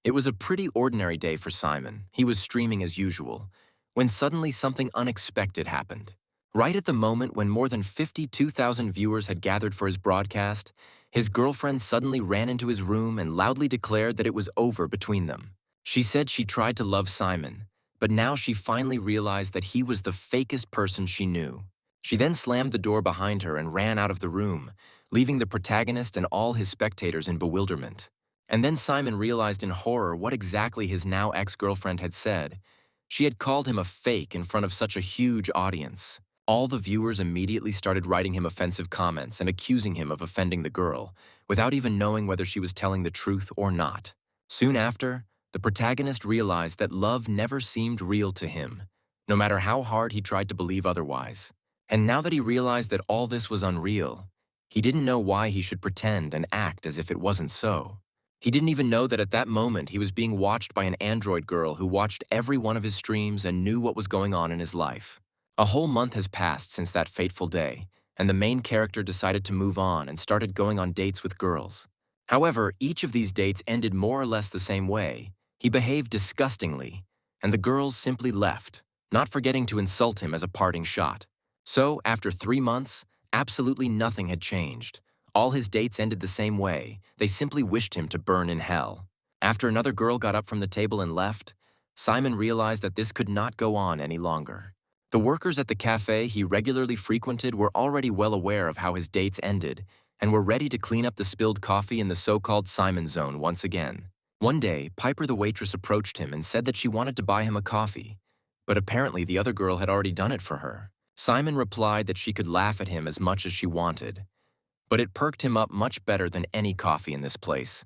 It was a pretty ordinary day for Simon. He was streaming as usual, when suddenly something unexpected happened. Right at the moment when more than 52,000 viewers had gathered for his broadcast, his girlfriend suddenly ran into his room and loudly declared that it was over between them. She said she tried to love Simon, but now she finally realized that he was the fakest person she knew. She then slammed the door behind her and ran out of the room, leaving the protagonist and all his spectators in bewilderment. And then Simon realized in horror what exactly his now ex-girlfriend had said. She had called him a fake in front of such a huge audience. All the viewers immediately started writing him offensive comments and accusing him of offending the girl, without even knowing whether she was telling the truth or not. Soon after, the protagonist realized that love never seemed real to him, no matter how hard he tried to believe otherwise. And now that he realized that all this was unreal, he didn't know why he should pretend and act as if it wasn't so. He didn't even know that at that moment he was being watched by an android girl who watched every one of his streams and knew what was going on in his life. A whole month has passed since that fateful day, and the main character decided to move on and started going on dates with girls. However, each of these dates ended more or less the same way. He behaved disgustingly, and the girls simply left, not forgetting to insult him as a parting shot. So, after 3 months, absolutely nothing had changed. All his dates ended the same way. They simply wished him to burn in hell. After another girl got up from the table and left, Simon realized that this could not go on any longer. The workers at the cafe he regularly frequented were already well aware of how his dates ended and were ready to clean up the spilled coffee in the so-called Simon zone once again. One day, Piper the waitress approached him and said that she wanted to buy him a coffee, but apparently the other girl had already done it for her. Simon replied that she could laugh at him as much as she wanted, but it perked him up much better than any coffee in this place,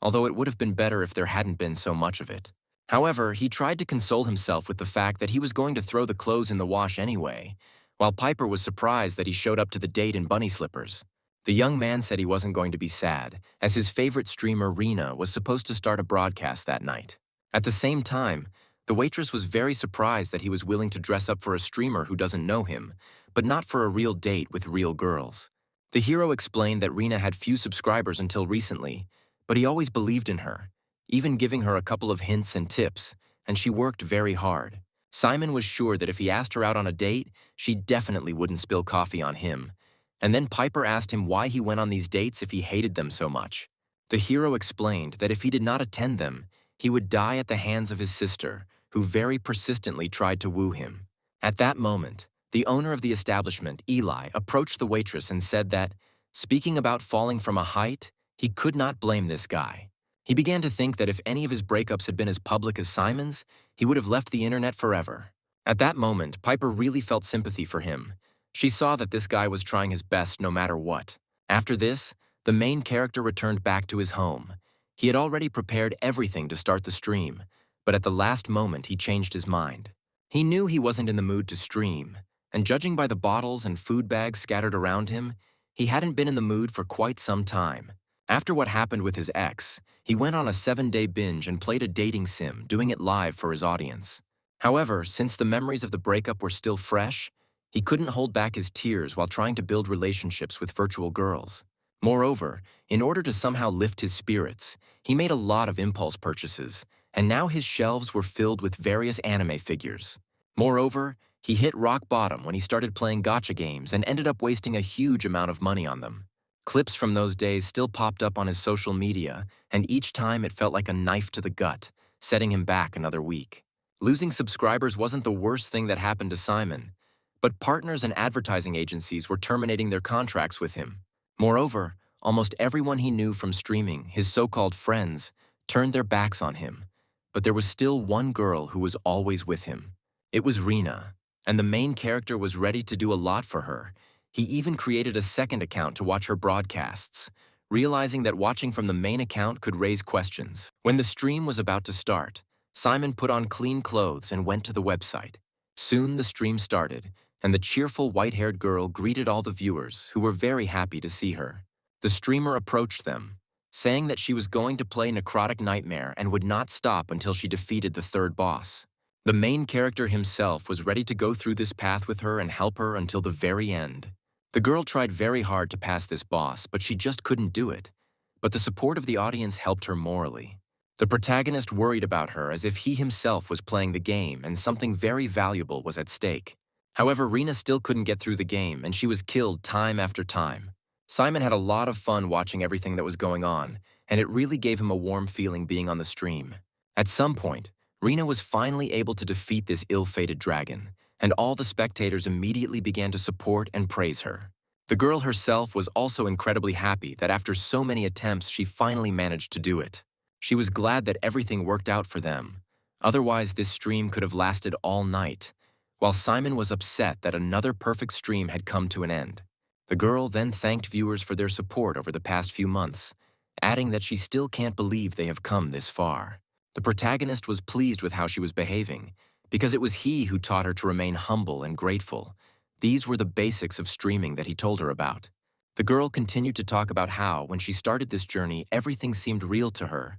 although it would have been better if there hadn't been so much of it. However, he tried to console himself with the fact that he was going to throw the clothes in the wash anyway, while Piper was surprised that he showed up to the date in bunny slippers. The young man said he wasn't going to be sad, as his favorite streamer, Rena, was supposed to start a broadcast that night. At the same time, the waitress was very surprised that he was willing to dress up for a streamer who doesn't know him, but not for a real date with real girls. The hero explained that Rena had few subscribers until recently, but he always believed in her, even giving her a couple of hints and tips, and she worked very hard. Simon was sure that if he asked her out on a date, she definitely wouldn't spill coffee on him. And then Piper asked him why he went on these dates if he hated them so much. The hero explained that if he did not attend them, he would die at the hands of his sister, who very persistently tried to woo him. At that moment, the owner of the establishment, Eli, approached the waitress and said that, speaking about falling from a height, he could not blame this guy. He began to think that if any of his breakups had been as public as Simon's, he would have left the internet forever. At that moment, Piper really felt sympathy for him. She saw that this guy was trying his best no matter what. After this, the main character returned back to his home. He had already prepared everything to start the stream, but at the last moment he changed his mind. He knew he wasn't in the mood to stream, and judging by the bottles and food bags scattered around him, he hadn't been in the mood for quite some time. After what happened with his ex, he went on a 7-day binge and played a dating sim, doing it live for his audience. However, since the memories of the breakup were still fresh, he couldn't hold back his tears while trying to build relationships with virtual girls. Moreover, in order to somehow lift his spirits, he made a lot of impulse purchases, and now his shelves were filled with various anime figures. Moreover, he hit rock bottom when he started playing gacha games and ended up wasting a huge amount of money on them. Clips from those days still popped up on his social media, and each time it felt like a knife to the gut, setting him back another week. Losing subscribers wasn't the worst thing that happened to Simon, but partners and advertising agencies were terminating their contracts with him. Moreover, almost everyone he knew from streaming, his so-called friends, turned their backs on him. But there was still one girl who was always with him. It was Rena, and the main character was ready to do a lot for her. He even created a second account to watch her broadcasts, realizing that watching from the main account could raise questions. When the stream was about to start, Simon put on clean clothes and went to the website. Soon the stream started, and the cheerful white-haired girl greeted all the viewers, who were very happy to see her. The streamer approached them, saying that she was going to play Necrotic Nightmare and would not stop until she defeated the third boss. The main character himself was ready to go through this path with her and help her until the very end. The girl tried very hard to pass this boss, but she just couldn't do it. But the support of the audience helped her morally. The protagonist worried about her as if he himself was playing the game and something very valuable was at stake. However, Rena still couldn't get through the game and she was killed time after time. Simon had a lot of fun watching everything that was going on, and it really gave him a warm feeling being on the stream. At some point, Rena was finally able to defeat this ill-fated dragon, and all the spectators immediately began to support and praise her. The girl herself was also incredibly happy that after so many attempts she finally managed to do it. She was glad that everything worked out for them. Otherwise, this stream could have lasted all night, while Simon was upset that another perfect stream had come to an end. The girl then thanked viewers for their support over the past few months, adding that she still can't believe they have come this far. The protagonist was pleased with how she was behaving, because it was he who taught her to remain humble and grateful. These were the basics of streaming that he told her about. The girl continued to talk about how, when she started this journey, everything seemed real to her.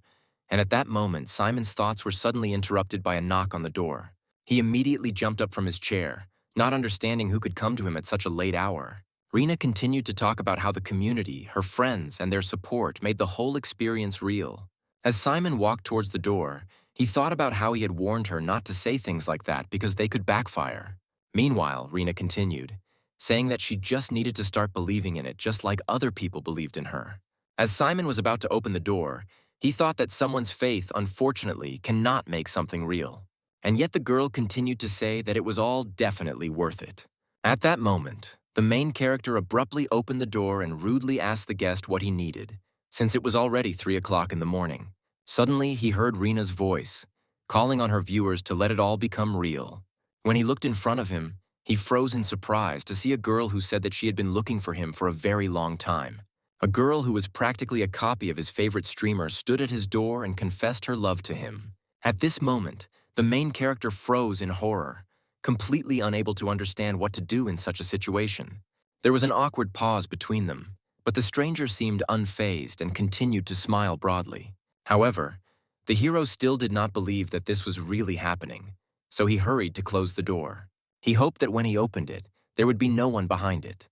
And at that moment, Simon's thoughts were suddenly interrupted by a knock on the door. He immediately jumped up from his chair, not understanding who could come to him at such a late hour. Rena continued to talk about how the community, her friends, and their support made the whole experience real. As Simon walked towards the door, he thought about how he had warned her not to say things like that because they could backfire. Meanwhile, Rena continued, saying that she just needed to start believing in it just like other people believed in her. As Simon was about to open the door, he thought that someone's faith, unfortunately, cannot make something real. And yet the girl continued to say that it was all definitely worth it. At that moment, the main character abruptly opened the door and rudely asked the guest what he needed, since it was already 3 o'clock in the morning. Suddenly, he heard Rena's voice, calling on her viewers to let it all become real. When he looked in front of him, he froze in surprise to see a girl who said that she had been looking for him for a very long time. A girl who was practically a copy of his favorite streamer stood at his door and confessed her love to him. At this moment, the main character froze in horror, completely unable to understand what to do in such a situation. There was an awkward pause between them, but the stranger seemed unfazed and continued to smile broadly. However, the hero still did not believe that this was really happening, so he hurried to close the door. He hoped that when he opened it, there would be no one behind it.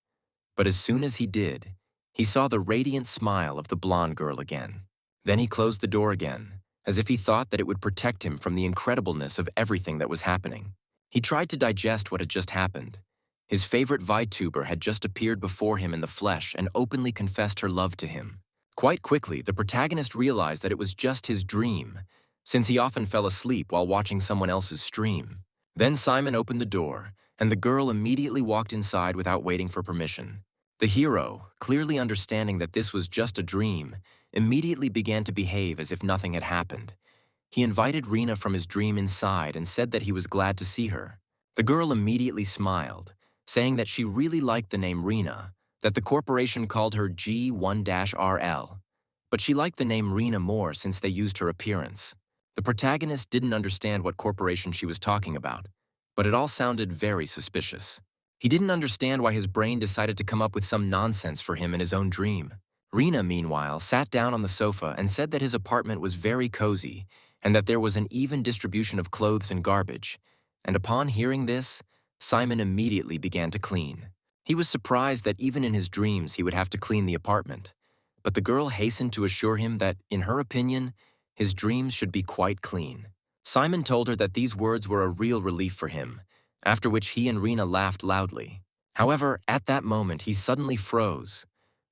But as soon as he did, he saw the radiant smile of the blonde girl again. Then he closed the door again, as if he thought that it would protect him from the incredibleness of everything that was happening. He tried to digest what had just happened. His favorite VTuber had just appeared before him in the flesh and openly confessed her love to him. Quite quickly, the protagonist realized that it was just his dream, since he often fell asleep while watching someone else's stream. Then Simon opened the door, and the girl immediately walked inside without waiting for permission. The hero, clearly understanding that this was just a dream, immediately began to behave as if nothing had happened. He invited Rena from his dream inside and said that he was glad to see her. The girl immediately smiled, saying that she really liked the name Rena, that the corporation called her G1-RL, but she liked the name Rena more since they used her appearance. The protagonist didn't understand what corporation she was talking about, but it all sounded very suspicious. He didn't understand why his brain decided to come up with some nonsense for him in his own dream. Rena, meanwhile, sat down on the sofa and said that his apartment was very cozy and that there was an even distribution of clothes and garbage. And upon hearing this, Simon immediately began to clean. He was surprised that even in his dreams he would have to clean the apartment. But the girl hastened to assure him that, in her opinion, his dreams should be quite clean. Simon told her that these words were a real relief for him, after which he and Rena laughed loudly. However, at that moment he suddenly froze,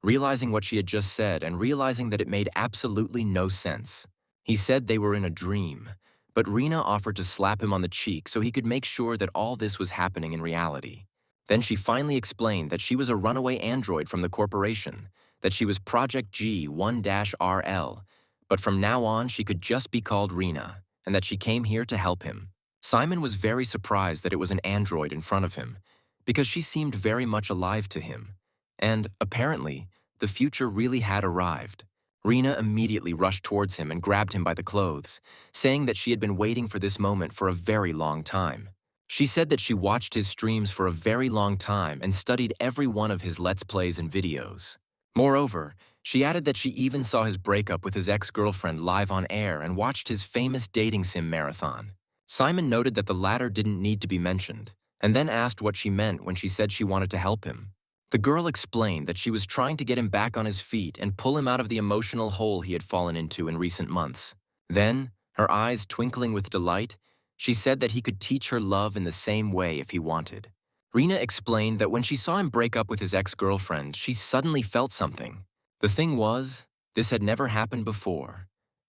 realizing what she had just said and realizing that it made absolutely no sense. He said they were in a dream, but Rena offered to slap him on the cheek so he could make sure that all this was happening in reality. Then she finally explained that she was a runaway android from the corporation, that she was Project G1-RL, but from now on she could just be called Rena, and that she came here to help him. Simon was very surprised that it was an android in front of him, because she seemed very much alive to him. And, apparently, the future really had arrived. Rena immediately rushed towards him and grabbed him by the clothes, saying that she had been waiting for this moment for a very long time. She said that she watched his streams for a very long time and studied every one of his Let's Plays and videos. Moreover, she added that she even saw his breakup with his ex-girlfriend live on air and watched his famous dating sim marathon. Simon noted that the latter didn't need to be mentioned, and then asked what she meant when she said she wanted to help him. The girl explained that she was trying to get him back on his feet and pull him out of the emotional hole he had fallen into in recent months. Then, her eyes twinkling with delight, she said that he could teach her love in the same way if he wanted. Rena explained that when she saw him break up with his ex-girlfriend, she suddenly felt something. The thing was, this had never happened before.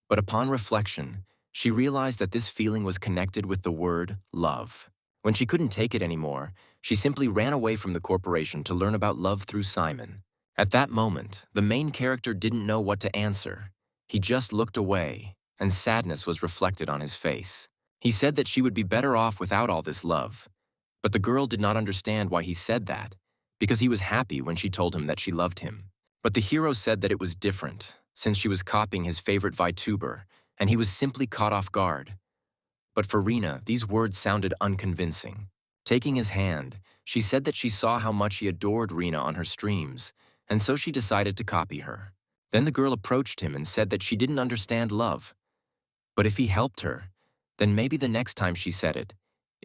But upon reflection, she realized that this feeling was connected with the word love. When she couldn't take it anymore, she simply ran away from the corporation to learn about love through Simon. At that moment, the main character didn't know what to answer. He just looked away, and sadness was reflected on his face. He said that she would be better off without all this love. But the girl did not understand why he said that, because he was happy when she told him that she loved him. But the hero said that it was different, since she was copying his favorite VTuber, and he was simply caught off guard. But for Rena, these words sounded unconvincing. Taking his hand, she said that she saw how much he adored Rena on her streams, and so she decided to copy her. Then the girl approached him and said that she didn't understand love. But if he helped her, then maybe the next time she said it,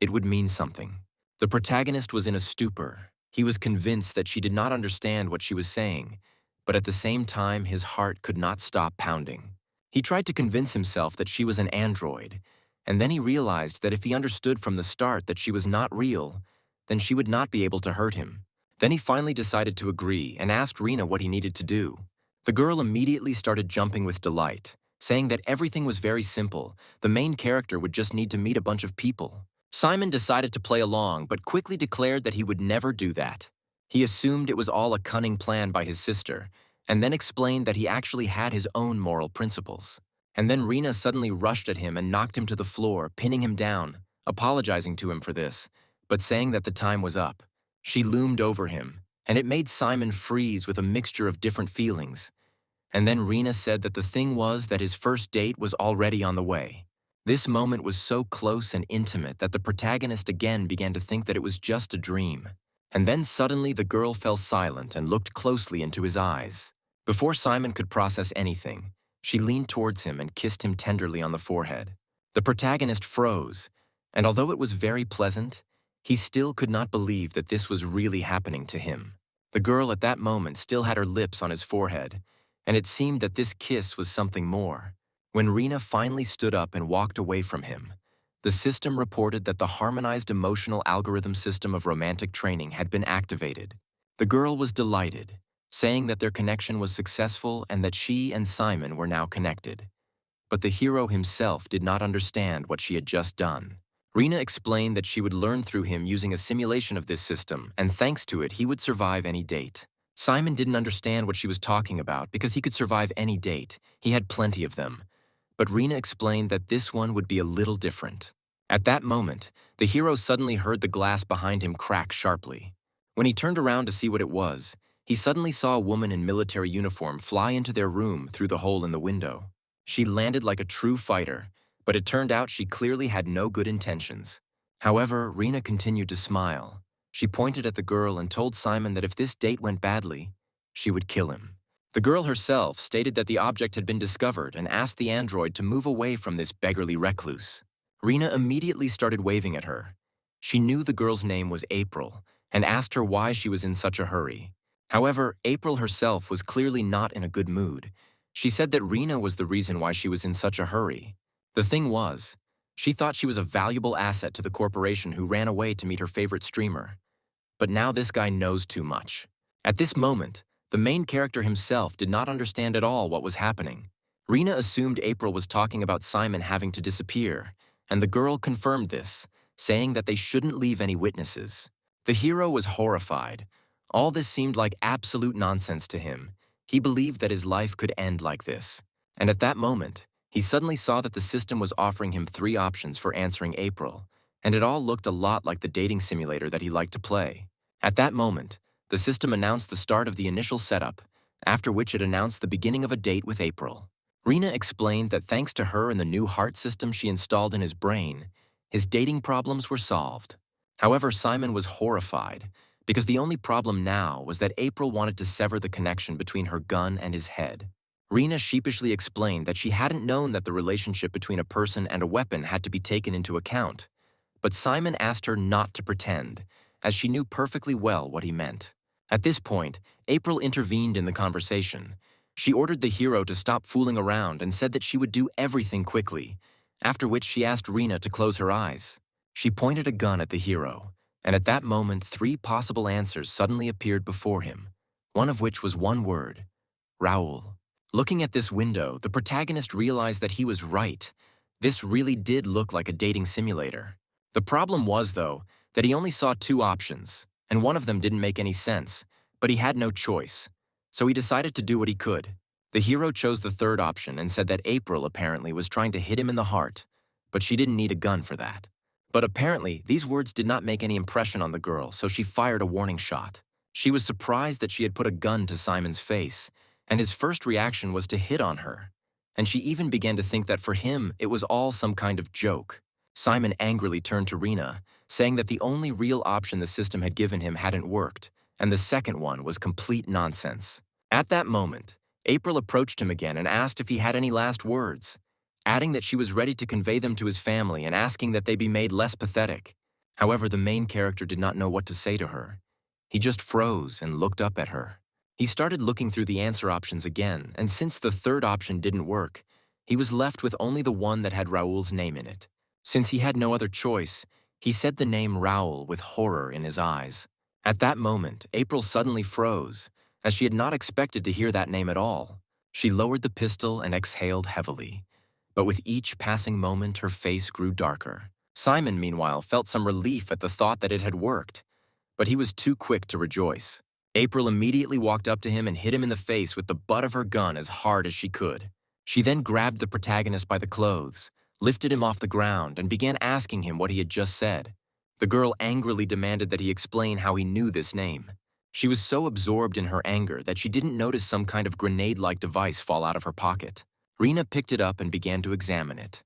it would mean something. The protagonist was in a stupor. He was convinced that she did not understand what she was saying, but at the same time his heart could not stop pounding. He tried to convince himself that she was an android, and then he realized that if he understood from the start that she was not real, then she would not be able to hurt him. Then he finally decided to agree and asked Rena what he needed to do. The girl immediately started jumping with delight, saying that everything was very simple. The main character would just need to meet a bunch of people. Simon decided to play along, but quickly declared that he would never do that. He assumed it was all a cunning plan by his sister, and then explained that he actually had his own moral principles. And then Rena suddenly rushed at him and knocked him to the floor, pinning him down, apologizing to him for this, but saying that the time was up. She loomed over him, and it made Simon freeze with a mixture of different feelings. And then Rena said that the thing was that his first date was already on the way. This moment was so close and intimate that the protagonist again began to think that it was just a dream. And then suddenly the girl fell silent and looked closely into his eyes. Before Simon could process anything, she leaned towards him and kissed him tenderly on the forehead. The protagonist froze, and although it was very pleasant, he still could not believe that this was really happening to him. The girl at that moment still had her lips on his forehead, and it seemed that this kiss was something more. When Rena finally stood up and walked away from him, the system reported that the harmonized emotional algorithm system of romantic training had been activated. The girl was delighted, saying that their connection was successful and that she and Simon were now connected. But the hero himself did not understand what she had just done. Rena explained that she would learn through him using a simulation of this system, and thanks to it, he would survive any date. Simon didn't understand what she was talking about because he could survive any date. He had plenty of them. But Rena explained that this one would be a little different. At that moment, the hero suddenly heard the glass behind him crack sharply. When he turned around to see what it was, he suddenly saw a woman in military uniform fly into their room through the hole in the window. She landed like a true fighter, but it turned out she clearly had no good intentions. However, Rena continued to smile. She pointed at the girl and told Simon that if this date went badly, she would kill him. The girl herself stated that the object had been discovered and asked the android to move away from this beggarly recluse. Rena immediately started waving at her. She knew the girl's name was April and asked her why she was in such a hurry. However, April herself was clearly not in a good mood. She said that Rena was the reason why she was in such a hurry. The thing was, she thought she was a valuable asset to the corporation who ran away to meet her favorite streamer. But now this guy knows too much. At this moment, the main character himself did not understand at all what was happening. Rena assumed April was talking about Simon having to disappear, and the girl confirmed this, saying that they shouldn't leave any witnesses. The hero was horrified. All this seemed like absolute nonsense to him. He believed that his life could end like this. And at that moment, he suddenly saw that the system was offering him 3 options for answering April, and it all looked a lot like the dating simulator that he liked to play. At that moment, the system announced the start of the initial setup, after which it announced the beginning of a date with April. Rena explained that thanks to her and the new heart system she installed in his brain, his dating problems were solved. However, Simon was horrified, because the only problem now was that April wanted to sever the connection between her gun and his head. Rena sheepishly explained that she hadn't known that the relationship between a person and a weapon had to be taken into account, but Simon asked her not to pretend, as she knew perfectly well what he meant. At this point, April intervened in the conversation. She ordered the hero to stop fooling around and said that she would do everything quickly, after which she asked Rina to close her eyes. She pointed a gun at the hero, and at that moment 3 possible answers suddenly appeared before him, one of which was one word: Raoul. Looking at this window, the protagonist realized that he was right. This really did look like a dating simulator. The problem was, though, that he only saw 2 options, and one of them didn't make any sense, but he had no choice. So he decided to do what he could. The hero chose the 3rd option and said that April apparently was trying to hit him in the heart, but she didn't need a gun for that. But apparently, these words did not make any impression on the girl, so she fired a warning shot. She was surprised that she had put a gun to Simon's face, and his first reaction was to hit on her. And she even began to think that for him, it was all some kind of joke. Simon angrily turned to Rina, saying that the only real option the system had given him hadn't worked, and the second one was complete nonsense. At that moment, April approached him again and asked if he had any last words, adding that she was ready to convey them to his family and asking that they be made less pathetic. However, the main character did not know what to say to her. He just froze and looked up at her. He started looking through the answer options again, and since the 3rd option didn't work, he was left with only the one that had Raoul's name in it. Since he had no other choice, he said the name Raoul with horror in his eyes. At that moment, April suddenly froze, as she had not expected to hear that name at all. She lowered the pistol and exhaled heavily. But with each passing moment, her face grew darker. Simon, meanwhile, felt some relief at the thought that it had worked, but he was too quick to rejoice. April immediately walked up to him and hit him in the face with the butt of her gun as hard as she could. She then grabbed the protagonist by the clothes, lifted him off the ground, and began asking him what he had just said. The girl angrily demanded that he explain how he knew this name. She was so absorbed in her anger that she didn't notice some kind of grenade-like device fall out of her pocket. Rina picked it up and began to examine it,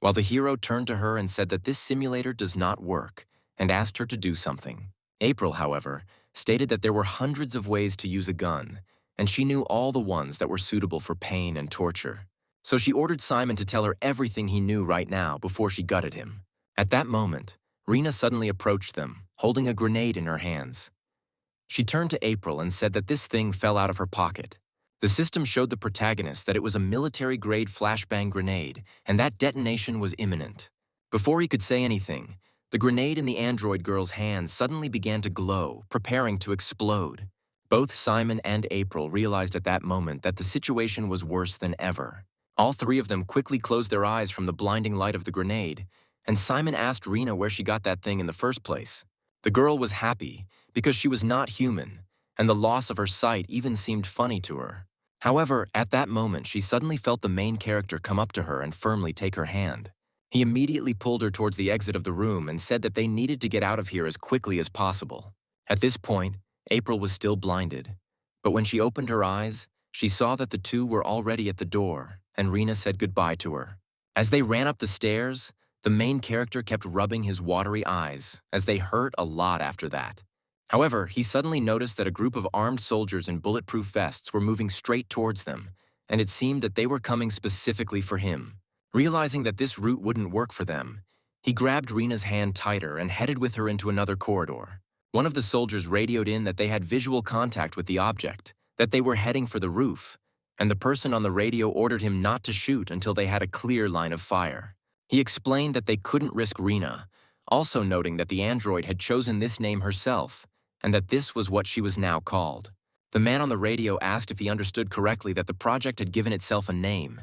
while the hero turned to her and said that this simulator does not work and asked her to do something. April, however, stated that there were hundreds of ways to use a gun, and she knew all the ones that were suitable for pain and torture. So she ordered Simon to tell her everything he knew right now before she gutted him. At that moment, Rina suddenly approached them, holding a grenade in her hands. She turned to April and said that this thing fell out of her pocket. The system showed the protagonist that it was a military-grade flashbang grenade, and that detonation was imminent. Before he could say anything, the grenade in the android girl's hands suddenly began to glow, preparing to explode. Both Simon and April realized at that moment that the situation was worse than ever. All 3 of them quickly closed their eyes from the blinding light of the grenade, and Simon asked Rina where she got that thing in the first place. The girl was happy because she was not human, and the loss of her sight even seemed funny to her. However, at that moment, she suddenly felt the main character come up to her and firmly take her hand. He immediately pulled her towards the exit of the room and said that they needed to get out of here as quickly as possible. At this point, April was still blinded, but when she opened her eyes, she saw that the 2 were already at the door, and Rina said goodbye to her. As they ran up the stairs, the main character kept rubbing his watery eyes, as they hurt a lot after that. However, he suddenly noticed that a group of armed soldiers in bulletproof vests were moving straight towards them, and it seemed that they were coming specifically for him. Realizing that this route wouldn't work for them, he grabbed Rina's hand tighter and headed with her into another corridor. One of the soldiers radioed in that they had visual contact with the object, that they were heading for the roof, and the person on the radio ordered him not to shoot until they had a clear line of fire. He explained that they couldn't risk Rina, also noting that the android had chosen this name herself, and that this was what she was now called. The man on the radio asked if he understood correctly that the project had given itself a name,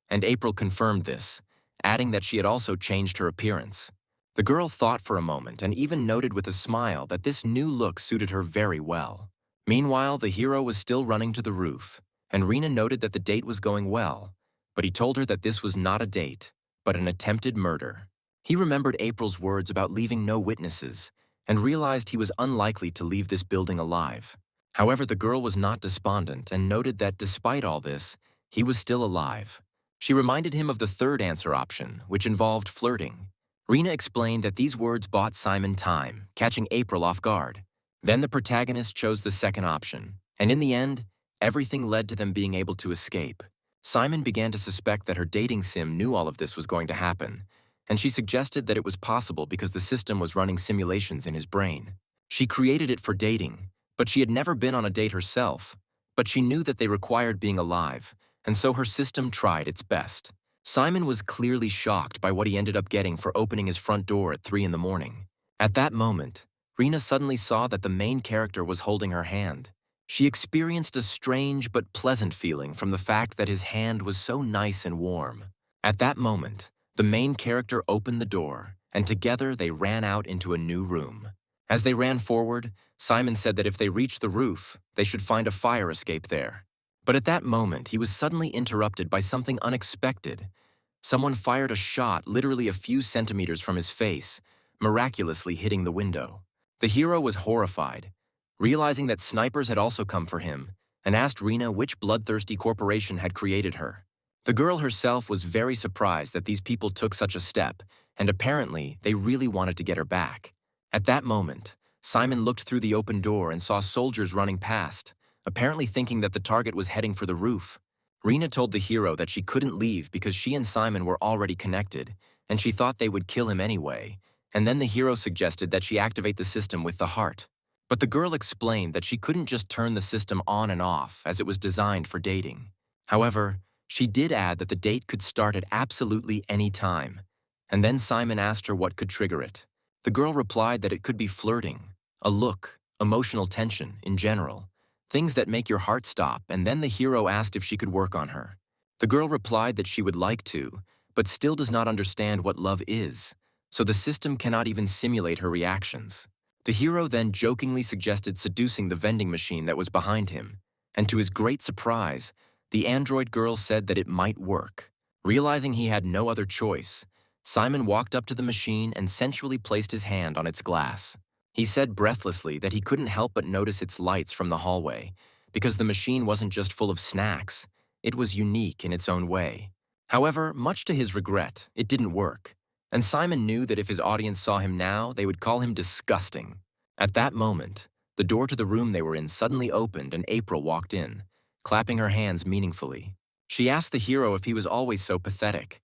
and April confirmed this, adding that she had also changed her appearance. The girl thought for a moment and even noted with a smile that this new look suited her very well. Meanwhile, the hero was still running to the roof, and Rina noted that the date was going well, but he told her that this was not a date, but an attempted murder. He remembered April's words about leaving no witnesses, and realized he was unlikely to leave this building alive. However, the girl was not despondent and noted that despite all this, he was still alive. She reminded him of the 3rd answer option, which involved flirting. Rina explained that these words bought Simon time, catching April off guard. Then the protagonist chose the 2nd option, and in the end, everything led to them being able to escape. Simon began to suspect that her dating sim knew all of this was going to happen, and she suggested that it was possible because the system was running simulations in his brain. She created it for dating, but she had never been on a date herself, But she knew that they required being alive, and so her system tried its best. Simon was clearly shocked by what he ended up getting for opening his front door at 3 in the morning. At that moment, Rena suddenly saw that the main character was holding her hand. She experienced a strange but pleasant feeling from the fact that his hand was so nice and warm. At that moment, the main character opened the door, and together they ran out into a new room. As they ran forward, Simon said that if they reached the roof, they should find a fire escape there. But at that moment, he was suddenly interrupted by something unexpected. Someone fired a shot literally a few centimeters from his face, miraculously hitting the window. The hero was horrified, realizing that snipers had also come for him, and asked Rena which bloodthirsty corporation had created her. The girl herself was very surprised that these people took such a step, and apparently they really wanted to get her back. At that moment, Simon looked through the open door and saw soldiers running past, apparently thinking that the target was heading for the roof. Rena told the hero that she couldn't leave because she and Simon were already connected, and she thought they would kill him anyway, and then the hero suggested that she activate the system with the heart. But the girl explained that she couldn't just turn the system on and off as it was designed for dating. However, she did add that the date could start at absolutely any time, and then Simon asked her what could trigger it. The girl replied that it could be flirting, a look, emotional tension in general, things that make your heart stop, and then the hero asked if she could work on her. The girl replied that she would like to, but still does not understand what love is, so the system cannot even simulate her reactions. The hero then jokingly suggested seducing the vending machine that was behind him, and to his great surprise, the android girl said that it might work. Realizing he had no other choice, Simon walked up to the machine and sensually placed his hand on its glass. He said breathlessly that he couldn't help but notice its lights from the hallway, because the machine wasn't just full of snacks, it was unique in its own way. However, much to his regret, it didn't work, and Simon knew that if his audience saw him now, they would call him disgusting. At that moment, the door to the room they were in suddenly opened and April walked in, clapping her hands meaningfully. She asked the hero if he was always so pathetic,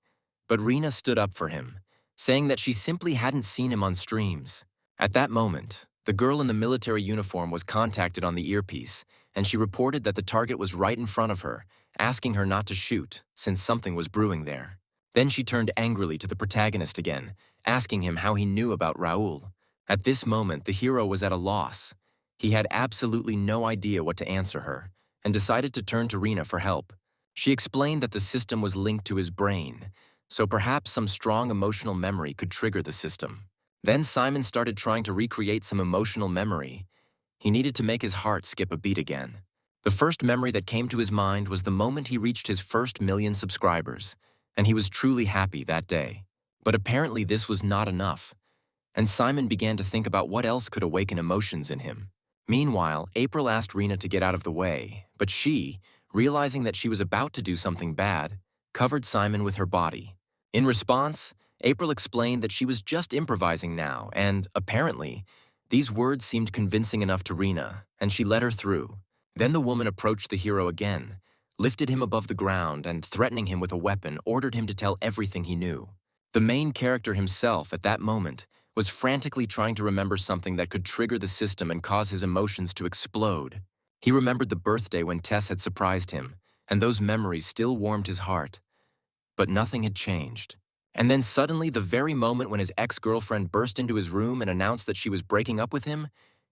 but Rena stood up for him, saying that she simply hadn't seen him on streams. At that moment, the girl in the military uniform was contacted on the earpiece, and she reported that the target was right in front of her, asking her not to shoot, since something was brewing there. Then she turned angrily to the protagonist again, asking him how he knew about Raoul. At this moment, the hero was at a loss. He had absolutely no idea what to answer her, and decided to turn to Rena for help. She explained that the system was linked to his brain, so perhaps some strong emotional memory could trigger the system. Then Simon started trying to recreate some emotional memory. He needed to make his heart skip a beat again. The first memory that came to his mind was the moment he reached his first 1,000,000 subscribers, and he was truly happy that day. But apparently this was not enough, and Simon began to think about what else could awaken emotions in him. Meanwhile, April asked Rena to get out of the way, but she, realizing that she was about to do something bad, covered Simon with her body. In response, April explained that she was just improvising now, and, apparently, these words seemed convincing enough to Rena, and she let her through. Then the woman approached the hero again, lifted him above the ground, and threatening him with a weapon, ordered him to tell everything he knew. The main character himself, at that moment, was frantically trying to remember something that could trigger the system and cause his emotions to explode. He remembered the birthday when Tess had surprised him, and those memories still warmed his heart. But nothing had changed. And then suddenly, the very moment when his ex-girlfriend burst into his room and announced that she was breaking up with him,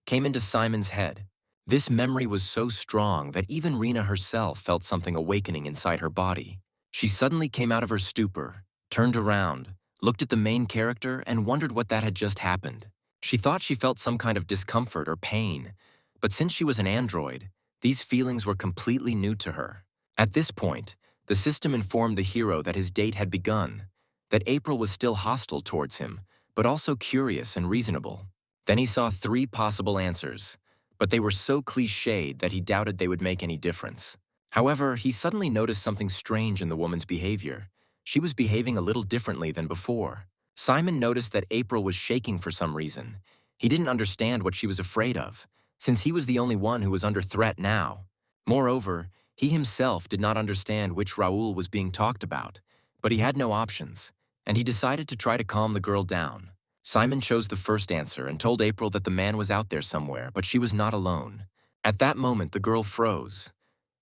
came into Simon's head. This memory was so strong that even Rena herself felt something awakening inside her body. She suddenly came out of her stupor, turned around, looked at the main character, and wondered what that had just happened. She thought she felt some kind of discomfort or pain, but since she was an android, these feelings were completely new to her. At this point, the system informed the hero that his date had begun, that April was still hostile towards him, but also curious and reasonable. Then he saw 3 possible answers, but they were so cliched that he doubted they would make any difference. However, he suddenly noticed something strange in the woman's behavior. She was behaving a little differently than before. Simon noticed that April was shaking for some reason. He didn't understand what she was afraid of, since he was the only one who was under threat now. Moreover, he himself did not understand which Raoul was being talked about, but he had no options, and he decided to try to calm the girl down. Simon chose the first answer and told April that the man was out there somewhere, but she was not alone. At that moment, the girl froze.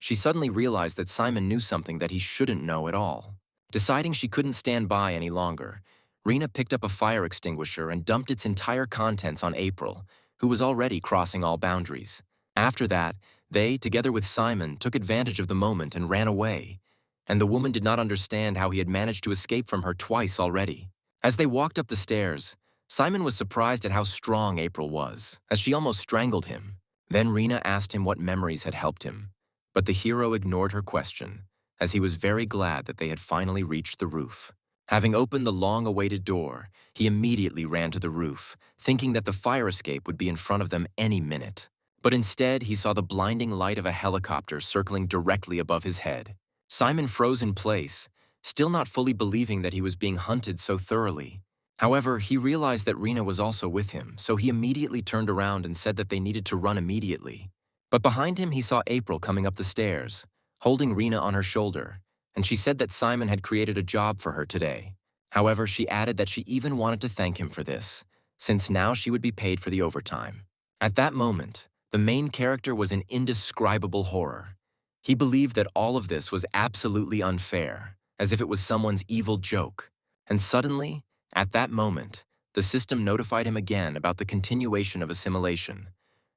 she suddenly realized that Simon knew something that he shouldn't know at all. Deciding she couldn't stand by any longer, Rena picked up a fire extinguisher and dumped its entire contents on April, who was already crossing all boundaries. After that, they, together with Simon, took advantage of the moment and ran away, and the woman did not understand how he had managed to escape from her twice already. As they walked up the stairs, Simon was surprised at how strong April was, as she almost strangled him. Then Rena asked him what memories had helped him, but the hero ignored her question, as he was very glad that they had finally reached the roof. Having opened the long-awaited door, he immediately ran to the roof, thinking that the fire escape would be in front of them any minute. But instead, he saw the blinding light of a helicopter circling directly above his head. Simon froze in place, still not fully believing that he was being hunted so thoroughly. However, he realized that Rena was also with him, so he immediately turned around and said that they needed to run immediately. But behind him, he saw April coming up the stairs, holding Rena on her shoulder, and she said that Simon had created a job for her today. However, she added that she even wanted to thank him for this, since now she would be paid for the overtime. At that moment, the main character was in indescribable horror. He believed that all of this was absolutely unfair, as if it was someone's evil joke. And suddenly, at that moment, the system notified him again about the continuation of assimilation,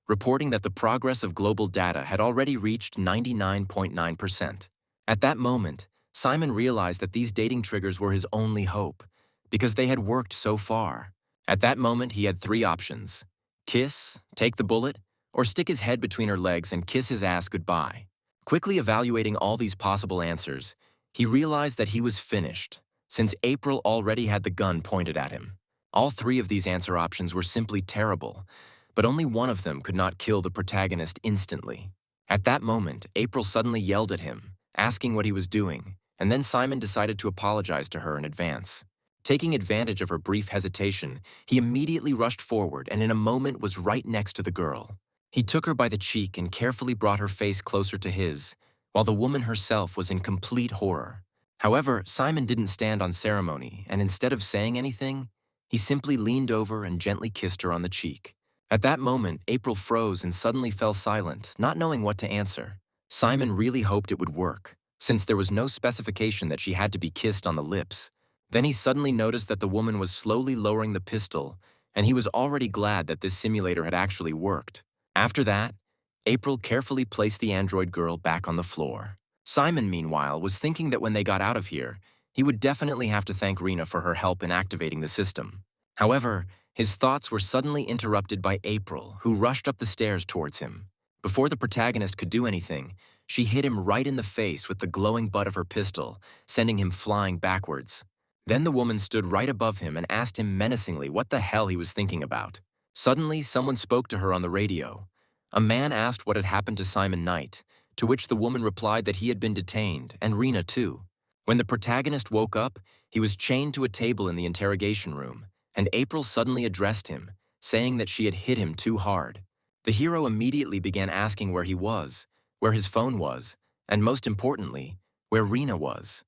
reporting that the progress of global data had already reached 99.9%. At that moment, Simon realized that these dating triggers were his only hope, because they had worked so far. At that moment, he had three options: kiss, take the bullet, or stick his head between her legs and kiss his ass goodbye. Quickly evaluating all these possible answers, he realized that he was finished, since April already had the gun pointed at him. All three of these answer options were simply terrible, but only one of them could not kill the protagonist instantly. At that moment, April suddenly yelled at him, asking what he was doing, and then Simon decided to apologize to her in advance. Taking advantage of her brief hesitation, he immediately rushed forward and in a moment was right next to the girl. He took her by the cheek and carefully brought her face closer to his, while the woman herself was in complete horror. However, Simon didn't stand on ceremony, and instead of saying anything, he simply leaned over and gently kissed her on the cheek. At that moment, April froze and suddenly fell silent, not knowing what to answer. Simon really hoped it would work, since there was no specification that she had to be kissed on the lips. Then he suddenly noticed that the woman was slowly lowering the pistol, and he was already glad that this simulator had actually worked. After that, April carefully placed the android girl back on the floor. Simon, meanwhile, was thinking that when they got out of here, he would definitely have to thank Rena for her help in activating the system. However, his thoughts were suddenly interrupted by April, who rushed up the stairs towards him. Before the protagonist could do anything, she hit him right in the face with the glowing butt of her pistol, sending him flying backwards. Then the woman stood right above him and asked him menacingly what the hell he was thinking about. Suddenly, someone spoke to her on the radio. A man asked what had happened to Simon Knight, to which the woman replied that he had been detained, and Rena too. When the protagonist woke up, he was chained to a table in the interrogation room, and April suddenly addressed him, saying that she had hit him too hard. The hero immediately began asking where he was, where his phone was, and most importantly, where Rena was.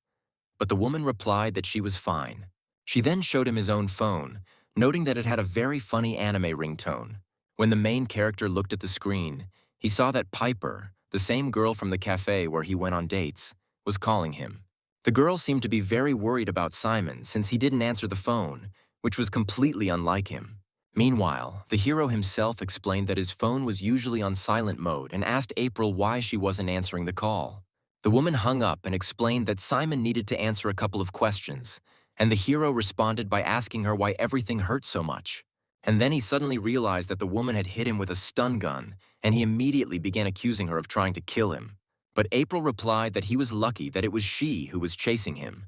But the woman replied that she was fine. She then showed him his own phone, noting that it had a very funny anime ringtone. When the main character looked at the screen, he saw that Piper, the same girl from the cafe where he went on dates, was calling him. The girl seemed to be very worried about Simon since he didn't answer the phone, which was completely unlike him. Meanwhile, the hero himself explained that his phone was usually on silent mode and asked April why she wasn't answering the call. The woman hung up and explained that Simon needed to answer a couple of questions, and the hero responded by asking her why everything hurt so much. And then he suddenly realized that the woman had hit him with a stun gun, and he immediately began accusing her of trying to kill him. But April replied that he was lucky that it was she who was chasing him.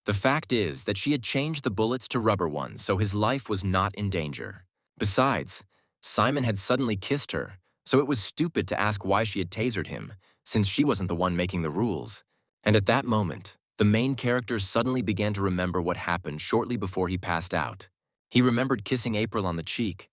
The fact is that she had changed the bullets to rubber ones, so his life was not in danger. Besides, Simon had suddenly kissed her, so it was stupid to ask why she had tasered him, since she wasn't the one making the rules. And at that moment, the main character suddenly began to remember what happened shortly before he passed out. He remembered kissing April on the cheek,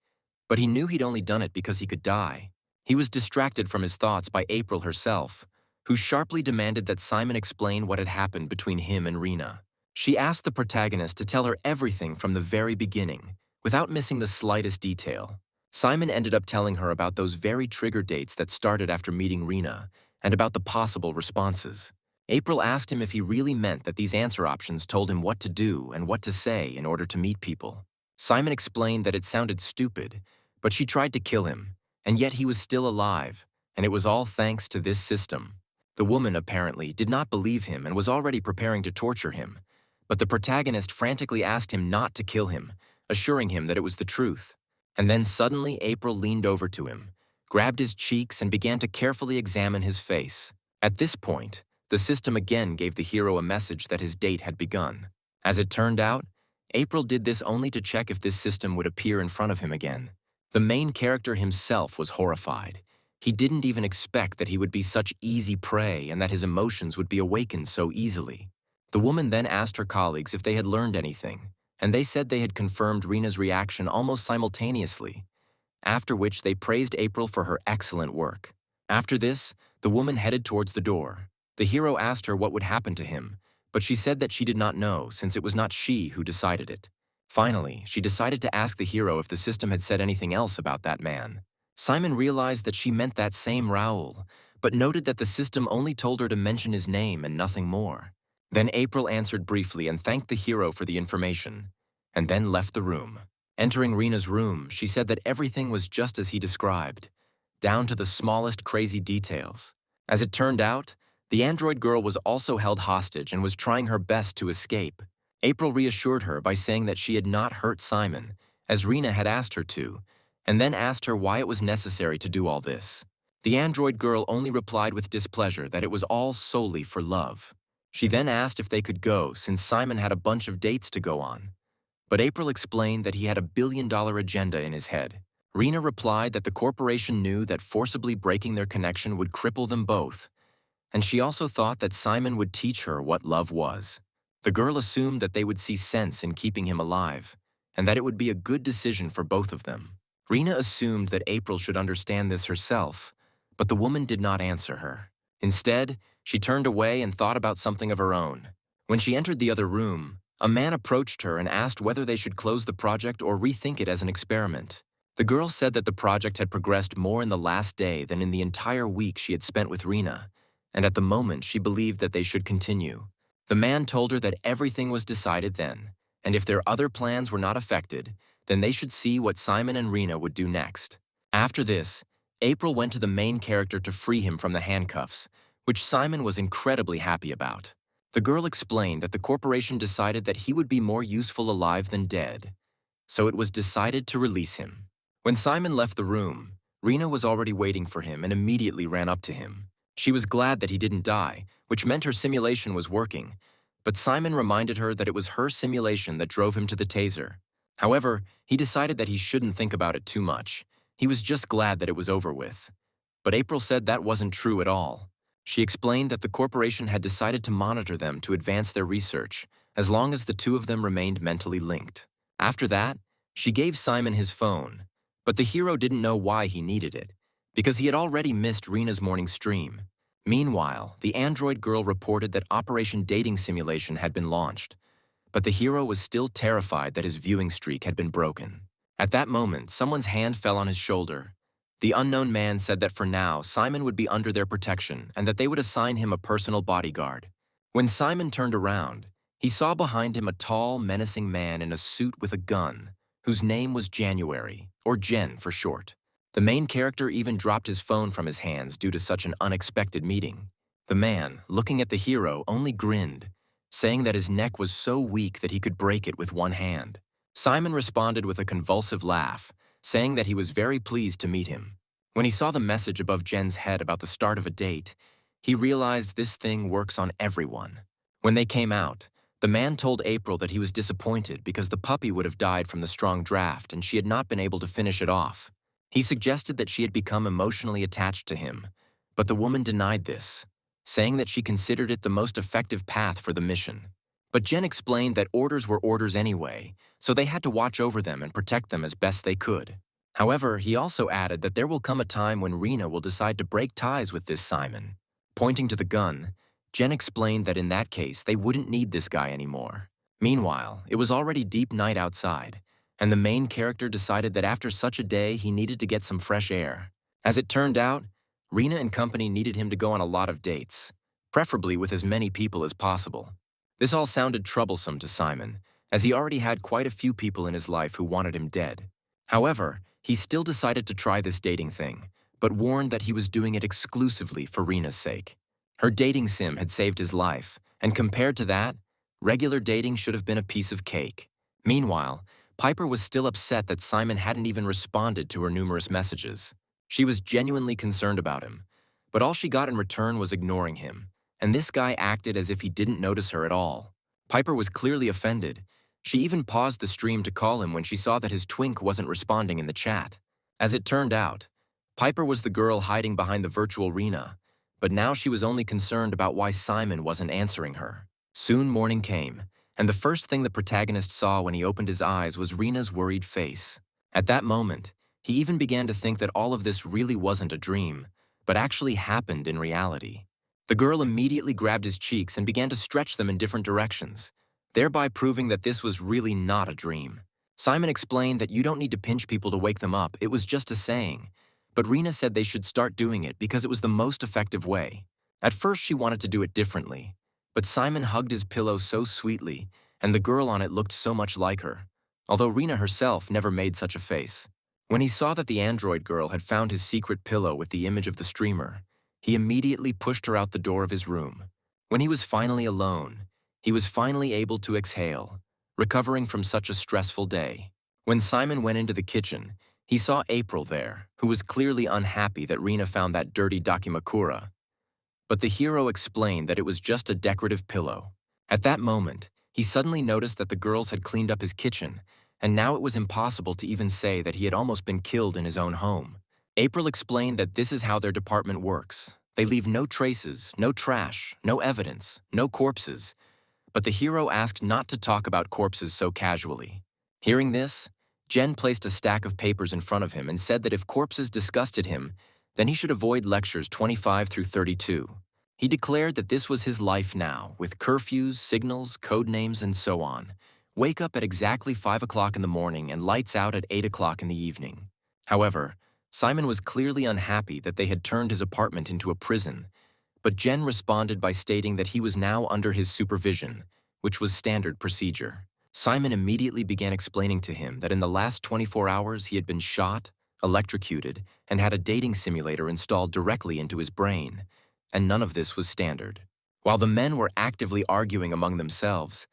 but he knew he'd only done it because he could die. He was distracted from his thoughts by April herself, who sharply demanded that Simon explain what had happened between him and Rena. She asked the protagonist to tell her everything from the very beginning, without missing the slightest detail. Simon ended up telling her about those very trigger dates that started after meeting Rena, and about the possible responses. April asked him if he really meant that these answer options told him what to do and what to say in order to meet people. Simon explained that it sounded stupid, but she tried to kill him, and yet he was still alive, and it was all thanks to this system. The woman, apparently, did not believe him and was already preparing to torture him, but the protagonist frantically asked him not to kill him, assuring him that it was the truth. And then suddenly April leaned over to him, grabbed his cheeks, and began to carefully examine his face. At this point, the system again gave the hero a message that his date had begun. As it turned out, April did this only to check if this system would appear in front of him again. The main character himself was horrified. He didn't even expect that he would be such easy prey and that his emotions would be awakened so easily. The woman then asked her colleagues if they had learned anything, and they said they had confirmed Rena's reaction almost simultaneously, after which they praised April for her excellent work. After this, the woman headed towards the door. The hero asked her what would happen to him, but she said that she did not know since it was not she who decided it. Finally, she decided to ask the hero if the system had said anything else about that man. Simon realized that she meant that same Raoul, but noted that the system only told her to mention his name and nothing more. Then April answered briefly and thanked the hero for the information, and then left the room. Entering Rena's room, she said that everything was just as he described, down to the smallest crazy details. As it turned out, the android girl was also held hostage and was trying her best to escape. April reassured her by saying that she had not hurt Simon, as Rena had asked her to, and then asked her why it was necessary to do all this. The android girl only replied with displeasure that it was all solely for love. She then asked if they could go since Simon had a bunch of dates to go on. But April explained that he had a billion-dollar agenda in his head. Rena replied that the corporation knew that forcibly breaking their connection would cripple them both, and she also thought that Simon would teach her what love was. The girl assumed that they would see sense in keeping him alive, and that it would be a good decision for both of them. Rena assumed that April should understand this herself, but the woman did not answer her. Instead, she turned away and thought about something of her own. When she entered the other room, a man approached her and asked whether they should close the project or rethink it as an experiment. The girl said that the project had progressed more in the last day than in the entire week she had spent with Rena, and at the moment she believed that they should continue. The man told her that everything was decided then, and if their other plans were not affected, then they should see what Simon and Rena would do next. After this, April went to the main character to free him from the handcuffs, which Simon was incredibly happy about. The girl explained that the corporation decided that he would be more useful alive than dead, so it was decided to release him. When Simon left the room, Rena was already waiting for him and immediately ran up to him. She was glad that he didn't die, which meant her simulation was working, but Simon reminded her that it was her simulation that drove him to the taser. However, he decided that he shouldn't think about it too much. He was just glad that it was over with. But April said that wasn't true at all. She explained that the corporation had decided to monitor them to advance their research, as long as the two of them remained mentally linked. After that, she gave Simon his phone, but the hero didn't know why he needed it, because he had already missed Rena's morning stream. Meanwhile, the android girl reported that Operation Dating Simulation had been launched, but the hero was still terrified that his viewing streak had been broken. At that moment, someone's hand fell on his shoulder. The unknown man said that for now, Simon would be under their protection and that they would assign him a personal bodyguard. When Simon turned around, he saw behind him a tall, menacing man in a suit with a gun, whose name was January, or Jen for short. The main character even dropped his phone from his hands due to such an unexpected meeting. The man, looking at the hero, only grinned, saying that his neck was so weak that he could break it with one hand. Simon responded with a convulsive laugh, saying that he was very pleased to meet him. When he saw the message above Jen's head about the start of a date, he realized this thing works on everyone. When they came out, the man told April that he was disappointed because the puppy would have died from the strong draft and she had not been able to finish it off. He suggested that she had become emotionally attached to him, but the woman denied this, saying that she considered it the most effective path for the mission. But Jen explained that orders were orders anyway, so they had to watch over them and protect them as best they could. However, he also added that there will come a time when Rena will decide to break ties with this Simon. Pointing to the gun, Jen explained that in that case they wouldn't need this guy anymore. Meanwhile, it was already deep night outside, and the main character decided that after such a day he needed to get some fresh air. As it turned out, Rena and company needed him to go on a lot of dates, preferably with as many people as possible. This all sounded troublesome to Simon, as he already had quite a few people in his life who wanted him dead. However, he still decided to try this dating thing, but warned that he was doing it exclusively for Rena's sake. Her dating sim had saved his life, and compared to that, regular dating should have been a piece of cake. Meanwhile, Piper was still upset that Simon hadn't even responded to her numerous messages. She was genuinely concerned about him, but all she got in return was ignoring him, and this guy acted as if he didn't notice her at all. Piper was clearly offended. She even paused the stream to call him when she saw that his twink wasn't responding in the chat. As it turned out, Piper was the girl hiding behind the virtual Rena, but now she was only concerned about why Simon wasn't answering her. Soon morning came, and the first thing the protagonist saw when he opened his eyes was Rena's worried face. At that moment, he even began to think that all of this really wasn't a dream, but actually happened in reality. The girl immediately grabbed his cheeks and began to stretch them in different directions, thereby proving that this was really not a dream. Simon explained that you don't need to pinch people to wake them up, it was just a saying, but Rena said they should start doing it because it was the most effective way. At first she wanted to do it differently, but Simon hugged his pillow so sweetly, and the girl on it looked so much like her, although Rena herself never made such a face. When he saw that the android girl had found his secret pillow with the image of the streamer, he immediately pushed her out the door of his room. When he was finally alone, he was finally able to exhale, recovering from such a stressful day. When Simon went into the kitchen, he saw April there, who was clearly unhappy that Rena found that dirty dakimakura. But the hero explained that it was just a decorative pillow. At that moment, he suddenly noticed that the girls had cleaned up his kitchen, and now it was impossible to even say that he had almost been killed in his own home. April explained that this is how their department works. They leave no traces, no trash, no evidence, no corpses. But the hero asked not to talk about corpses so casually. Hearing this, Jen placed a stack of papers in front of him and said that if corpses disgusted him, then he should avoid lectures 25 through 32. He declared that this was his life now, with curfews, signals, code names, and so on. Wake up at exactly 5 o'clock in the morning and lights out at 8 o'clock in the evening. However, Simon was clearly unhappy that they had turned his apartment into a prison, but Jen responded by stating that he was now under his supervision, which was standard procedure. Simon immediately began explaining to him that in the last 24 hours he had been shot, electrocuted, and had a dating simulator installed directly into his brain, and none of this was standard. While the men were actively arguing among themselves,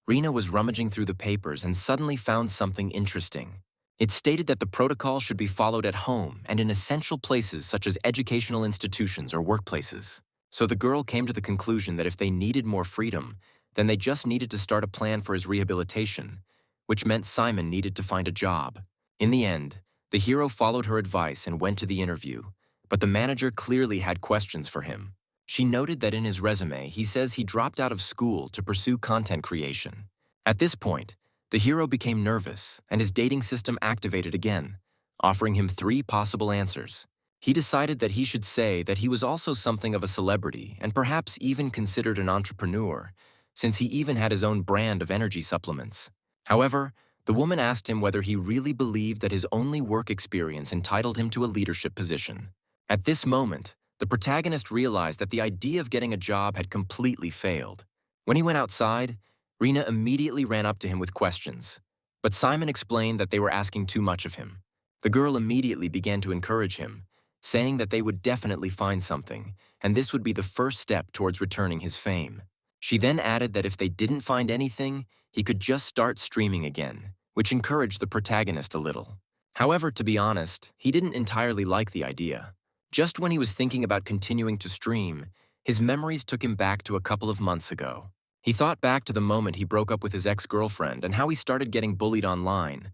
Rena was rummaging through the papers and suddenly found something interesting. It stated that the protocol should be followed at home and in essential places such as educational institutions or workplaces. So the girl came to the conclusion that if they needed more freedom, then they just needed to start a plan for his rehabilitation, which meant Simon needed to find a job. In the end, the hero followed her advice and went to the interview, but the manager clearly had questions for him. She noted that in his resume, he says he dropped out of school to pursue content creation. At this point, the hero became nervous, and his dating system activated again, offering him 3 possible answers. He decided that he should say that he was also something of a celebrity and perhaps even considered an entrepreneur, since he even had his own brand of energy supplements. However, the woman asked him whether he really believed that his only work experience entitled him to a leadership position. At this moment, the protagonist realized that the idea of getting a job had completely failed. When he went outside, Rena immediately ran up to him with questions, but Simon explained that they were asking too much of him. The girl immediately began to encourage him, saying that they would definitely find something, and this would be the first step towards returning his fame. She then added that if they didn't find anything, he could just start streaming again, which encouraged the protagonist a little. However, to be honest, he didn't entirely like the idea. Just when he was thinking about continuing to stream, his memories took him back to a couple of months ago. He thought back to the moment he broke up with his ex-girlfriend and how he started getting bullied online,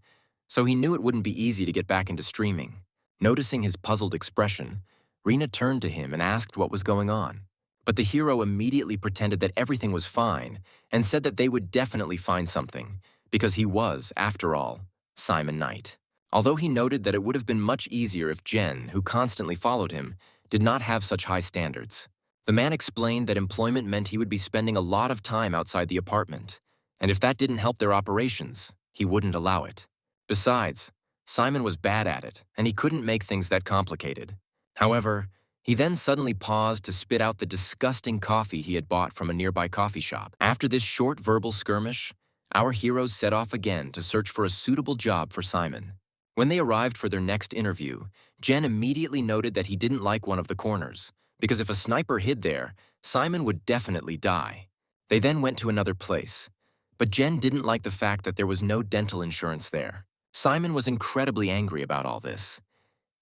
so he knew it wouldn't be easy to get back into streaming. Noticing his puzzled expression, Rena turned to him and asked what was going on. But the hero immediately pretended that everything was fine and said that they would definitely find something, because he was, after all, Simon Knight. Although he noted that it would have been much easier if Jen, who constantly followed him, did not have such high standards. The man explained that employment meant he would be spending a lot of time outside the apartment, and if that didn't help their operations, he wouldn't allow it. Besides, Simon was bad at it, and he couldn't make things that complicated. However, He then suddenly paused to spit out the disgusting coffee he had bought from a nearby coffee shop. After this short verbal skirmish, our heroes set off again to search for a suitable job for Simon. When they arrived for their next interview, Jen immediately noted that he didn't like one of the corners, because if a sniper hid there, Simon would definitely die. They then went to another place, but Jen didn't like the fact that there was no dental insurance there. Simon was incredibly angry about all this.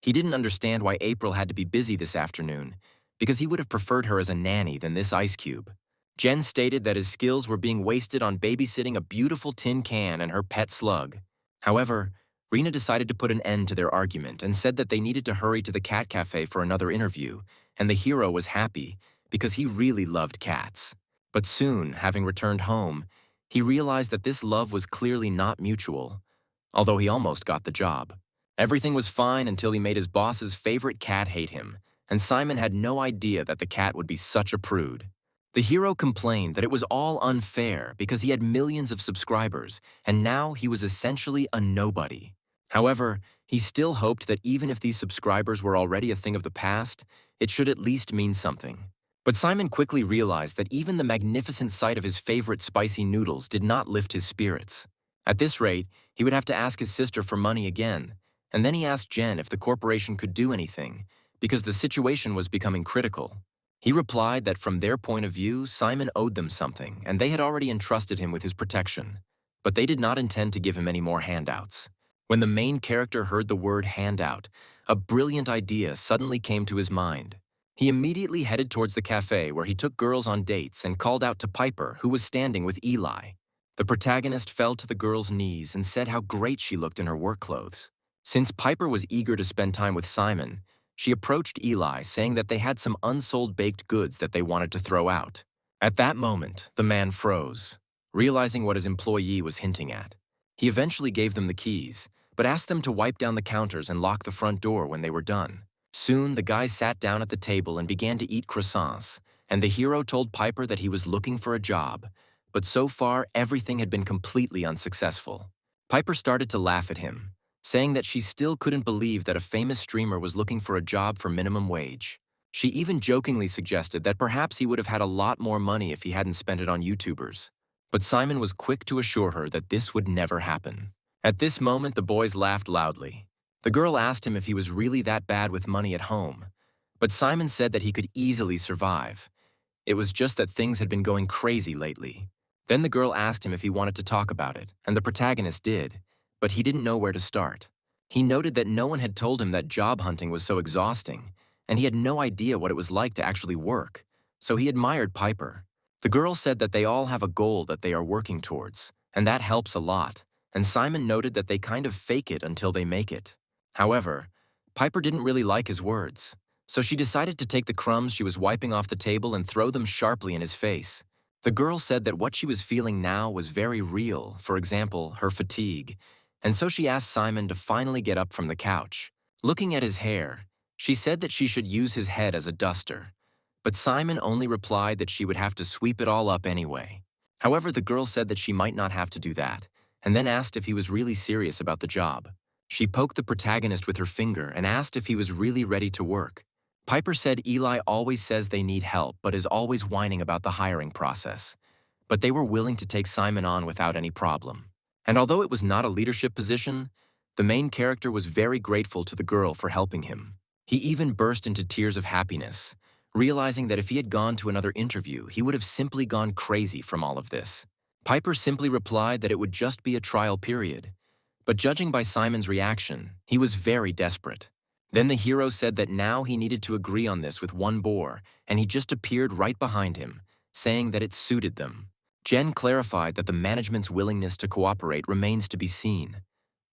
He didn't understand why April had to be busy this afternoon, because he would have preferred her as a nanny than this ice cube. Jen stated that his skills were being wasted on babysitting a beautiful tin can and her pet slug. However, Rena decided to put an end to their argument and said that they needed to hurry to the cat cafe for another interview, and the hero was happy because he really loved cats. But soon, having returned home, he realized that this love was clearly not mutual, although he almost got the job. Everything was fine until he made his boss's favorite cat hate him, and Simon had no idea that the cat would be such a prude. The hero complained that it was all unfair because he had millions of subscribers, and now he was essentially a nobody. However, he still hoped that even if these subscribers were already a thing of the past, it should at least mean something. But Simon quickly realized that even the magnificent sight of his favorite spicy noodles did not lift his spirits. At this rate, he would have to ask his sister for money again, and then he asked Jen if the corporation could do anything, because the situation was becoming critical. He replied that from their point of view, Simon owed them something, and they had already entrusted him with his protection. But they did not intend to give him any more handouts. When the main character heard the word handout, a brilliant idea suddenly came to his mind. He immediately headed towards the cafe where he took girls on dates and called out to Piper, who was standing with Eli. The protagonist fell to the girl's knees and said how great she looked in her work clothes. Since Piper was eager to spend time with Simon, she approached Eli saying that they had some unsold baked goods that they wanted to throw out. At that moment, the man froze, realizing what his employee was hinting at. He eventually gave them the keys, but asked them to wipe down the counters and lock the front door when they were done. Soon, the guys sat down at the table and began to eat croissants, and the hero told Piper that he was looking for a job, but so far everything had been completely unsuccessful. Piper started to laugh at him, saying that she still couldn't believe that a famous streamer was looking for a job for minimum wage. She even jokingly suggested that perhaps he would have had a lot more money if he hadn't spent it on YouTubers. But Simon was quick to assure her that this would never happen. At this moment, the boys laughed loudly. The girl asked him if he was really that bad with money at home, but Simon said that he could easily survive. It was just that things had been going crazy lately. Then the girl asked him if he wanted to talk about it, and the protagonist did, but he didn't know where to start. He noted that no one had told him that job hunting was so exhausting, and he had no idea what it was like to actually work, so he admired Piper. The girl said that they all have a goal that they are working towards, and that helps a lot, and Simon noted that they kind of fake it until they make it. However, Piper didn't really like his words, so she decided to take the crumbs she was wiping off the table and throw them sharply in his face. The girl said that what she was feeling now was very real, for example, her fatigue, and so she asked Simon to finally get up from the couch. Looking at his hair, she said that she should use his head as a duster, but Simon only replied that she would have to sweep it all up anyway. However, the girl said that she might not have to do that, and then asked if he was really serious about the job. She poked the protagonist with her finger and asked if he was really ready to work. Piper said Eli always says they need help but is always whining about the hiring process. But they were willing to take Simon on without any problem. And although it was not a leadership position, the main character was very grateful to the girl for helping him. He even burst into tears of happiness, realizing that if he had gone to another interview, he would have simply gone crazy from all of this. Piper simply replied that it would just be a trial period. But judging by Simon's reaction, he was very desperate. Then the hero said that now he needed to agree on this with one boar, and he just appeared right behind him, saying that it suited them. Jen clarified that the management's willingness to cooperate remains to be seen,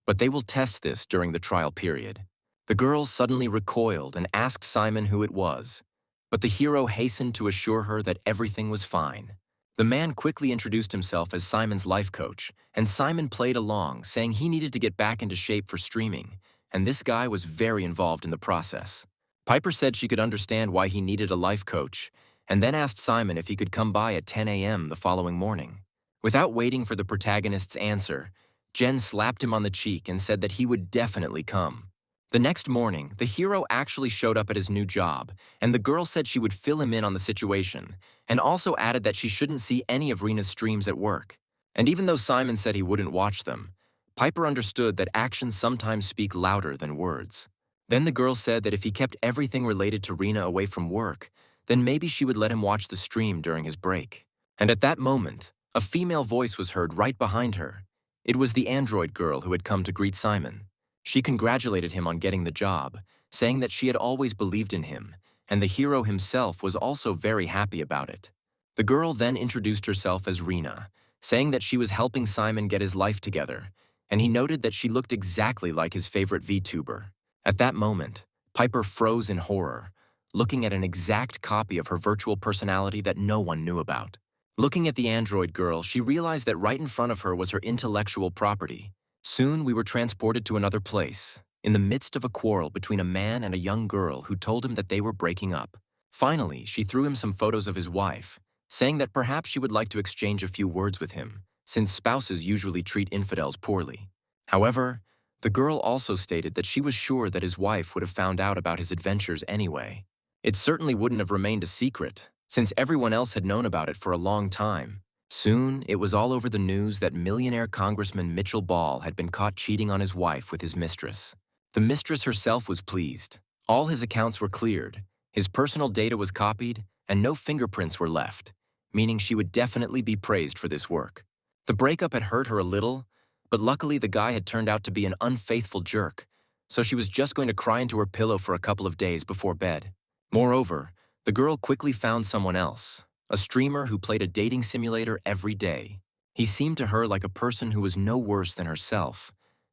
but they will test this during the trial period. The girl suddenly recoiled and asked Simon who it was, but the hero hastened to assure her that everything was fine. The man quickly introduced himself as Simon's life coach, and Simon played along, saying he needed to get back into shape for streaming, and this guy was very involved in the process. Piper said she could understand why he needed a life coach, and then asked Simon if he could come by at 10 a.m. the following morning. Without waiting for the protagonist's answer, Jen slapped him on the cheek and said that he would definitely come. The next morning, the hero actually showed up at his new job, and the girl said she would fill him in on the situation, and also added that she shouldn't see any of Rena's streams at work. And even though Simon said he wouldn't watch them, Piper understood that actions sometimes speak louder than words. Then the girl said that if he kept everything related to Rena away from work, then maybe she would let him watch the stream during his break. And at that moment, a female voice was heard right behind her. It was the android girl who had come to greet Simon. She congratulated him on getting the job, saying that she had always believed in him, and the hero himself was also very happy about it. The girl then introduced herself as Rena, saying that she was helping Simon get his life together, and he noted that she looked exactly like his favorite VTuber. At that moment, Piper froze in horror, looking at an exact copy of her virtual personality that no one knew about. Looking at the android girl, she realized that right in front of her was her intellectual property. Soon we were transported to another place, in the midst of a quarrel between a man and a young girl who told him that they were breaking up. Finally, she threw him some photos of his wife, saying that perhaps she would like to exchange a few words with him, since spouses usually treat infidels poorly. However, the girl also stated that she was sure that his wife would have found out about his adventures anyway. It certainly wouldn't have remained a secret, since everyone else had known about it for a long time. Soon, it was all over the news that millionaire Congressman Mitchell Ball had been caught cheating on his wife with his mistress. The mistress herself was pleased. All his accounts were cleared, his personal data was copied, and no fingerprints were left, meaning she would definitely be praised for this work. The breakup had hurt her a little, but luckily the guy had turned out to be an unfaithful jerk, so she was just going to cry into her pillow for a couple of days before bed. Moreover, the girl quickly found someone else, a streamer who played a dating simulator every day. He seemed to her like a person who was no worse than herself,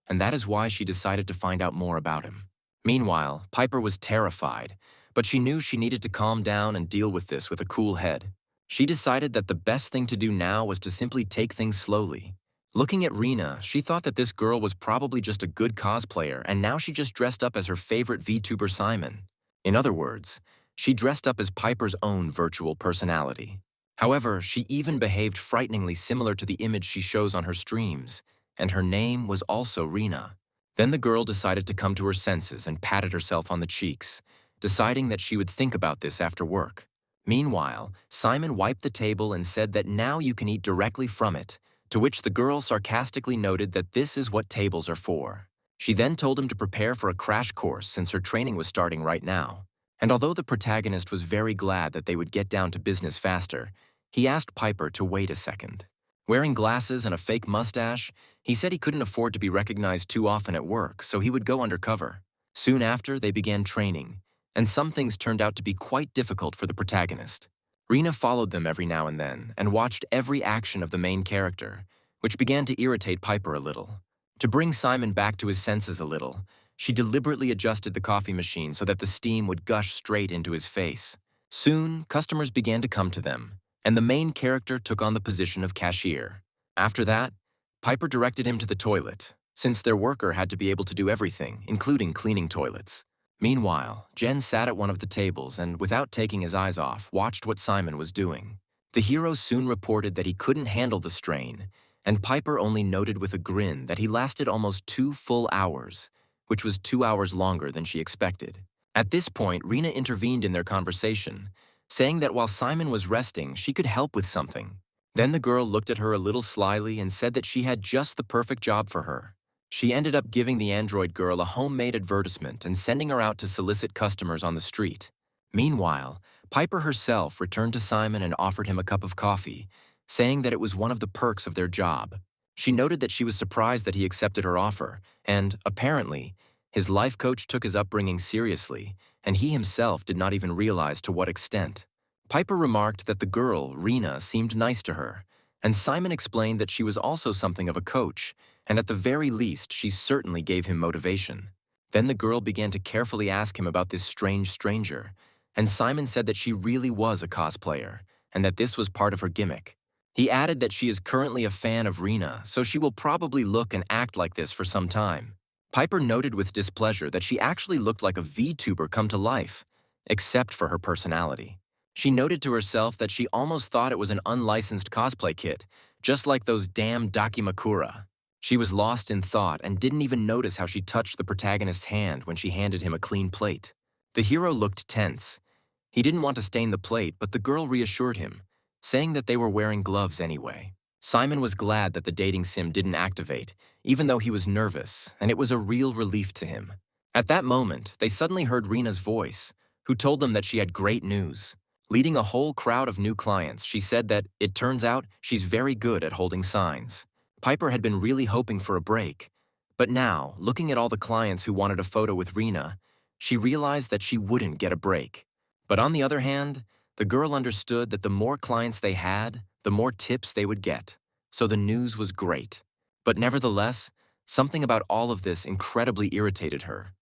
and that is why she decided to find out more about him. Meanwhile, Piper was terrified, but she knew she needed to calm down and deal with this with a cool head. She decided that the best thing to do now was to simply take things slowly. Looking at Rena, she thought that this girl was probably just a good cosplayer, and now she just dressed up as her favorite VTuber Simon. In other words, she dressed up as Piper's own virtual personality. However, she even behaved frighteningly similar to the image she shows on her streams, and her name was also Rena. Then the girl decided to come to her senses and patted herself on the cheeks, deciding that she would think about this after work. Meanwhile, Simon wiped the table and said that now you can eat directly from it, to which the girl sarcastically noted that this is what tables are for. She then told him to prepare for a crash course since her training was starting right now. And although the protagonist was very glad that they would get down to business faster, he asked Piper to wait a second. Wearing glasses and a fake mustache, he said he couldn't afford to be recognized too often at work, so he would go undercover. Soon after, they began training, and some things turned out to be quite difficult for the protagonist. Rena followed them every now and then and watched every action of the main character, which began to irritate Piper a little. To bring Simon back to his senses a little, she deliberately adjusted the coffee machine so that the steam would gush straight into his face. Soon, customers began to come to them, and the main character took on the position of cashier. After that, Piper directed him to the toilet, since their worker had to be able to do everything, including cleaning toilets. Meanwhile, Jen sat at one of the tables and, without taking his eyes off, watched what Simon was doing. The hero soon reported that he couldn't handle the strain, and Piper only noted with a grin that he lasted almost 2 full hours, which was 2 hours longer than she expected. At this point, Rena intervened in their conversation, saying that while Simon was resting, she could help with something. Then the girl looked at her a little slyly and said that she had just the perfect job for her. She ended up giving the android girl a homemade advertisement and sending her out to solicit customers on the street. Meanwhile, Piper herself returned to Simon and offered him a cup of coffee, saying that it was one of the perks of their job. She noted that she was surprised that he accepted her offer, and, apparently, his life coach took his upbringing seriously, and he himself did not even realize to what extent. Piper remarked that the girl, Rena, seemed nice to her, and Simon explained that she was also something of a coach, and at the very least, she certainly gave him motivation. Then the girl began to carefully ask him about this strange stranger, and Simon said that she really was a cosplayer, and that this was part of her gimmick. He added that she is currently a fan of Rena, so she will probably look and act like this for some time. Piper noted with displeasure that she actually looked like a VTuber come to life, except for her personality. She noted to herself that she almost thought it was an unlicensed cosplay kit, just like those damn Dakimakura. She was lost in thought and didn't even notice how she touched the protagonist's hand when she handed him a clean plate. The hero looked tense. He didn't want to stain the plate, but the girl reassured him, saying that they were wearing gloves anyway. Simon was glad that the dating sim didn't activate, even though he was nervous, and it was a real relief to him. At that moment, they suddenly heard Rena's voice, who told them that she had great news. Leading a whole crowd of new clients, she said that, it turns out, she's very good at holding signs. Piper had been really hoping for a break, but now, looking at all the clients who wanted a photo with Rena, she realized that she wouldn't get a break. But on the other hand, the girl understood that the more clients they had, the more tips they would get. So the news was great. But nevertheless, something about all of this incredibly irritated her.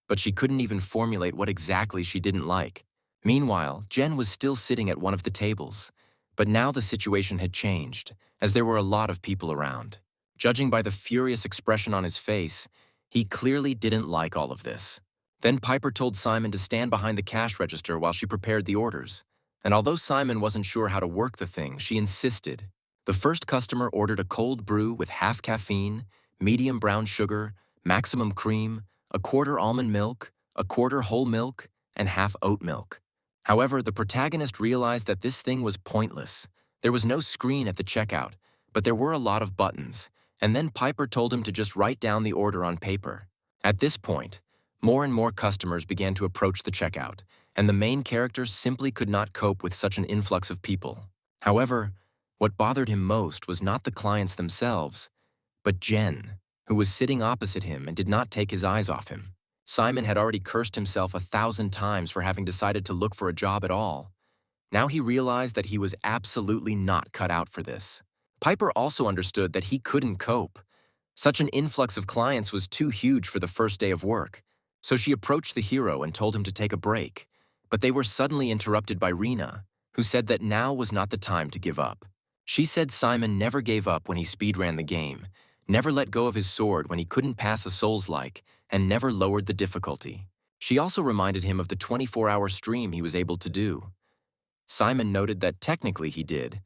But she couldn't even formulate what exactly she didn't like. Meanwhile, Jen was still sitting at one of the tables. But now the situation had changed, as there were a lot of people around. Judging by the furious expression on his face, he clearly didn't like all of this. Then Piper told Simon to stand behind the cash register while she prepared the orders. And although Simon wasn't sure how to work the thing, she insisted. The first customer ordered a cold brew with half caffeine, medium brown sugar, maximum cream, a quarter almond milk, a quarter whole milk, and half oat milk. However, the protagonist realized that this thing was pointless. There was no screen at the checkout, but there were a lot of buttons, and then Piper told him to just write down the order on paper. At this point, more and more customers began to approach the checkout, and the main character simply could not cope with such an influx of people. However, what bothered him most was not the clients themselves, but Jen, who was sitting opposite him and did not take his eyes off him. Simon had already cursed himself 1,000 times for having decided to look for a job at all. Now he realized that he was absolutely not cut out for this. Piper also understood that he couldn't cope. Such an influx of clients was too huge for the first day of work. So she approached the hero and told him to take a break. But they were suddenly interrupted by Rena, who said that now was not the time to give up. She said Simon never gave up when he speedran the game, never let go of his sword when he couldn't pass a Souls-like, and never lowered the difficulty. She also reminded him of the 24-hour stream he was able to do. Simon noted that technically he did,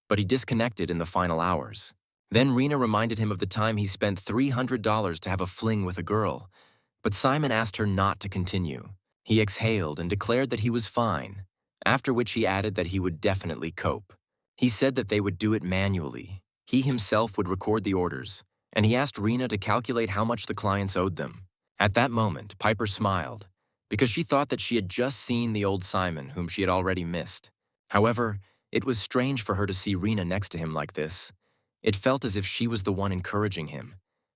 but he disconnected in the final hours. Then Rena reminded him of the time he spent $300 to have a fling with a girl, but Simon asked her not to continue. He exhaled and declared that he was fine, after which he added that he would definitely cope. He said that they would do it manually. He himself would record the orders, and he asked Rena to calculate how much the clients owed them. At that moment, Piper smiled, because she thought that she had just seen the old Simon whom she had already missed. However, it was strange for her to see Rena next to him like this. It felt as if she was the one encouraging him,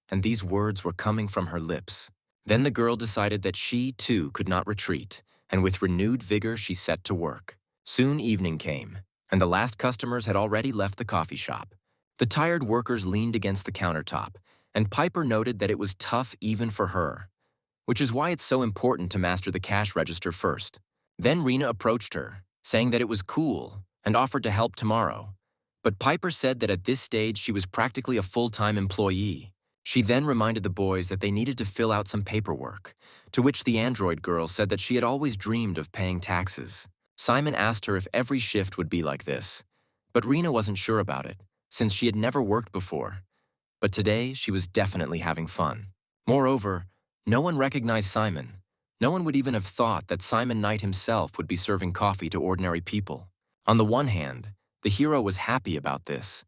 and these words were coming from her lips. Then the girl decided that she, too, could not retreat, and with renewed vigor she set to work. Soon evening came, and the last customers had already left the coffee shop. The tired workers leaned against the countertop, and Piper noted that it was tough even for her, which is why it's so important to master the cash register first. Then Rena approached her, saying that it was cool, and offered to help tomorrow. But Piper said that at this stage she was practically a full-time employee. She then reminded the boys that they needed to fill out some paperwork, to which the android girl said that she had always dreamed of paying taxes. Simon asked her if every shift would be like this, but Rena wasn't sure about it, since she had never worked before. But today, she was definitely having fun. Moreover, no one recognized Simon. No one would even have thought that Simon Knight himself would be serving coffee to ordinary people. On the one hand, the hero was happy about this,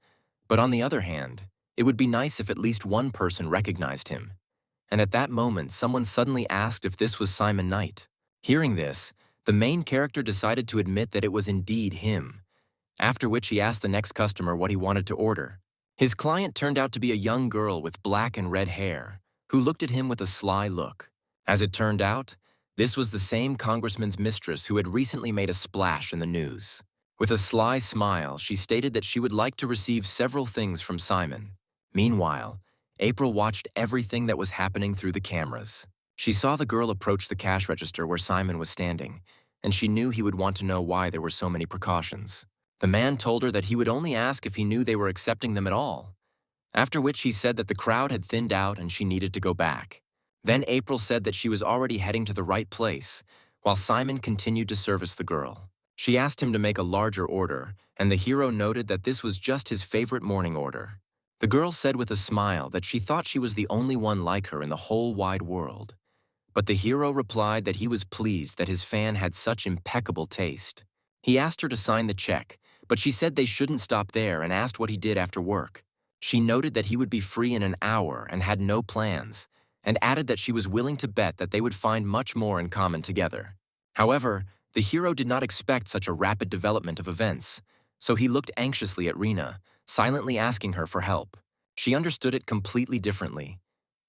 but on the other hand, it would be nice if at least one person recognized him. And at that moment, someone suddenly asked if this was Simon Knight. Hearing this, the main character decided to admit that it was indeed him, after which he asked the next customer what he wanted to order. His client turned out to be a young girl with black and red hair, who looked at him with a sly look. As it turned out, this was the same congressman's mistress who had recently made a splash in the news. With a sly smile, she stated that she would like to receive several things from Simon. Meanwhile, April watched everything that was happening through the cameras. She saw the girl approach the cash register where Simon was standing, and she knew he would want to know why there were so many precautions. The man told her that he would only ask if he knew they were accepting them at all, after which he said that the crowd had thinned out and she needed to go back. Then April said that she was already heading to the right place, while Simon continued to service the girl. She asked him to make a larger order, and the hero noted that this was just his favorite morning order. The girl said with a smile that she thought she was the only one like her in the whole wide world. But the hero replied that he was pleased that his fan had such impeccable taste. He asked her to sign the check, but she said they shouldn't stop there and asked what he did after work. She noted that he would be free in an hour and had no plans, and added that she was willing to bet that they would find much more in common together. However, the hero did not expect such a rapid development of events, so he looked anxiously at Rina, silently asking her for help. She understood it completely differently.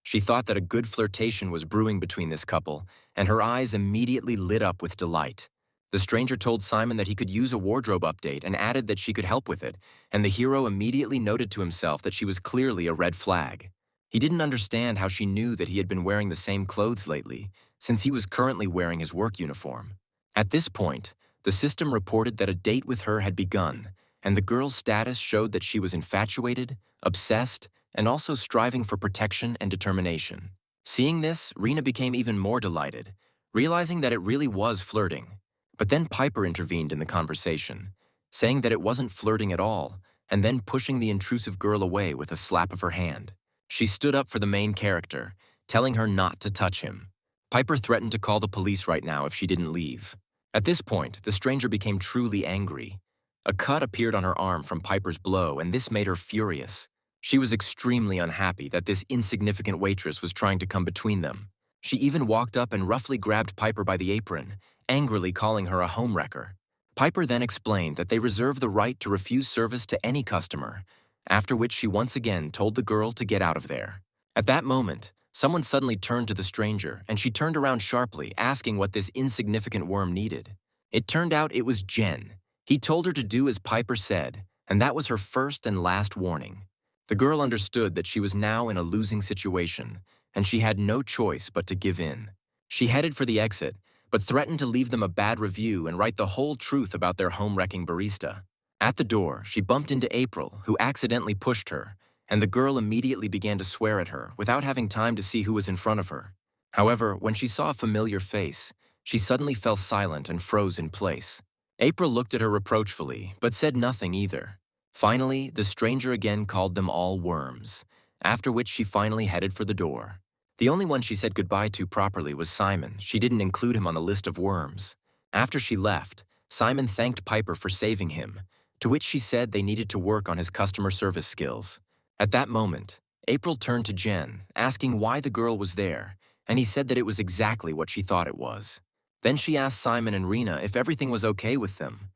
She thought that a good flirtation was brewing between this couple, and her eyes immediately lit up with delight. The stranger told Simon that he could use a wardrobe update and added that she could help with it, and the hero immediately noted to himself that she was clearly a red flag. He didn't understand how she knew that he had been wearing the same clothes lately, since he was currently wearing his work uniform. At this point, the system reported that a date with her had begun, and the girl's status showed that she was infatuated, obsessed, and also striving for protection and determination. Seeing this, Rina became even more delighted, realizing that it really was flirting. But then Piper intervened in the conversation, saying that it wasn't flirting at all, and then pushing the intrusive girl away with a slap of her hand. She stood up for the main character, telling her not to touch him. Piper threatened to call the police right now if she didn't leave. At this point, the stranger became truly angry. A cut appeared on her arm from Piper's blow, and this made her furious. She was extremely unhappy that this insignificant waitress was trying to come between them. She even walked up and roughly grabbed Piper by the apron, angrily calling her a homewrecker. Piper then explained that they reserve the right to refuse service to any customer, after which she once again told the girl to get out of there. At that moment, someone suddenly turned to the stranger, and she turned around sharply, asking what this insignificant worm needed. It turned out it was Jen. He told her to do as Piper said, and that was her first and last warning. The girl understood that she was now in a losing situation, and she had no choice but to give in. She headed for the exit, but threatened to leave them a bad review and write the whole truth about their home-wrecking barista. At the door, she bumped into April, who accidentally pushed her, and the girl immediately began to swear at her without having time to see who was in front of her. However, when she saw a familiar face, she suddenly fell silent and froze in place. April looked at her reproachfully, but said nothing either. Finally, the stranger again called them all worms, after which she finally headed for the door. The only one she said goodbye to properly was Simon. She didn't include him on the list of worms. After she left, Simon thanked Piper for saving him, to which she said they needed to work on his customer service skills. At that moment, April turned to Jen, asking why the girl was there, and he said that it was exactly what she thought it was. Then she asked Simon and Rina if everything was okay with them.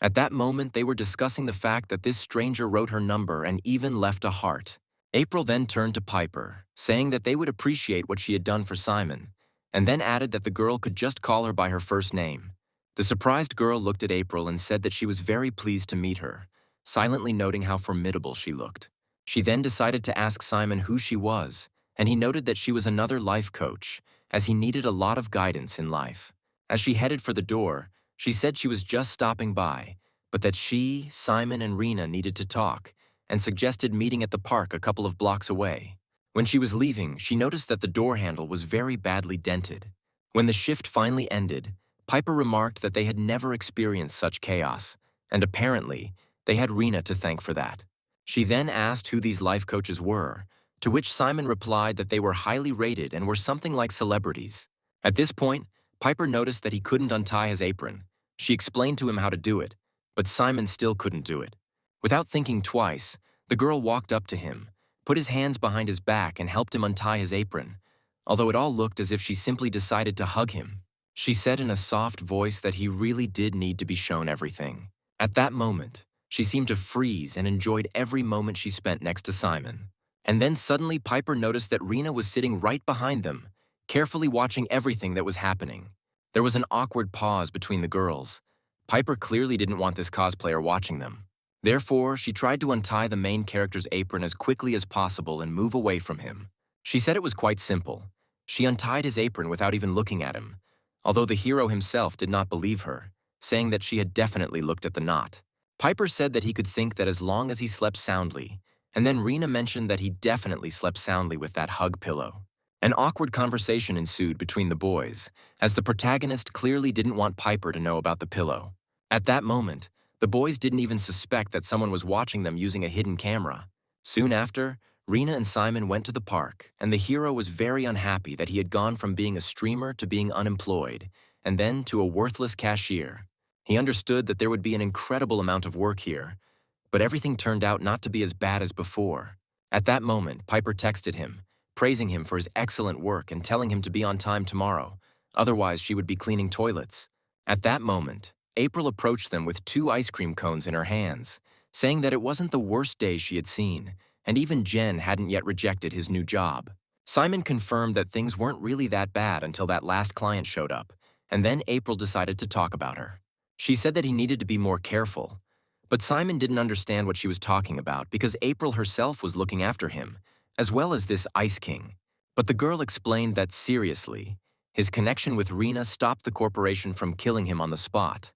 At that moment, they were discussing the fact that this stranger wrote her number and even left a heart. April then turned to Piper, saying that they would appreciate what she had done for Simon, and then added that the girl could just call her by her first name. The surprised girl looked at April and said that she was very pleased to meet her, silently noting how formidable she looked. She then decided to ask Simon who she was, and he noted that she was another life coach, as he needed a lot of guidance in life. As she headed for the door, she said she was just stopping by, but that she, Simon, and Rina needed to talk, and suggested meeting at the park a couple of blocks away. When she was leaving, she noticed that the door handle was very badly dented. When the shift finally ended, Piper remarked that they had never experienced such chaos, and apparently, they had Rina to thank for that. She then asked who these life coaches were, to which Simon replied that they were highly rated and were something like celebrities. At this point, Piper noticed that he couldn't untie his apron. She explained to him how to do it, but Simon still couldn't do it. Without thinking twice, the girl walked up to him, put his hands behind his back and helped him untie his apron, although it all looked as if she simply decided to hug him. She said in a soft voice that he really did need to be shown everything. At that moment, she seemed to freeze and enjoyed every moment she spent next to Simon. And then suddenly Piper noticed that Rina was sitting right behind them, carefully watching everything that was happening. There was an awkward pause between the girls. Piper clearly didn't want this cosplayer watching them. Therefore, she tried to untie the main character's apron as quickly as possible and move away from him. She said it was quite simple. She untied his apron without even looking at him, although the hero himself did not believe her, saying that she had definitely looked at the knot. Piper said that he could think that as long as he slept soundly, and then Rina mentioned that he definitely slept soundly with that hug pillow. An awkward conversation ensued between the boys, as the protagonist clearly didn't want Piper to know about the pillow. At that moment, the boys didn't even suspect that someone was watching them using a hidden camera, Soon after, Rena and Simon went to the park, and the hero was very unhappy that he had gone from being a streamer to being unemployed, and then to a worthless cashier. He understood that there would be an incredible amount of work here, but everything turned out not to be as bad as before. At that moment, Piper texted him, praising him for his excellent work and telling him to be on time tomorrow, otherwise she would be cleaning toilets. At that moment, April approached them with 2 ice cream cones in her hands, saying that it wasn't the worst day she had seen, and even Jen hadn't yet rejected his new job. Simon confirmed that things weren't really that bad until that last client showed up, and then April decided to talk about her. She said that he needed to be more careful, but Simon didn't understand what she was talking about because April herself was looking after him, as well as this Ice King. But the girl explained that seriously, his connection with Rena stopped the corporation from killing him on the spot.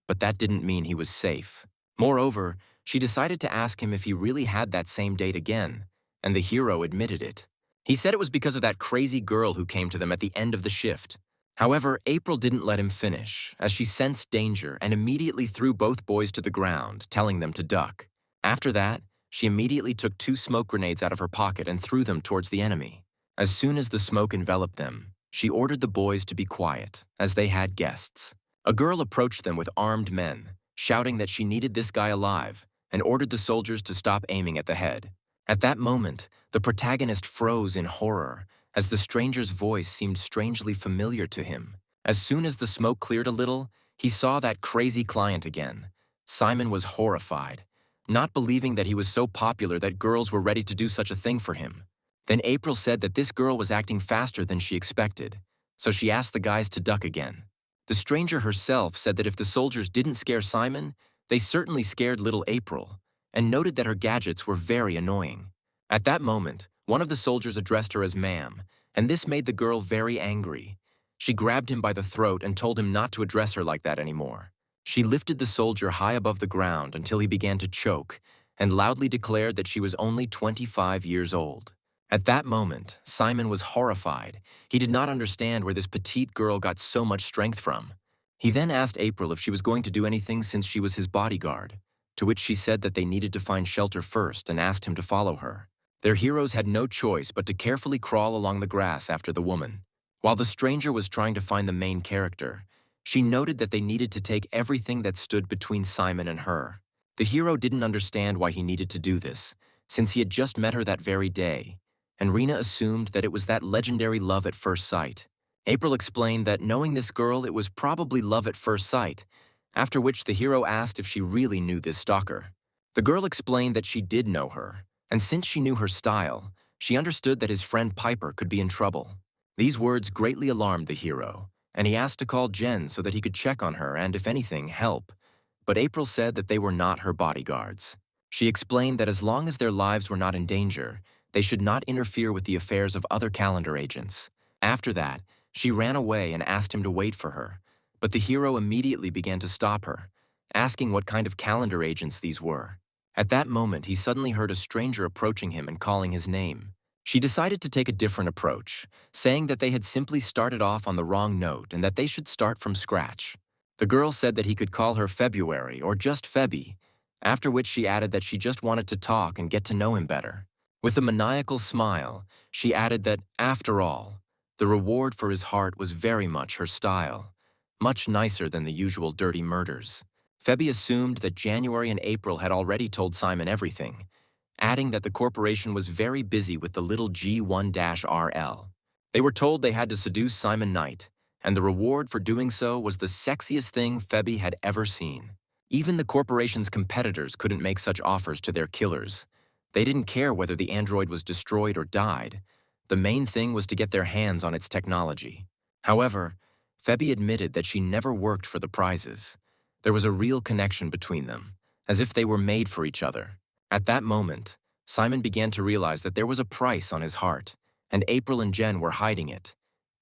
But that didn't mean he was safe. Moreover, she decided to ask him if he really had that same date again, and the hero admitted it. He said it was because of that crazy girl who came to them at the end of the shift. However, April didn't let him finish, as she sensed danger and immediately threw both boys to the ground, telling them to duck. After that, she immediately took 2 smoke grenades out of her pocket and threw them towards the enemy. As soon as the smoke enveloped them, she ordered the boys to be quiet, as they had guests. A girl approached them with armed men, shouting that she needed this guy alive, and ordered the soldiers to stop aiming at the head. At that moment, the protagonist froze in horror, as the stranger's voice seemed strangely familiar to him. As soon as the smoke cleared a little, he saw that crazy client again. Simon was horrified, not believing that he was so popular that girls were ready to do such a thing for him. Then April said that this girl was acting faster than she expected, so she asked the guys to duck again. The stranger herself said that if the soldiers didn't scare Simon, they certainly scared little April, and noted that her gadgets were very annoying. At that moment, one of the soldiers addressed her as ma'am, and this made the girl very angry. She grabbed him by the throat and told him not to address her like that anymore. She lifted the soldier high above the ground until he began to choke, and loudly declared that she was only 25 years old. At that moment, Simon was horrified. He did not understand where this petite girl got so much strength from. He then asked April if she was going to do anything since she was his bodyguard, to which she said that they needed to find shelter first and asked him to follow her. Their heroes had no choice but to carefully crawl along the grass after the woman. While the stranger was trying to find the main character, she noted that they needed to take everything that stood between Simon and her. The hero didn't understand why he needed to do this, since he had just met her that very day, and Rena assumed that it was that legendary love at first sight. April explained that knowing this girl, it was probably love at first sight, after which the hero asked if she really knew this stalker. The girl explained that she did know her, and since she knew her style, she understood that his friend Piper could be in trouble. These words greatly alarmed the hero, and he asked to call Jen so that he could check on her and, if anything, help. But April said that they were not her bodyguards. She explained that as long as their lives were not in danger, they should not interfere with the affairs of other calendar agents. After that, she ran away and asked him to wait for her, but the hero immediately began to stop her, asking what kind of calendar agents these were. At that moment, he suddenly heard a stranger approaching him and calling his name. She decided to take a different approach, saying that they had simply started off on the wrong note and that they should start from scratch. The girl said that he could call her February or just Febby, after which she added that she just wanted to talk and get to know him better. With a maniacal smile, she added that, after all, the reward for his heart was very much her style, much nicer than the usual dirty murders. Febby assumed that January and April had already told Simon everything, adding that the corporation was very busy with the little G1-RL. They were told they had to seduce Simon Knight, and the reward for doing so was the sexiest thing Febby had ever seen. Even the corporation's competitors couldn't make such offers to their killers. They didn't care whether the android was destroyed or died. The main thing was to get their hands on its technology. However, Febby admitted that she never worked for the prizes. There was a real connection between them, as if they were made for each other. At that moment, Simon began to realize that there was a price on his heart, and April and Jen were hiding it.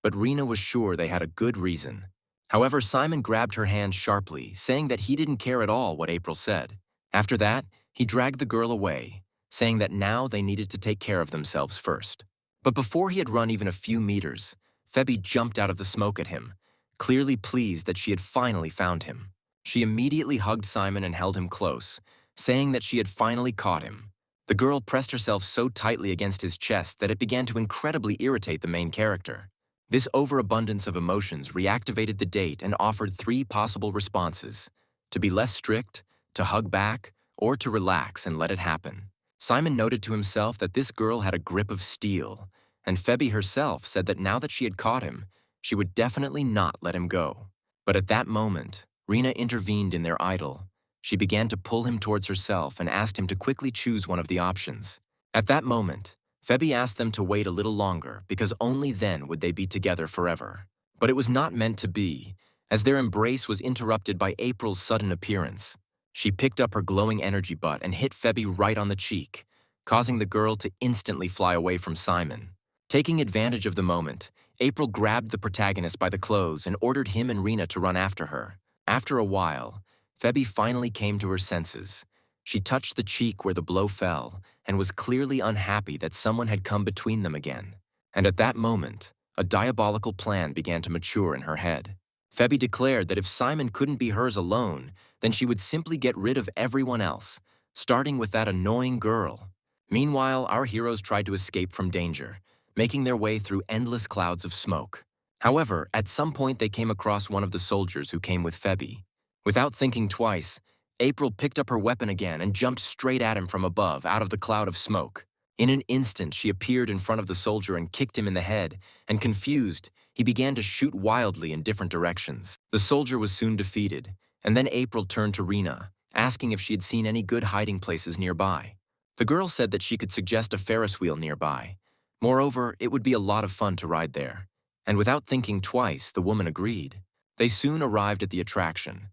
But Rena was sure they had a good reason. However, Simon grabbed her hand sharply, saying that he didn't care at all what April said. After that, he dragged the girl away, saying that now they needed to take care of themselves first. But before he had run even a few meters, Febby jumped out of the smoke at him, clearly pleased that she had finally found him. She immediately hugged Simon and held him close, saying that she had finally caught him. The girl pressed herself so tightly against his chest that it began to incredibly irritate the main character. This overabundance of emotions reactivated the date and offered three possible responses: to be less strict, to hug back, or to relax and let it happen. Simon noted to himself that this girl had a grip of steel, and Febby herself said that now that she had caught him, she would definitely not let him go. But at that moment, Rena intervened in their idyll. She began to pull him towards herself and asked him to quickly choose one of the options. At that moment, Febby asked them to wait a little longer because only then would they be together forever. But it was not meant to be, as their embrace was interrupted by April's sudden appearance. She picked up her glowing energy butt and hit Febby right on the cheek, causing the girl to instantly fly away from Simon. Taking advantage of the moment, April grabbed the protagonist by the clothes and ordered him and Rena to run after her. After a while, Febby finally came to her senses. She touched the cheek where the blow fell and was clearly unhappy that someone had come between them again. And at that moment, a diabolical plan began to mature in her head. Febby declared that if Simon couldn't be hers alone, then she would simply get rid of everyone else, starting with that annoying girl. Meanwhile, our heroes tried to escape from danger, making their way through endless clouds of smoke. However, at some point they came across one of the soldiers who came with Febby. Without thinking twice, April picked up her weapon again and jumped straight at him from above, out of the cloud of smoke. In an instant, she appeared in front of the soldier and kicked him in the head, and confused, he began to shoot wildly in different directions. The soldier was soon defeated, and then April turned to Rena, asking if she had seen any good hiding places nearby. The girl said that she could suggest a Ferris wheel nearby. Moreover, it would be a lot of fun to ride there. And without thinking twice, the woman agreed. They soon arrived at the attraction.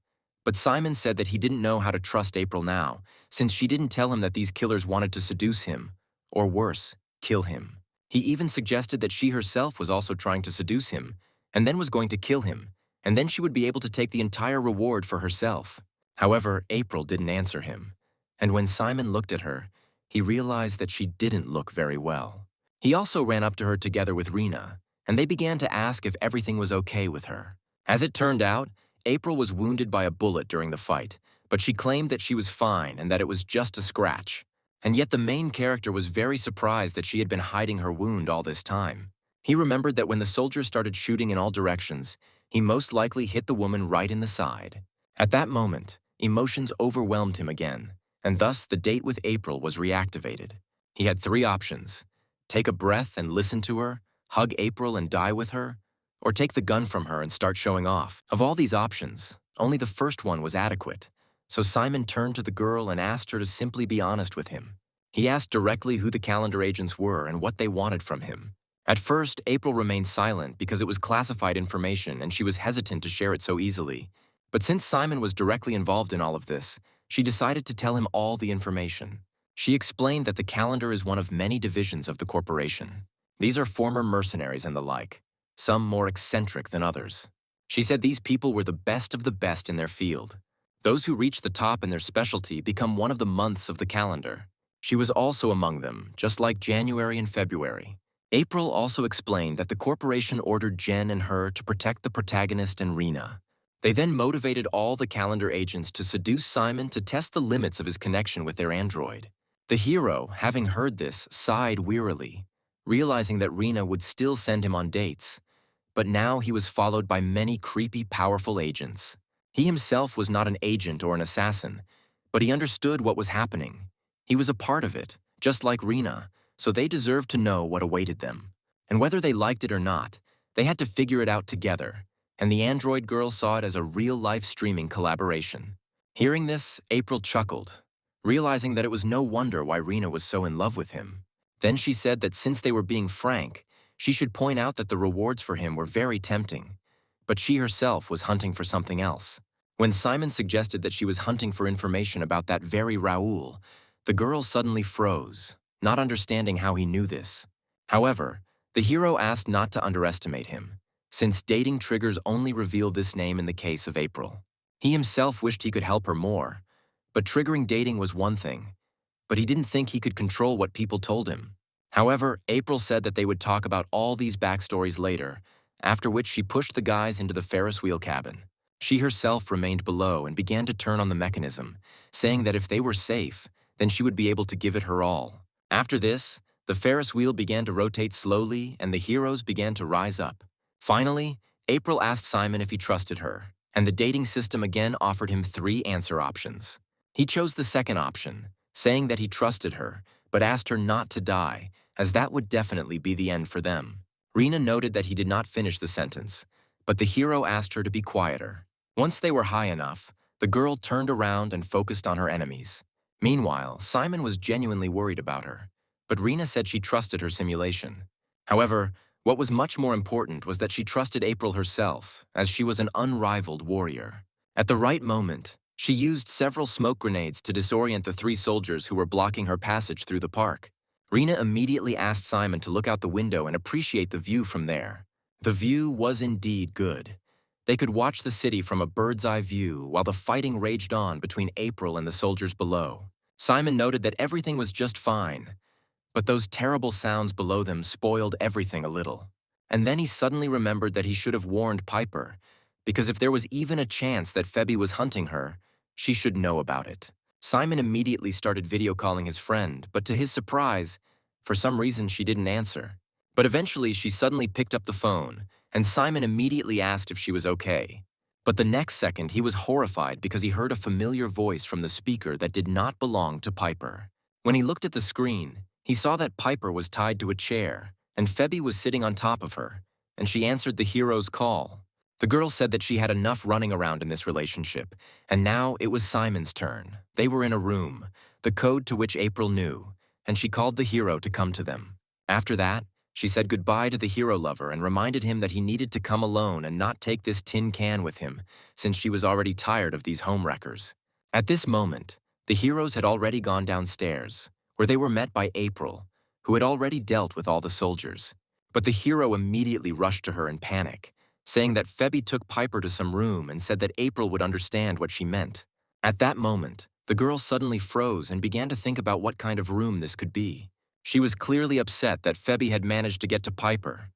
But Simon said that he didn't know how to trust April now, since she didn't tell him that these killers wanted to seduce him, or worse, kill him. He even suggested that she herself was also trying to seduce him, and then was going to kill him, and then she would be able to take the entire reward for herself. However, April didn't answer him, and when Simon looked at her, he realized that she didn't look very well. He also ran up to her together with Rena, and they began to ask if everything was okay with her. As it turned out, April was wounded by a bullet during the fight, but she claimed that she was fine and that it was just a scratch. And yet the main character was very surprised that she had been hiding her wound all this time. He remembered that when the soldiers started shooting in all directions, he most likely hit the woman right in the side. At that moment, emotions overwhelmed him again, and thus the date with April was reactivated. He had three options: take a breath and listen to her, hug April and die with her, or take the gun from her and start showing off. Of all these options, only the first one was adequate, so Simon turned to the girl and asked her to simply be honest with him. He asked directly who the calendar agents were and what they wanted from him. At first, April remained silent because it was classified information and she was hesitant to share it so easily. But since Simon was directly involved in all of this, she decided to tell him all the information. She explained that the calendar is one of many divisions of the corporation. These are former mercenaries and the like, some more eccentric than others. She said these people were the best of the best in their field. Those who reach the top in their specialty become one of the months of the calendar. She was also among them, just like January and February. April also explained that the corporation ordered Jen and her to protect the protagonist and Rena. They then motivated all the calendar agents to seduce Simon to test the limits of his connection with their android. The hero, having heard this, sighed wearily, realizing that Rena would still send him on dates. But now he was followed by many creepy, powerful agents. He himself was not an agent or an assassin, but he understood what was happening. He was a part of it, just like Rena, so they deserved to know what awaited them. And whether they liked it or not, they had to figure it out together, and the android girl saw it as a real-life streaming collaboration. Hearing this, April chuckled, realizing that it was no wonder why Rena was so in love with him. Then she said that since they were being frank, she should point out that the rewards for him were very tempting, but she herself was hunting for something else. When Simon suggested that she was hunting for information about that very Raoul, the girl suddenly froze, not understanding how he knew this. However, the hero asked not to underestimate him, since dating triggers only reveal this name in the case of April. He himself wished he could help her more, but triggering dating was one thing, but he didn't think he could control what people told him. However, April said that they would talk about all these backstories later, after which she pushed the guys into the Ferris wheel cabin. She herself remained below and began to turn on the mechanism, saying that if they were safe, then she would be able to give it her all. After this, the Ferris wheel began to rotate slowly and the heroes began to rise up. Finally, April asked Simon if he trusted her, and the dating system again offered him 3 answer options. He chose the second option, saying that he trusted her, but asked her not to die, as that would definitely be the end for them. Rena noted that he did not finish the sentence, but the hero asked her to be quieter. Once they were high enough, the girl turned around and focused on her enemies. Meanwhile, Simon was genuinely worried about her, but Rena said she trusted her simulation. However, what was much more important was that she trusted April herself, as she was an unrivaled warrior. At the right moment, she used several smoke grenades to disorient the 3 soldiers who were blocking her passage through the park. Rena immediately asked Simon to look out the window and appreciate the view from there. The view was indeed good. They could watch the city from a bird's-eye view while the fighting raged on between April and the soldiers below. Simon noted that everything was just fine, but those terrible sounds below them spoiled everything a little. And then he suddenly remembered that he should have warned Piper, because if there was even a chance that Febby was hunting her, she should know about it. Simon immediately started video calling his friend, but to his surprise, for some reason she didn't answer. But eventually she suddenly picked up the phone, and Simon immediately asked if she was okay. But the next second he was horrified because he heard a familiar voice from the speaker that did not belong to Piper. When he looked at the screen, he saw that Piper was tied to a chair, and Febby was sitting on top of her, and she answered the hero's call. The girl said that she had enough running around in this relationship, and now it was Simon's turn. They were in a room, the code to which April knew, and she called the hero to come to them. After that, she said goodbye to the hero lover and reminded him that he needed to come alone and not take this tin can with him, since she was already tired of these homewreckers. At this moment, the heroes had already gone downstairs, where they were met by April, who had already dealt with all the soldiers. But the hero immediately rushed to her in panic, saying that Febby took Piper to some room and said that April would understand what she meant. At that moment, the girl suddenly froze and began to think about what kind of room this could be. She was clearly upset that Febby had managed to get to Piper,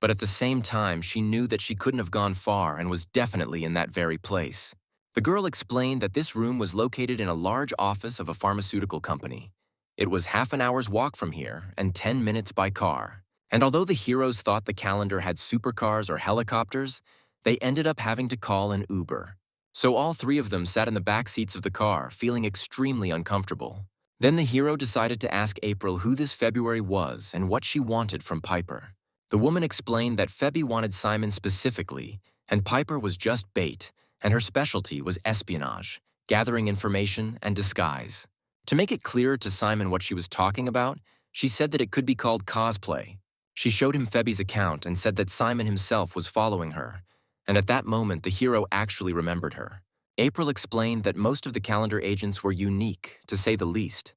but at the same time she knew that she couldn't have gone far and was definitely in that very place. The girl explained that this room was located in a large office of a pharmaceutical company. It was half an hour's walk from here and 10 minutes by car. And although the heroes thought the calendar had supercars or helicopters, they ended up having to call an Uber. So all 3 of them sat in the back seats of the car, feeling extremely uncomfortable. Then the hero decided to ask April who this February was and what she wanted from Piper. The woman explained that Febby wanted Simon specifically, and Piper was just bait, and her specialty was espionage, gathering information, and disguise. To make it clearer to Simon what she was talking about, she said that it could be called cosplay. She showed him Febby's account and said that Simon himself was following her, and at that moment the hero actually remembered her. April explained that most of the calendar agents were unique, to say the least,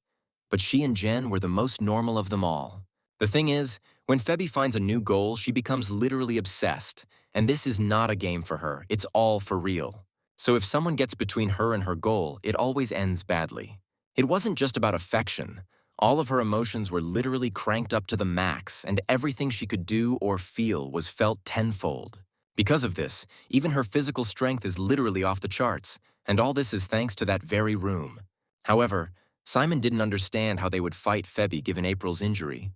but she and Jen were the most normal of them all. The thing is, when Febby finds a new goal, she becomes literally obsessed, and this is not a game for her, it's all for real. So if someone gets between her and her goal, it always ends badly. It wasn't just about affection. All of her emotions were literally cranked up to the max, and everything she could do or feel was felt tenfold. Because of this, even her physical strength is literally off the charts, and all this is thanks to that very room. However, Simon didn't understand how they would fight Febby given April's injury,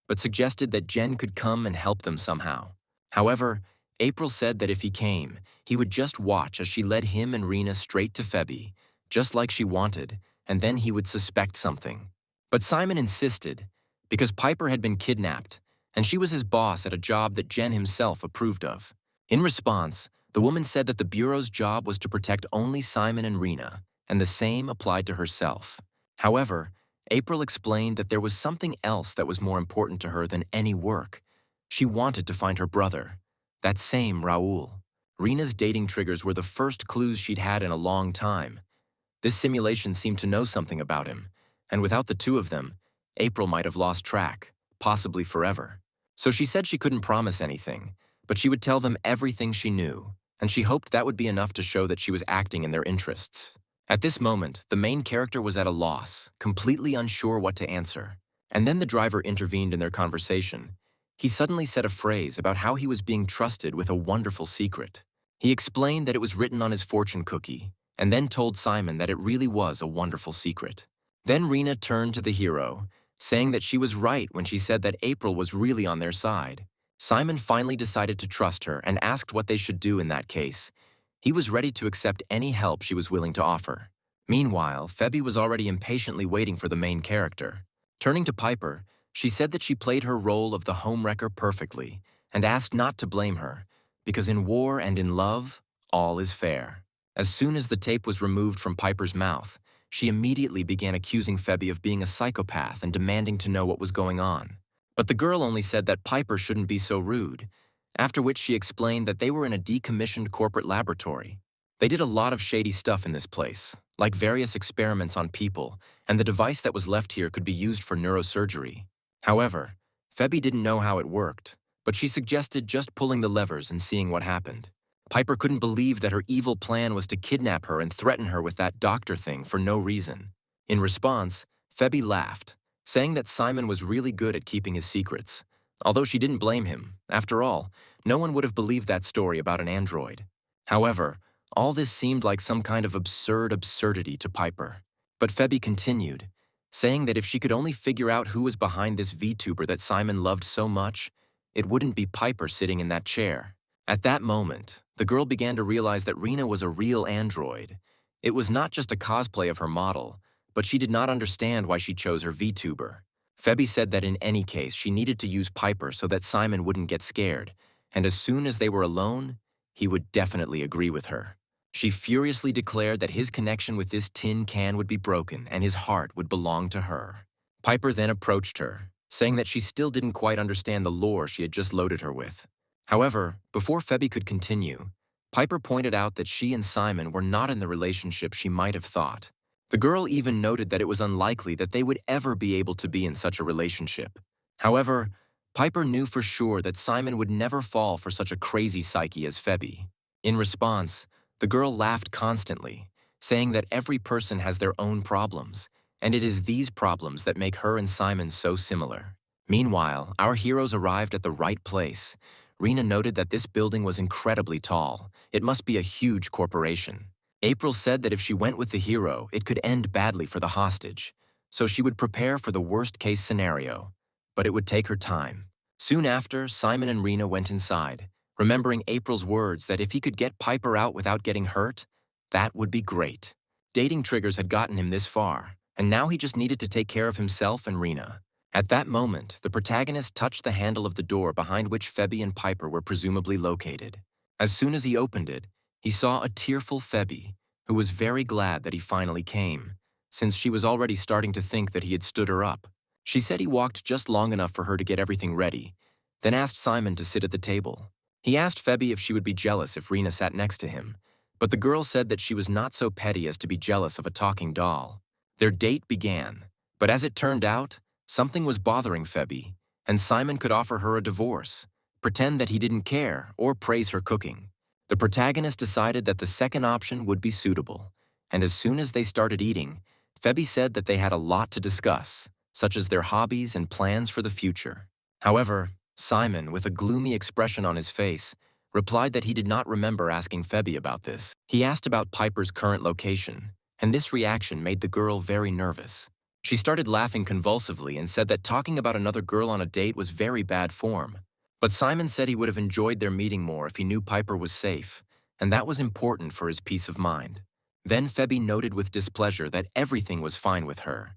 but suggested that Jen could come and help them somehow. However, April said that if he came, he would just watch as she led him and Rena straight to Febby, just like she wanted, and then he would suspect something. But Simon insisted, because Piper had been kidnapped, and she was his boss at a job that Jen himself approved of. In response, the woman said that the Bureau's job was to protect only Simon and Rena, and the same applied to herself. However, April explained that there was something else that was more important to her than any work. She wanted to find her brother, that same Raoul. Rena's dating triggers were the first clues she'd had in a long time. This simulation seemed to know something about him, and without the 2 of them, April might have lost track, possibly forever. So she said she couldn't promise anything, but she would tell them everything she knew, and she hoped that would be enough to show that she was acting in their interests. At this moment, the main character was at a loss, completely unsure what to answer. And then the driver intervened in their conversation. He suddenly said a phrase about how he was being trusted with a wonderful secret. He explained that it was written on his fortune cookie, and then told Simon that it really was a wonderful secret. Then Rena turned to the hero, saying that she was right when she said that April was really on their side. Simon finally decided to trust her and asked what they should do in that case. He was ready to accept any help she was willing to offer. Meanwhile, Phoebe was already impatiently waiting for the main character. Turning to Piper, she said that she played her role of the homewrecker perfectly and asked not to blame her, because in war and in love, all is fair. As soon as the tape was removed from Piper's mouth, she immediately began accusing Phoebe of being a psychopath and demanding to know what was going on. But the girl only said that Piper shouldn't be so rude, after which she explained that they were in a decommissioned corporate laboratory. They did a lot of shady stuff in this place, like various experiments on people, and the device that was left here could be used for neurosurgery. However, Phoebe didn't know how it worked, but she suggested just pulling the levers and seeing what happened. Piper couldn't believe that her evil plan was to kidnap her and threaten her with that doctor thing for no reason. In response, Phoebe laughed, saying that Simon was really good at keeping his secrets. Although she didn't blame him, after all, no one would have believed that story about an android. However, all this seemed like some kind of absurd absurdity to Piper. But Phoebe continued, saying that if she could only figure out who was behind this VTuber that Simon loved so much, it wouldn't be Piper sitting in that chair. At that moment, the girl began to realize that Rena was a real android. It was not just a cosplay of her model, but she did not understand why she chose her VTuber. Phoebe said that in any case, she needed to use Piper so that Simon wouldn't get scared, and as soon as they were alone, he would definitely agree with her. She furiously declared that his connection with this tin can would be broken and his heart would belong to her. Piper then approached her, saying that she still didn't quite understand the lore she had just loaded her with. However, before Phoebe could continue, Piper pointed out that she and Simon were not in the relationship she might have thought. The girl even noted that it was unlikely that they would ever be able to be in such a relationship. However, Piper knew for sure that Simon would never fall for such a crazy psyche as Phoebe. In response, the girl laughed constantly, saying that every person has their own problems, and it is these problems that make her and Simon so similar. Meanwhile, our heroes arrived at the right place. Rena noted that this building was incredibly tall. It must be a huge corporation. April said that if she went with the hero, it could end badly for the hostage, so she would prepare for the worst-case scenario. But it would take her time. Soon after, Simon and Rena went inside, remembering April's words that if he could get Piper out without getting hurt, that would be great. Dating triggers had gotten him this far, and now he just needed to take care of himself and Rena. At that moment, the protagonist touched the handle of the door behind which Phoebe and Piper were presumably located. As soon as he opened it, he saw a tearful Phoebe, who was very glad that he finally came, since she was already starting to think that he had stood her up. She said he walked just long enough for her to get everything ready, then asked Simon to sit at the table. He asked Phoebe if she would be jealous if Rena sat next to him, but the girl said that she was not so petty as to be jealous of a talking doll. Their date began, but as it turned out, something was bothering Phoebe, and Simon could offer her a divorce, pretend that he didn't care, or praise her cooking. The protagonist decided that the second option would be suitable, and as soon as they started eating, Phoebe said that they had a lot to discuss, such as their hobbies and plans for the future. However, Simon, with a gloomy expression on his face, replied that he did not remember asking Phoebe about this. He asked about Piper's current location, and this reaction made the girl very nervous. She started laughing convulsively and said that talking about another girl on a date was very bad form. But Simon said he would have enjoyed their meeting more if he knew Piper was safe, and that was important for his peace of mind. Then Phoebe noted with displeasure that everything was fine with her,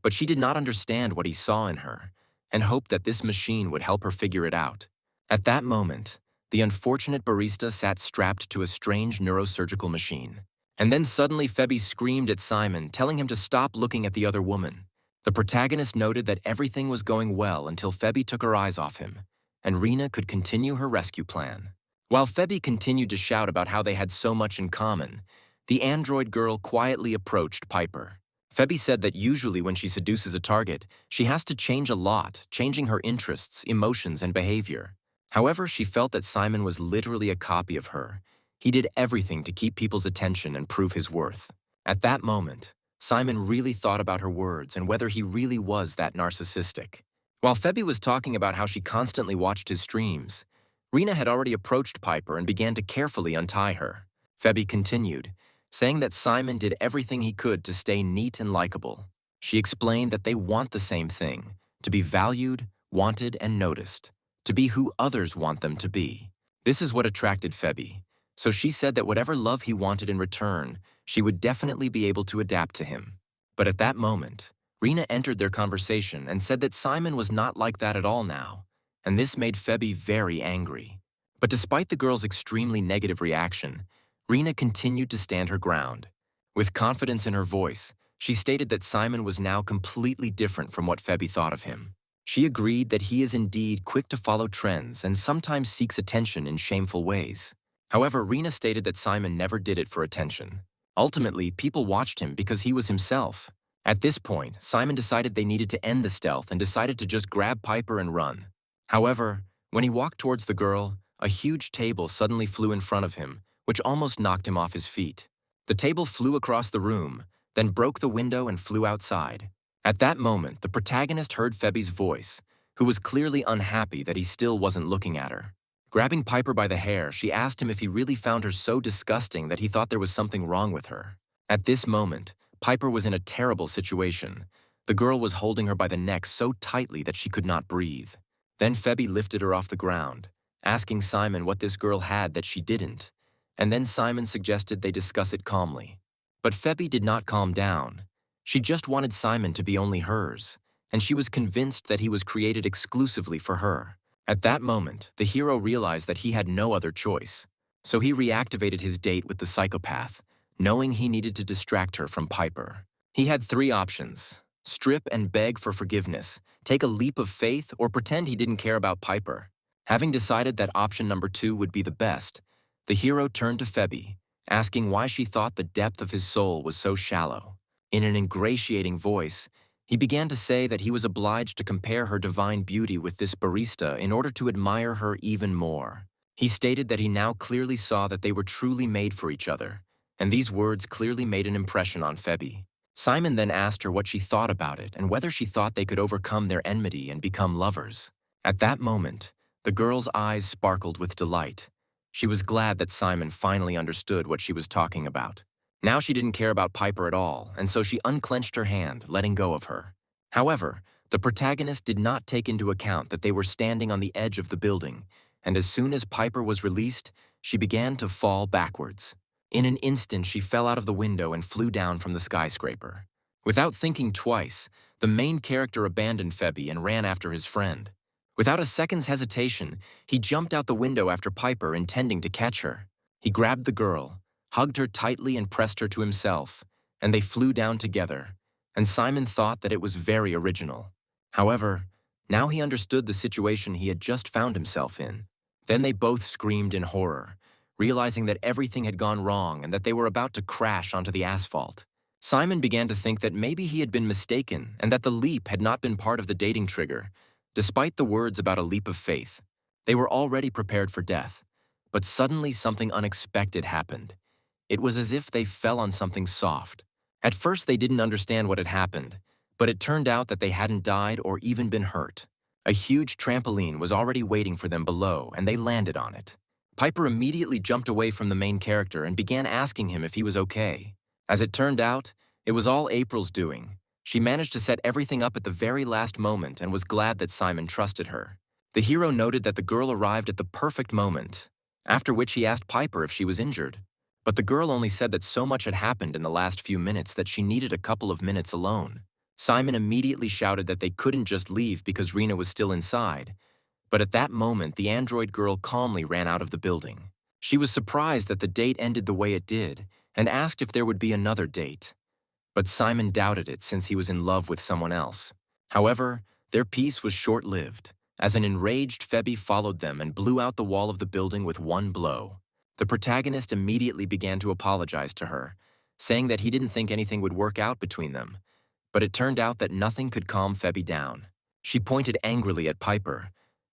but she did not understand what he saw in her, and hoped that this machine would help her figure it out. At that moment, the unfortunate barista sat strapped to a strange neurosurgical machine. And then suddenly Phoebe screamed at Simon, telling him to stop looking at the other woman. The protagonist noted that everything was going well until Phoebe took her eyes off him, and Rena could continue her rescue plan. While Phoebe continued to shout about how they had so much in common, the android girl quietly approached Piper. Phoebe said that usually when she seduces a target, she has to change a lot, changing her interests, emotions, and behavior. However, she felt that Simon was literally a copy of her. He did everything to keep people's attention and prove his worth. At that moment, Simon really thought about her words and whether he really was that narcissistic. While Phoebe was talking about how she constantly watched his streams, Rena had already approached Piper and began to carefully untie her. Phoebe continued, saying that Simon did everything he could to stay neat and likable. She explained that they want the same thing, to be valued, wanted, and noticed, to be who others want them to be. This is what attracted Febby, so she said that whatever love he wanted in return, she would definitely be able to adapt to him. But at that moment, Rena entered their conversation and said that Simon was not like that at all now, and this made Febby very angry. But despite the girl's extremely negative reaction, Rena continued to stand her ground. With confidence in her voice, she stated that Simon was now completely different from what Febby thought of him. She agreed that he is indeed quick to follow trends and sometimes seeks attention in shameful ways. However, Rena stated that Simon never did it for attention. Ultimately, people watched him because he was himself. At this point, Simon decided they needed to end the stealth and decided to just grab Piper and run. However, when he walked towards the girl, a huge table suddenly flew in front of him, which almost knocked him off his feet. The table flew across the room, then broke the window and flew outside. At that moment, the protagonist heard Febby's voice, who was clearly unhappy that he still wasn't looking at her. Grabbing Piper by the hair, she asked him if he really found her so disgusting that he thought there was something wrong with her. At this moment, Piper was in a terrible situation. The girl was holding her by the neck so tightly that she could not breathe. Then Febby lifted her off the ground, asking Simon what this girl had that she didn't, and then Simon suggested they discuss it calmly. But Febby did not calm down. She just wanted Simon to be only hers, and she was convinced that he was created exclusively for her. At that moment, the hero realized that he had no other choice, so he reactivated his date with the psychopath, knowing he needed to distract her from Piper. He had three options: strip and beg for forgiveness, take a leap of faith, or pretend he didn't care about Piper. Having decided that option number 2 would be the best, the hero turned to Febby, asking why she thought the depth of his soul was so shallow. In an ingratiating voice, he began to say that he was obliged to compare her divine beauty with this barista in order to admire her even more. He stated that he now clearly saw that they were truly made for each other, and these words clearly made an impression on Febby. Simon then asked her what she thought about it and whether she thought they could overcome their enmity and become lovers. At that moment, the girl's eyes sparkled with delight. She was glad that Simon finally understood what she was talking about. Now she didn't care about Piper at all, and so she unclenched her hand, letting go of her. However, the protagonist did not take into account that they were standing on the edge of the building, and as soon as Piper was released, she began to fall backwards. In an instant, she fell out of the window and flew down from the skyscraper. Without thinking twice, the main character abandoned Febby and ran after his friend. Without a second's hesitation, he jumped out the window after Piper, intending to catch her. He grabbed the girl, hugged her tightly and pressed her to himself, and they flew down together, and Simon thought that it was very original. However, now he understood the situation he had just found himself in. Then they both screamed in horror, realizing that everything had gone wrong and that they were about to crash onto the asphalt. Simon began to think that maybe he had been mistaken and that the leap had not been part of the dating trigger. Despite the words about a leap of faith, they were already prepared for death. But suddenly something unexpected happened. It was as if they fell on something soft. At first they didn't understand what had happened, but it turned out that they hadn't died or even been hurt. A huge trampoline was already waiting for them below, and they landed on it. Piper immediately jumped away from the main character and began asking him if he was okay. As it turned out, it was all April's doing. She managed to set everything up at the very last moment and was glad that Simon trusted her. The hero noted that the girl arrived at the perfect moment, after which he asked Piper if she was injured. But the girl only said that so much had happened in the last few minutes that she needed a couple of minutes alone. Simon immediately shouted that they couldn't just leave because Rena was still inside. But at that moment, the android girl calmly ran out of the building. She was surprised that the date ended the way it did and asked if there would be another date. But Simon doubted it since he was in love with someone else. However, their peace was short-lived, as an enraged Febby followed them and blew out the wall of the building with one blow. The protagonist immediately began to apologize to her, saying that he didn't think anything would work out between them. But it turned out that nothing could calm Febby down. She pointed angrily at Piper,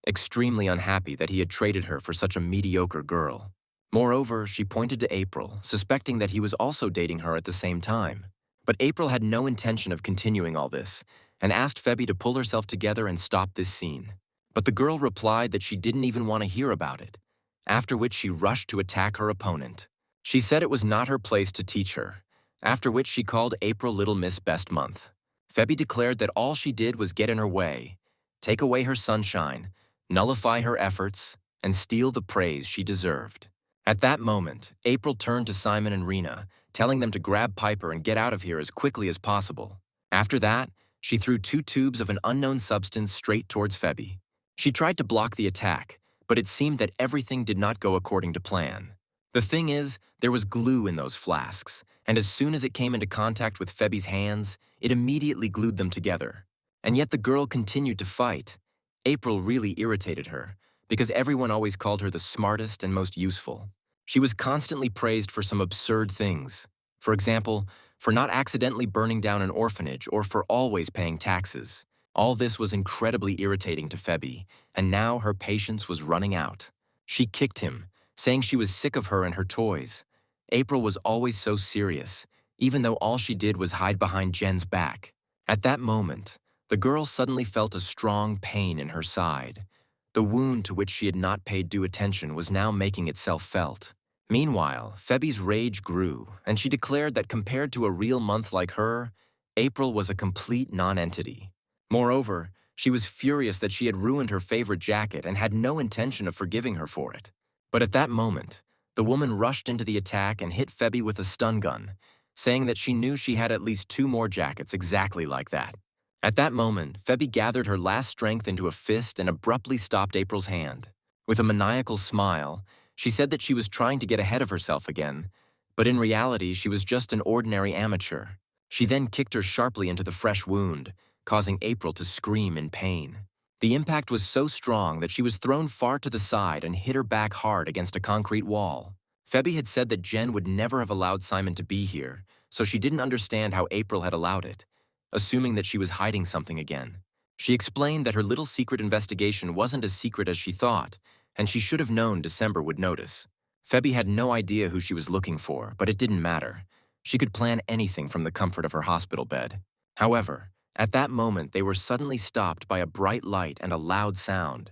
extremely unhappy that he had traded her for such a mediocre girl. Moreover, she pointed to April, suspecting that he was also dating her at the same time. But April had no intention of continuing all this, and asked Febby to pull herself together and stop this scene. But the girl replied that she didn't even want to hear about it, after which she rushed to attack her opponent. She said it was not her place to teach her, after which she called April Little Miss Best Month. Febby declared that all she did was get in her way, take away her sunshine, nullify her efforts, and steal the praise she deserved. At that moment, April turned to Simon and Rena, telling them to grab Piper and get out of here as quickly as possible. After that, she threw 2 tubes of an unknown substance straight towards Febby. She tried to block the attack, but it seemed that everything did not go according to plan. The thing is, there was glue in those flasks, and as soon as it came into contact with Febby's hands, it immediately glued them together. And yet the girl continued to fight. April really irritated her, because everyone always called her the smartest and most useful. She was constantly praised for some absurd things. For example, for not accidentally burning down an orphanage or for always paying taxes. All this was incredibly irritating to Febby, and now her patience was running out. She kicked him, saying she was sick of her and her toys. April was always so serious, even though all she did was hide behind Jen's back. At that moment, the girl suddenly felt a strong pain in her side. The wound to which she had not paid due attention was now making itself felt. Meanwhile, Febby's rage grew, and she declared that compared to a real month like her, April was a complete nonentity. Moreover, she was furious that she had ruined her favorite jacket and had no intention of forgiving her for it. But at that moment, the woman rushed into the attack and hit Febby with a stun gun, saying that she knew she had at least 2 more jackets exactly like that. At that moment, Febby gathered her last strength into a fist and abruptly stopped April's hand. With a maniacal smile, she said that she was trying to get ahead of herself again, but in reality she was just an ordinary amateur. She then kicked her sharply into the fresh wound, causing April to scream in pain. The impact was so strong that she was thrown far to the side and hit her back hard against a concrete wall. Febby had said that Jen would never have allowed Simon to be here, so she didn't understand how April had allowed it, assuming that she was hiding something again. She explained that her little secret investigation wasn't as secret as she thought, and she should have known December would notice. Febby had no idea who she was looking for, but it didn't matter. She could plan anything from the comfort of her hospital bed. However, at that moment they were suddenly stopped by a bright light and a loud sound.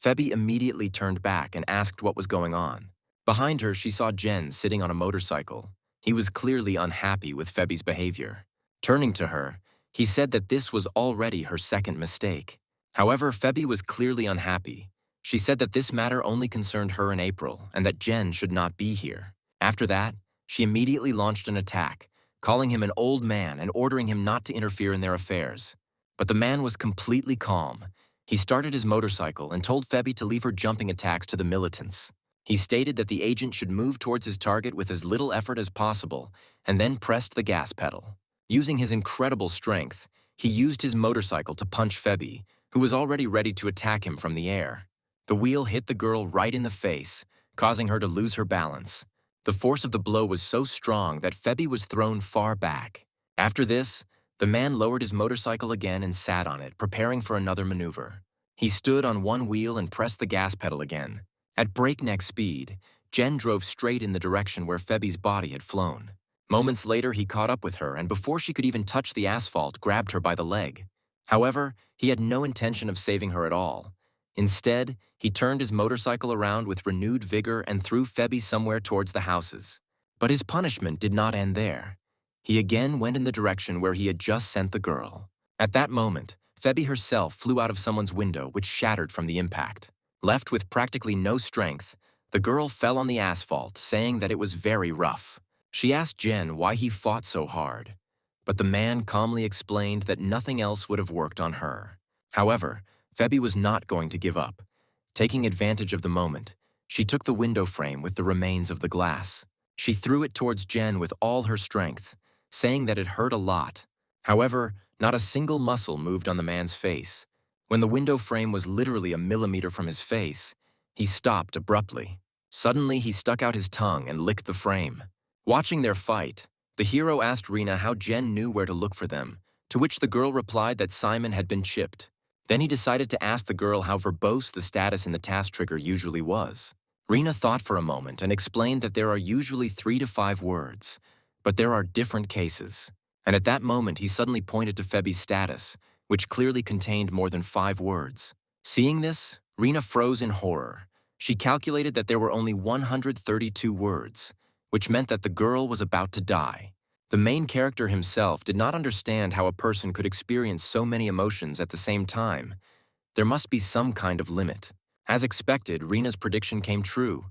Febby immediately turned back and asked what was going on. Behind her, she saw Jen sitting on a motorcycle. He was clearly unhappy with Febby's behavior. Turning to her, he said that this was already her second mistake. However, Febby was clearly unhappy. She said that this matter only concerned her and April, and that Jen should not be here. After that, she immediately launched an attack, calling him an old man and ordering him not to interfere in their affairs. But the man was completely calm. He started his motorcycle and told Febby to leave her jumping attacks to the militants. He stated that the agent should move towards his target with as little effort as possible, and then pressed the gas pedal. Using his incredible strength, he used his motorcycle to punch Febby, who was already ready to attack him from the air. The wheel hit the girl right in the face, causing her to lose her balance. The force of the blow was so strong that Febby was thrown far back. After this, the man lowered his motorcycle again and sat on it, preparing for another maneuver. He stood on one wheel and pressed the gas pedal again. At breakneck speed, Jen drove straight in the direction where Febby's body had flown. Moments later, he caught up with her, and before she could even touch the asphalt, grabbed her by the leg. However, he had no intention of saving her at all. Instead, he turned his motorcycle around with renewed vigor and threw Febby somewhere towards the houses. But his punishment did not end there. He again went in the direction where he had just sent the girl. At that moment, Febby herself flew out of someone's window, which shattered from the impact. Left with practically no strength, the girl fell on the asphalt, saying that it was very rough. She asked Jen why he fought so hard, but the man calmly explained that nothing else would have worked on her. However, Febby was not going to give up. Taking advantage of the moment, she took the window frame with the remains of the glass. She threw it towards Jen with all her strength, saying that it hurt a lot. However, not a single muscle moved on the man's face. When the window frame was literally a millimeter from his face, he stopped abruptly. Suddenly, he stuck out his tongue and licked the frame. Watching their fight, the hero asked Rena how Jen knew where to look for them, to which the girl replied that Simon had been chipped. Then he decided to ask the girl how verbose the status in the task trigger usually was. Rena thought for a moment and explained that there are usually 3 to 5 words, but there are different cases. And at that moment, he suddenly pointed to Febby's status, which clearly contained more than 5 words. Seeing this, Rena froze in horror. She calculated that there were only 132 words, which meant that the girl was about to die. The main character himself did not understand how a person could experience so many emotions at the same time. There must be some kind of limit. As expected, Rena's prediction came true.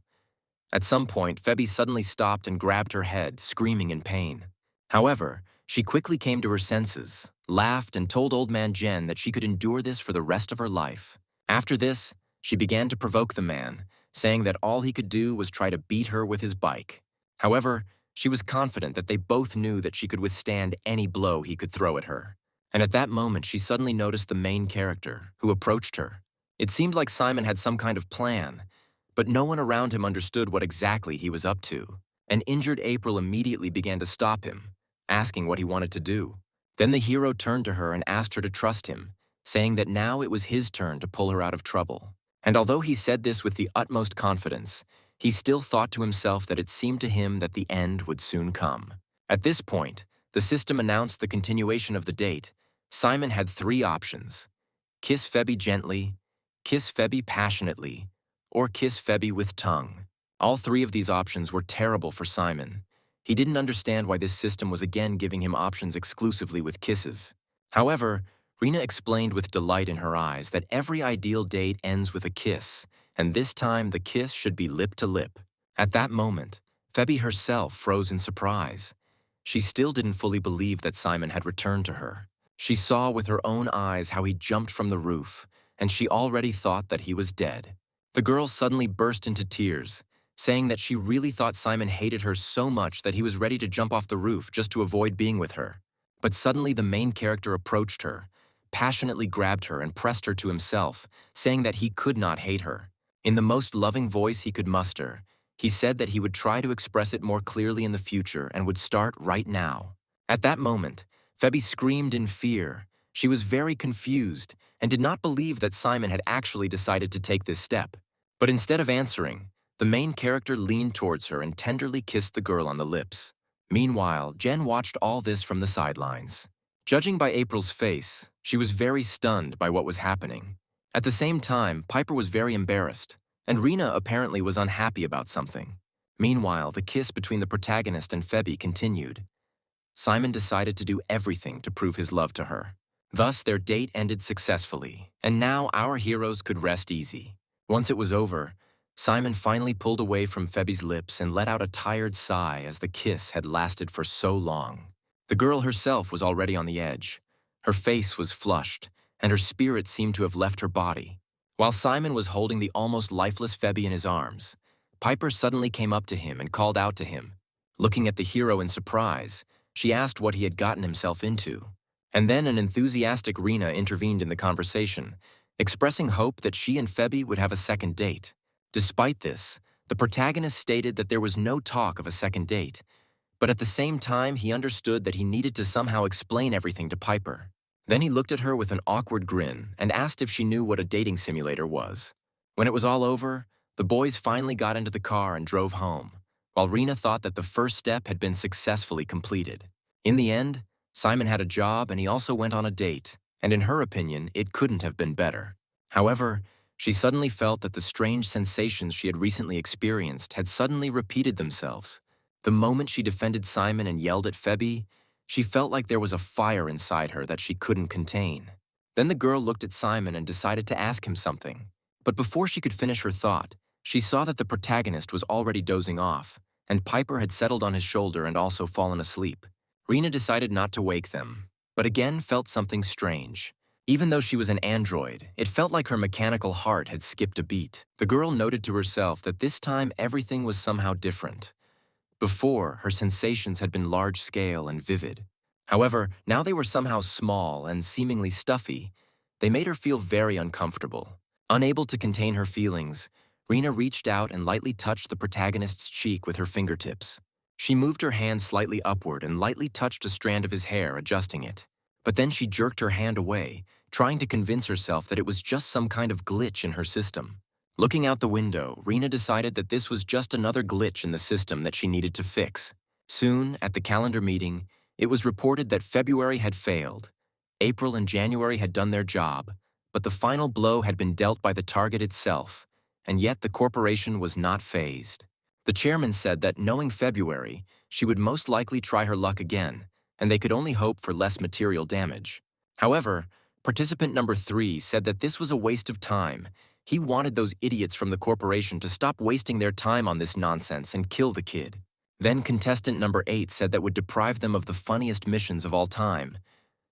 At some point, Febby suddenly stopped and grabbed her head, screaming in pain. However, she quickly came to her senses, laughed, and told Old Man Jen that she could endure this for the rest of her life. After this, she began to provoke the man, saying that all he could do was try to beat her with his bike. However, she was confident that they both knew that she could withstand any blow he could throw at her. And at that moment, she suddenly noticed the main character, who approached her. It seemed like Simon had some kind of plan, but no one around him understood what exactly he was up to. An injured April immediately began to stop him, asking what he wanted to do. Then the hero turned to her and asked her to trust him, saying that now it was his turn to pull her out of trouble. And although he said this with the utmost confidence, he still thought to himself that it seemed to him that the end would soon come. At this point, the system announced the continuation of the date. Simon had 3 options: kiss Febby gently, kiss Febby passionately, or kiss Febby with tongue. All 3 of these options were terrible for Simon. He didn't understand why this system was again giving him options exclusively with kisses. However, Rena explained with delight in her eyes that every ideal date ends with a kiss, and this time the kiss should be lip to lip. At that moment, Febby herself froze in surprise. She still didn't fully believe that Simon had returned to her. She saw with her own eyes how he jumped from the roof, and she already thought that he was dead. The girl suddenly burst into tears, saying that she really thought Simon hated her so much that he was ready to jump off the roof just to avoid being with her. But suddenly the main character approached her, passionately grabbed her and pressed her to himself, saying that he could not hate her. In the most loving voice he could muster, he said that he would try to express it more clearly in the future and would start right now. At that moment, Febby screamed in fear. She was very confused and did not believe that Simon had actually decided to take this step. But instead of answering, the main character leaned towards her and tenderly kissed the girl on the lips. Meanwhile, Jen watched all this from the sidelines. Judging by April's face, she was very stunned by what was happening. At the same time, Piper was very embarrassed, and Rena apparently was unhappy about something. Meanwhile, the kiss between the protagonist and Febby continued. Simon decided to do everything to prove his love to her. Thus, their date ended successfully, and now our heroes could rest easy. Once it was over, Simon finally pulled away from Febby's lips and let out a tired sigh as the kiss had lasted for so long. The girl herself was already on the edge. Her face was flushed, and her spirit seemed to have left her body. While Simon was holding the almost lifeless Febby in his arms, Piper suddenly came up to him and called out to him. Looking at the hero in surprise, she asked what he had gotten himself into. And then an enthusiastic Rena intervened in the conversation, expressing hope that she and Febby would have a second date. Despite this, the protagonist stated that there was no talk of a second date, but at the same time he understood that he needed to somehow explain everything to Piper. Then he looked at her with an awkward grin and asked if she knew what a dating simulator was. When it was all over, the boys finally got into the car and drove home, while Rena thought that the first step had been successfully completed. In the end, Simon had a job and he also went on a date, and in her opinion, it couldn't have been better. However, she suddenly felt that the strange sensations she had recently experienced had suddenly repeated themselves. The moment she defended Simon and yelled at Febby, she felt like there was a fire inside her that she couldn't contain. Then the girl looked at Simon and decided to ask him something. But before she could finish her thought, she saw that the protagonist was already dozing off, and Piper had settled on his shoulder and also fallen asleep. Rena decided not to wake them, but again felt something strange. Even though she was an android, it felt like her mechanical heart had skipped a beat. The girl noted to herself that this time everything was somehow different. Before, her sensations had been large-scale and vivid. However, now they were somehow small and seemingly stuffy. They made her feel very uncomfortable. Unable to contain her feelings, Rena reached out and lightly touched the protagonist's cheek with her fingertips. She moved her hand slightly upward and lightly touched a strand of his hair, adjusting it. But then she jerked her hand away, trying to convince herself that it was just some kind of glitch in her system. Looking out the window, Rena decided that this was just another glitch in the system that she needed to fix. Soon, at the calendar meeting, it was reported that February had failed. April and January had done their job, but the final blow had been dealt by the target itself, and yet the corporation was not fazed. The chairman said that knowing February, she would most likely try her luck again, and they could only hope for less material damage. However, participant number 3 said that this was a waste of time. He wanted those idiots from the corporation to stop wasting their time on this nonsense and kill the kid. Then contestant number 8 said that would deprive them of the funniest missions of all time.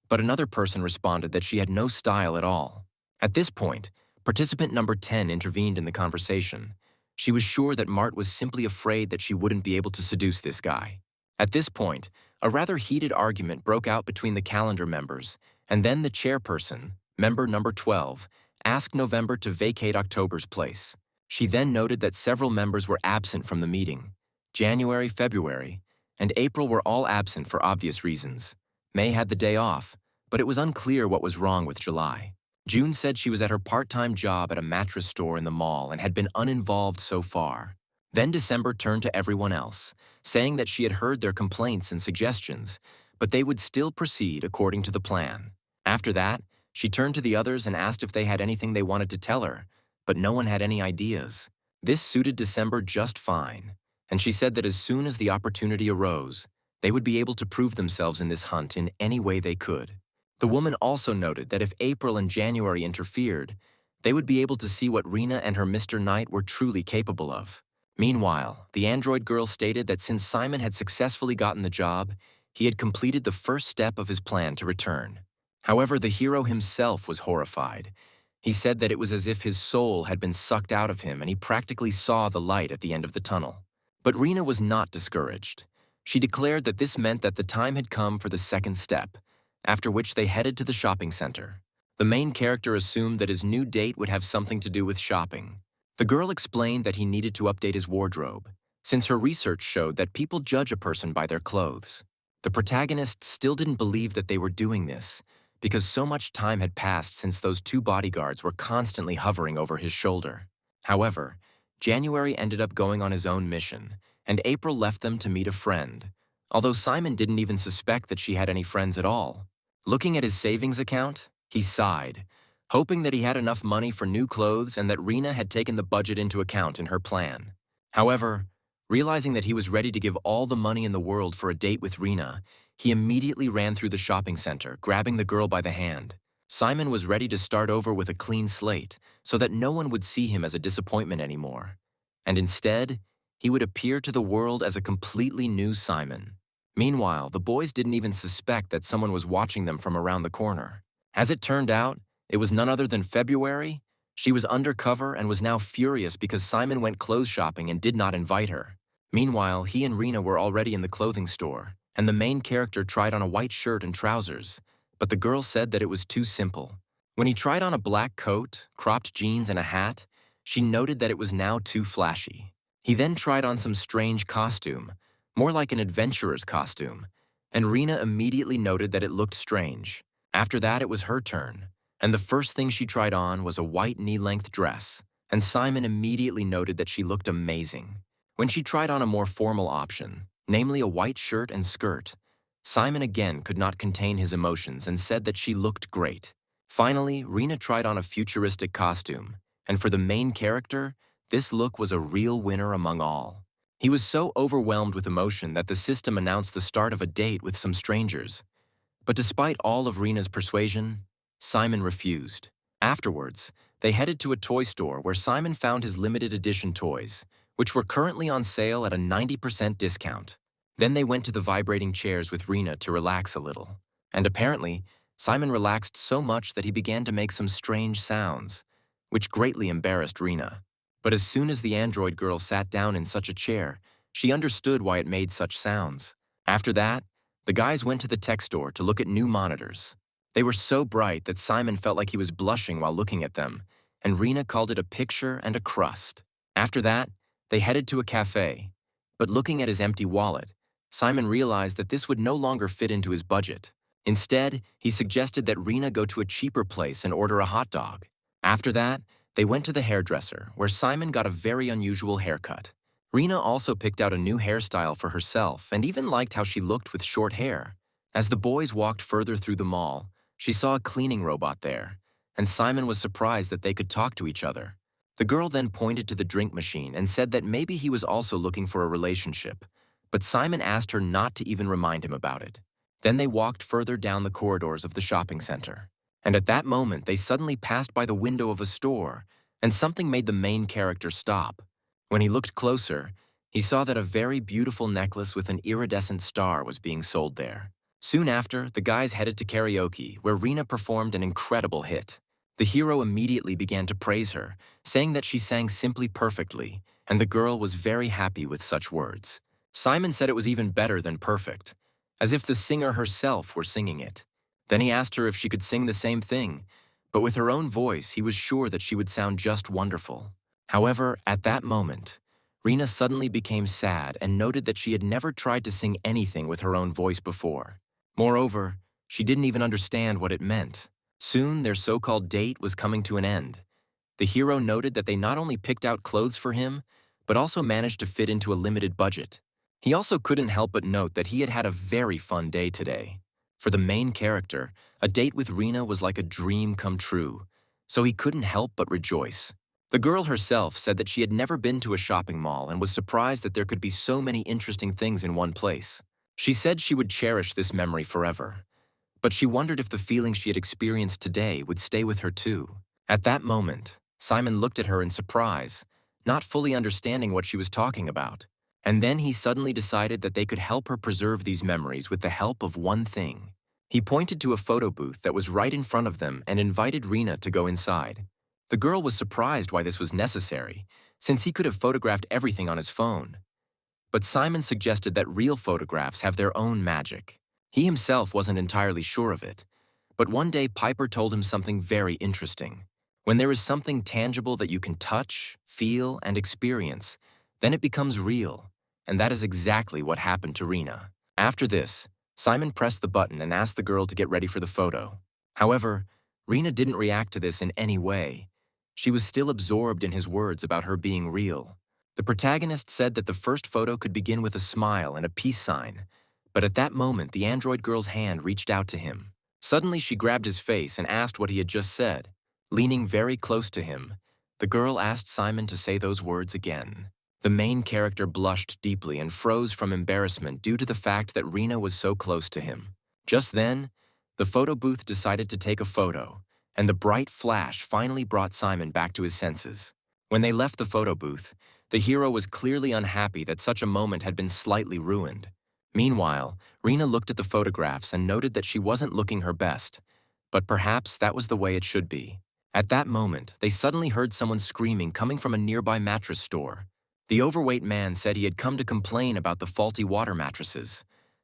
But another person responded that she had no style at all. At this point, participant number 10 intervened in the conversation. She was sure that Mart was simply afraid that she wouldn't be able to seduce this guy. At this point, a rather heated argument broke out between the calendar members, and then the chairperson, member number 12, asked November to vacate October's place. She then noted that several members were absent from the meeting. January, February, and April were all absent for obvious reasons. May had the day off, but it was unclear what was wrong with July. June said she was at her part-time job at a mattress store in the mall and had been uninvolved so far. Then December turned to everyone else, saying that she had heard their complaints and suggestions, but they would still proceed according to the plan. After that, she turned to the others and asked if they had anything they wanted to tell her, but no one had any ideas. This suited December just fine, and she said that as soon as the opportunity arose, they would be able to prove themselves in this hunt in any way they could. The woman also noted that if April and January interfered, they would be able to see what Rena and her Mr. Knight were truly capable of. Meanwhile, the android girl stated that since Simon had successfully gotten the job, he had completed the first step of his plan to return. However, the hero himself was horrified. He said that it was as if his soul had been sucked out of him and he practically saw the light at the end of the tunnel. But Rena was not discouraged. She declared that this meant that the time had come for the second step, after which they headed to the shopping center. The main character assumed that his new date would have something to do with shopping. The girl explained that he needed to update his wardrobe, since her research showed that people judge a person by their clothes. The protagonist still didn't believe that they were doing this, because so much time had passed since those 2 bodyguards were constantly hovering over his shoulder. However, January ended up going on his own mission, and April left them to meet a friend, although Simon didn't even suspect that she had any friends at all. Looking at his savings account, he sighed, hoping that he had enough money for new clothes and that Rena had taken the budget into account in her plan. However, realizing that he was ready to give all the money in the world for a date with Rena, he immediately ran through the shopping center, grabbing the girl by the hand. Simon was ready to start over with a clean slate so that no one would see him as a disappointment anymore. And instead, he would appear to the world as a completely new Simon. Meanwhile, the boys didn't even suspect that someone was watching them from around the corner. As it turned out, it was none other than February. She was undercover and was now furious because Simon went clothes shopping and did not invite her. Meanwhile, he and Rena were already in the clothing store, and the main character tried on a white shirt and trousers, but the girl said that it was too simple. When he tried on a black coat, cropped jeans, and a hat, she noted that it was now too flashy. He then tried on some strange costume, more like an adventurer's costume, and Rena immediately noted that it looked strange. After that, it was her turn, and the first thing she tried on was a white knee-length dress, and Simon immediately noted that she looked amazing. When she tried on a more formal option, namely a white shirt and skirt, Simon again could not contain his emotions and said that she looked great. Finally, Rena tried on a futuristic costume, and for the main character, this look was a real winner among all. He was so overwhelmed with emotion that the system announced the start of a date with some strangers. But despite all of Rena's persuasion, Simon refused. Afterwards, they headed to a toy store where Simon found his limited edition toys, which were currently on sale at a 90% discount. Then they went to the vibrating chairs with Rena to relax a little. And apparently, Simon relaxed so much that he began to make some strange sounds, which greatly embarrassed Rena. But as soon as the android girl sat down in such a chair, she understood why it made such sounds. After that, the guys went to the tech store to look at new monitors. They were so bright that Simon felt like he was blushing while looking at them, and Rena called it a picture and a crust. After that, they headed to a cafe. But looking at his empty wallet, Simon realized that this would no longer fit into his budget. Instead, he suggested that Rena go to a cheaper place and order a hot dog. After that, they went to the hairdresser, where Simon got a very unusual haircut. Rena also picked out a new hairstyle for herself and even liked how she looked with short hair. As the boys walked further through the mall, she saw a cleaning robot there, and Simon was surprised that they could talk to each other. The girl then pointed to the drink machine and said that maybe he was also looking for a relationship, but Simon asked her not to even remind him about it. Then they walked further down the corridors of the shopping center. And at that moment, they suddenly passed by the window of a store, and something made the main character stop. When he looked closer, he saw that a very beautiful necklace with an iridescent star was being sold there. Soon after, the guys headed to karaoke, where Rina performed an incredible hit. The hero immediately began to praise her, saying that she sang simply perfectly, and the girl was very happy with such words. Simon said it was even better than perfect, as if the singer herself were singing it. Then he asked her if she could sing the same thing, but with her own voice, he was sure that she would sound just wonderful. However, at that moment, Rina suddenly became sad and noted that she had never tried to sing anything with her own voice before. Moreover, she didn't even understand what it meant. Soon, their so-called date was coming to an end. The hero noted that they not only picked out clothes for him, but also managed to fit into a limited budget. He also couldn't help but note that he had had a very fun day today. For the main character, a date with Rina was like a dream come true, so he couldn't help but rejoice. The girl herself said that she had never been to a shopping mall and was surprised that there could be so many interesting things in one place. She said she would cherish this memory forever, but she wondered if the feelings she had experienced today would stay with her too. At that moment, Simon looked at her in surprise, not fully understanding what she was talking about. And then he suddenly decided that they could help her preserve these memories with the help of one thing. He pointed to a photo booth that was right in front of them and invited Rina to go inside. The girl was surprised why this was necessary, since he could have photographed everything on his phone. But Simon suggested that real photographs have their own magic. He himself wasn't entirely sure of it, but one day Piper told him something very interesting. When there is something tangible that you can touch, feel, and experience, then it becomes real. And that is exactly what happened to Rina. After this, Simon pressed the button and asked the girl to get ready for the photo. However, Rina didn't react to this in any way. She was still absorbed in his words about her being real. The protagonist said that the first photo could begin with a smile and a peace sign, but at that moment the android girl's hand reached out to him. Suddenly she grabbed his face and asked what he had just said. Leaning very close to him, the girl asked Simon to say those words again. The main character blushed deeply and froze from embarrassment due to the fact that Rina was so close to him. Just then, the photo booth decided to take a photo, and the bright flash finally brought Simon back to his senses. When they left the photo booth, the hero was clearly unhappy that such a moment had been slightly ruined. Meanwhile, Rina looked at the photographs and noted that she wasn't looking her best, but perhaps that was the way it should be. At that moment, they suddenly heard someone screaming coming from a nearby mattress store. The overweight man said he had come to complain about the faulty water mattresses,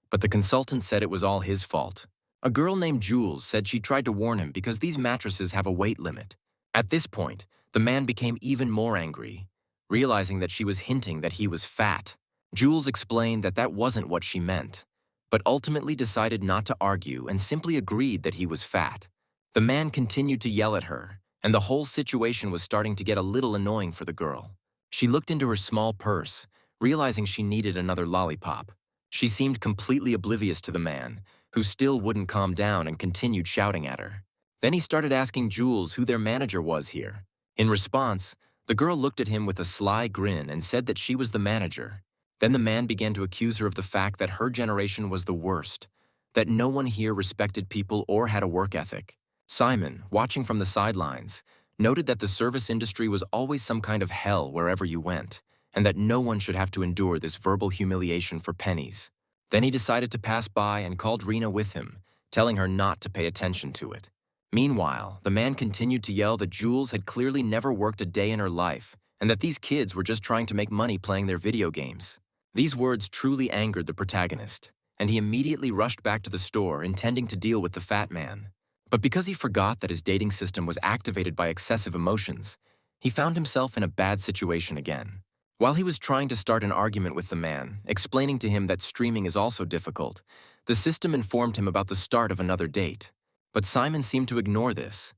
but the consultant said it was all his fault. A girl named Jules said she tried to warn him because these mattresses have a weight limit. At this point, the man became even more angry, realizing that she was hinting that he was fat. Jules explained that that wasn't what she meant, but ultimately decided not to argue and simply agreed that he was fat. The man continued to yell at her, and the whole situation was starting to get a little annoying for the girl. She looked into her small purse, realizing she needed another lollipop. She seemed completely oblivious to the man, who still wouldn't calm down and continued shouting at her. Then he started asking Jules who their manager was here. In response, the girl looked at him with a sly grin and said that she was the manager. Then the man began to accuse her of the fact that her generation was the worst, that no one here respected people or had a work ethic. Simon, watching from the sidelines, noted that the service industry was always some kind of hell wherever you went, and that no one should have to endure this verbal humiliation for pennies. Then he decided to pass by and called Rina with him, telling her not to pay attention to it. Meanwhile, the man continued to yell that Jules had clearly never worked a day in her life, and that these kids were just trying to make money playing their video games. These words truly angered the protagonist, and he immediately rushed back to the store intending to deal with the fat man. But because he forgot that his dating system was activated by excessive emotions, he found himself in a bad situation again. While he was trying to start an argument with the man, explaining to him that streaming is also difficult, the system informed him about the start of another date. But Simon seemed to ignore this,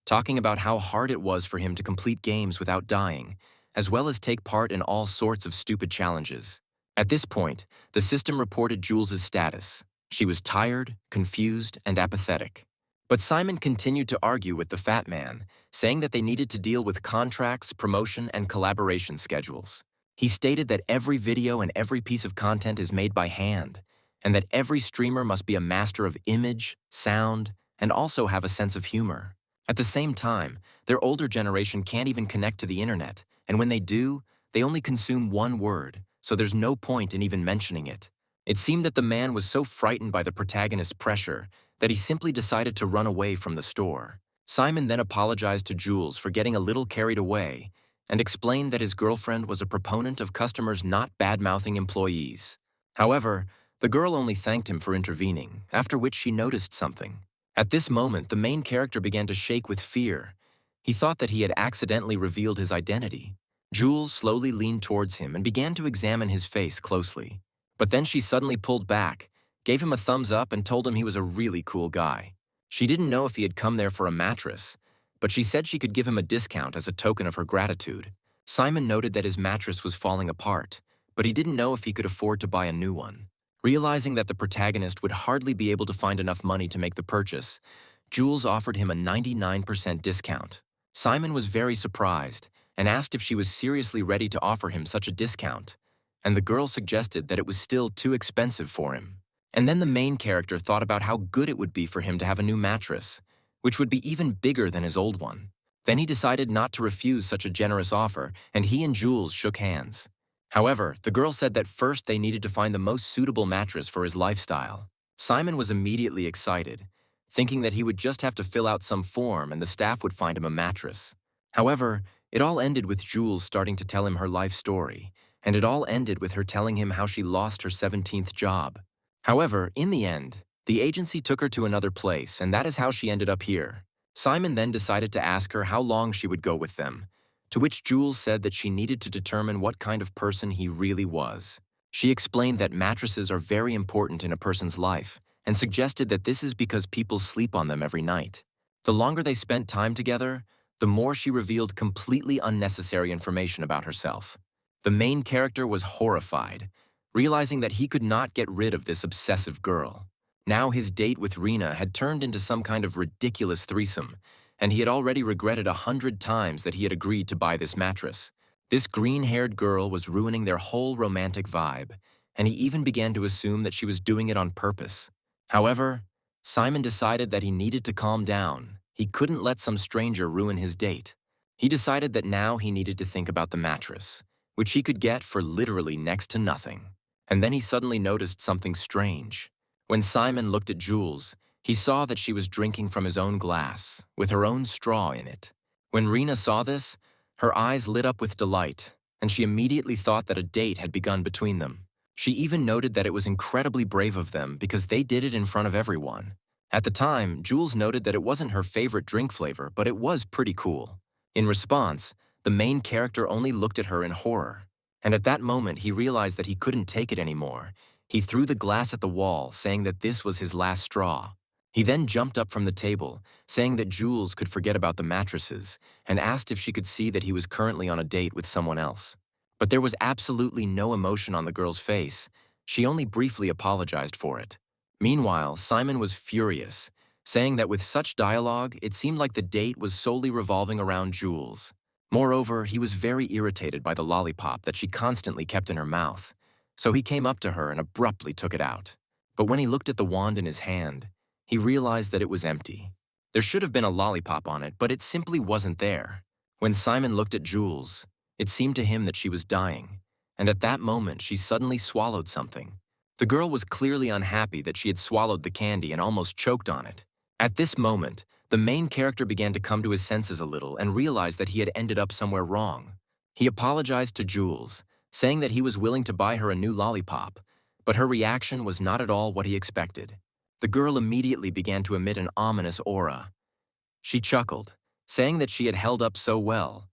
talking about how hard it was for him to complete games without dying, as well as take part in all sorts of stupid challenges. At this point, the system reported Jules's status. She was tired, confused, and apathetic. But Simon continued to argue with the fat man, saying that they needed to deal with contracts, promotion, and collaboration schedules. He stated that every video and every piece of content is made by hand, and that every streamer must be a master of image, sound, and also have a sense of humor. At the same time, their older generation can't even connect to the internet, and when they do, they only consume one word, so there's no point in even mentioning it. It seemed that the man was so frightened by the protagonist's pressure that he simply decided to run away from the store. Simon then apologized to Jules for getting a little carried away and explained that his girlfriend was a proponent of customers not bad-mouthing employees. However, the girl only thanked him for intervening, after which she noticed something. At this moment, the main character began to shake with fear. He thought that he had accidentally revealed his identity. Jules slowly leaned towards him and began to examine his face closely. But then she suddenly pulled back, gave him a thumbs up, and told him he was a really cool guy. She didn't know if he had come there for a mattress, but she said she could give him a discount as a token of her gratitude. Simon noted that his mattress was falling apart, but he didn't know if he could afford to buy a new one. Realizing that the protagonist would hardly be able to find enough money to make the purchase, Jules offered him a 99% discount. Simon was very surprised and asked if she was seriously ready to offer him such a discount, and the girl suggested that it was still too expensive for him. And then the main character thought about how good it would be for him to have a new mattress, which would be even bigger than his old one. Then he decided not to refuse such a generous offer, and he and Jules shook hands. However, the girl said that first they needed to find the most suitable mattress for his lifestyle. Simon was immediately excited, thinking that he would just have to fill out some form and the staff would find him a mattress. However, it all ended with Jules starting to tell him her life story, and it all ended with her telling him how she lost her 17th job. However, in the end, the agency took her to another place, and that is how she ended up here. Simon then decided to ask her how long she would go with them, to which Jules said that she needed to determine what kind of person he really was. She explained that mattresses are very important in a person's life, and suggested that this is because people sleep on them every night. The longer they spent time together, the more she revealed completely unnecessary information about herself. The main character was horrified, realizing that he could not get rid of this obsessive girl. Now his date with Rena had turned into some kind of ridiculous threesome, and he had already regretted 100 times that he had agreed to buy this mattress. This green-haired girl was ruining their whole romantic vibe, and he even began to assume that she was doing it on purpose. However, Simon decided that he needed to calm down. He couldn't let some stranger ruin his date. He decided that now he needed to think about the mattress, which he could get for literally next to nothing. And then he suddenly noticed something strange. When Simon looked at Jules, he saw that she was drinking from his own glass, with her own straw in it. When Rena saw this, her eyes lit up with delight, and she immediately thought that a date had begun between them. She even noted that it was incredibly brave of them because they did it in front of everyone. At the time, Jules noted that it wasn't her favorite drink flavor, but it was pretty cool. In response, the main character only looked at her in horror. And at that moment, he realized that he couldn't take it anymore. He threw the glass at the wall, saying that this was his last straw. He then jumped up from the table, saying that Jules could forget about the mattresses, and asked if she could see that he was currently on a date with someone else. But there was absolutely no emotion on the girl's face. She only briefly apologized for it. Meanwhile, Simon was furious, saying that with such dialogue, it seemed like the date was solely revolving around Jules. Moreover, he was very irritated by the lollipop that she constantly kept in her mouth, so he came up to her and abruptly took it out. But when he looked at the wand in his hand, he realized that it was empty. There should have been a lollipop on it, but it simply wasn't there. When Simon looked at Jules, it seemed to him that she was dying, and at that moment she suddenly swallowed something. The girl was clearly unhappy that she had swallowed the candy and almost choked on it. At this moment, the main character began to come to his senses a little and realized that he had ended up somewhere wrong. He apologized to Jules, saying that he was willing to buy her a new lollipop, but her reaction was not at all what he expected. The girl immediately began to emit an ominous aura. She chuckled, saying that she had held up so well,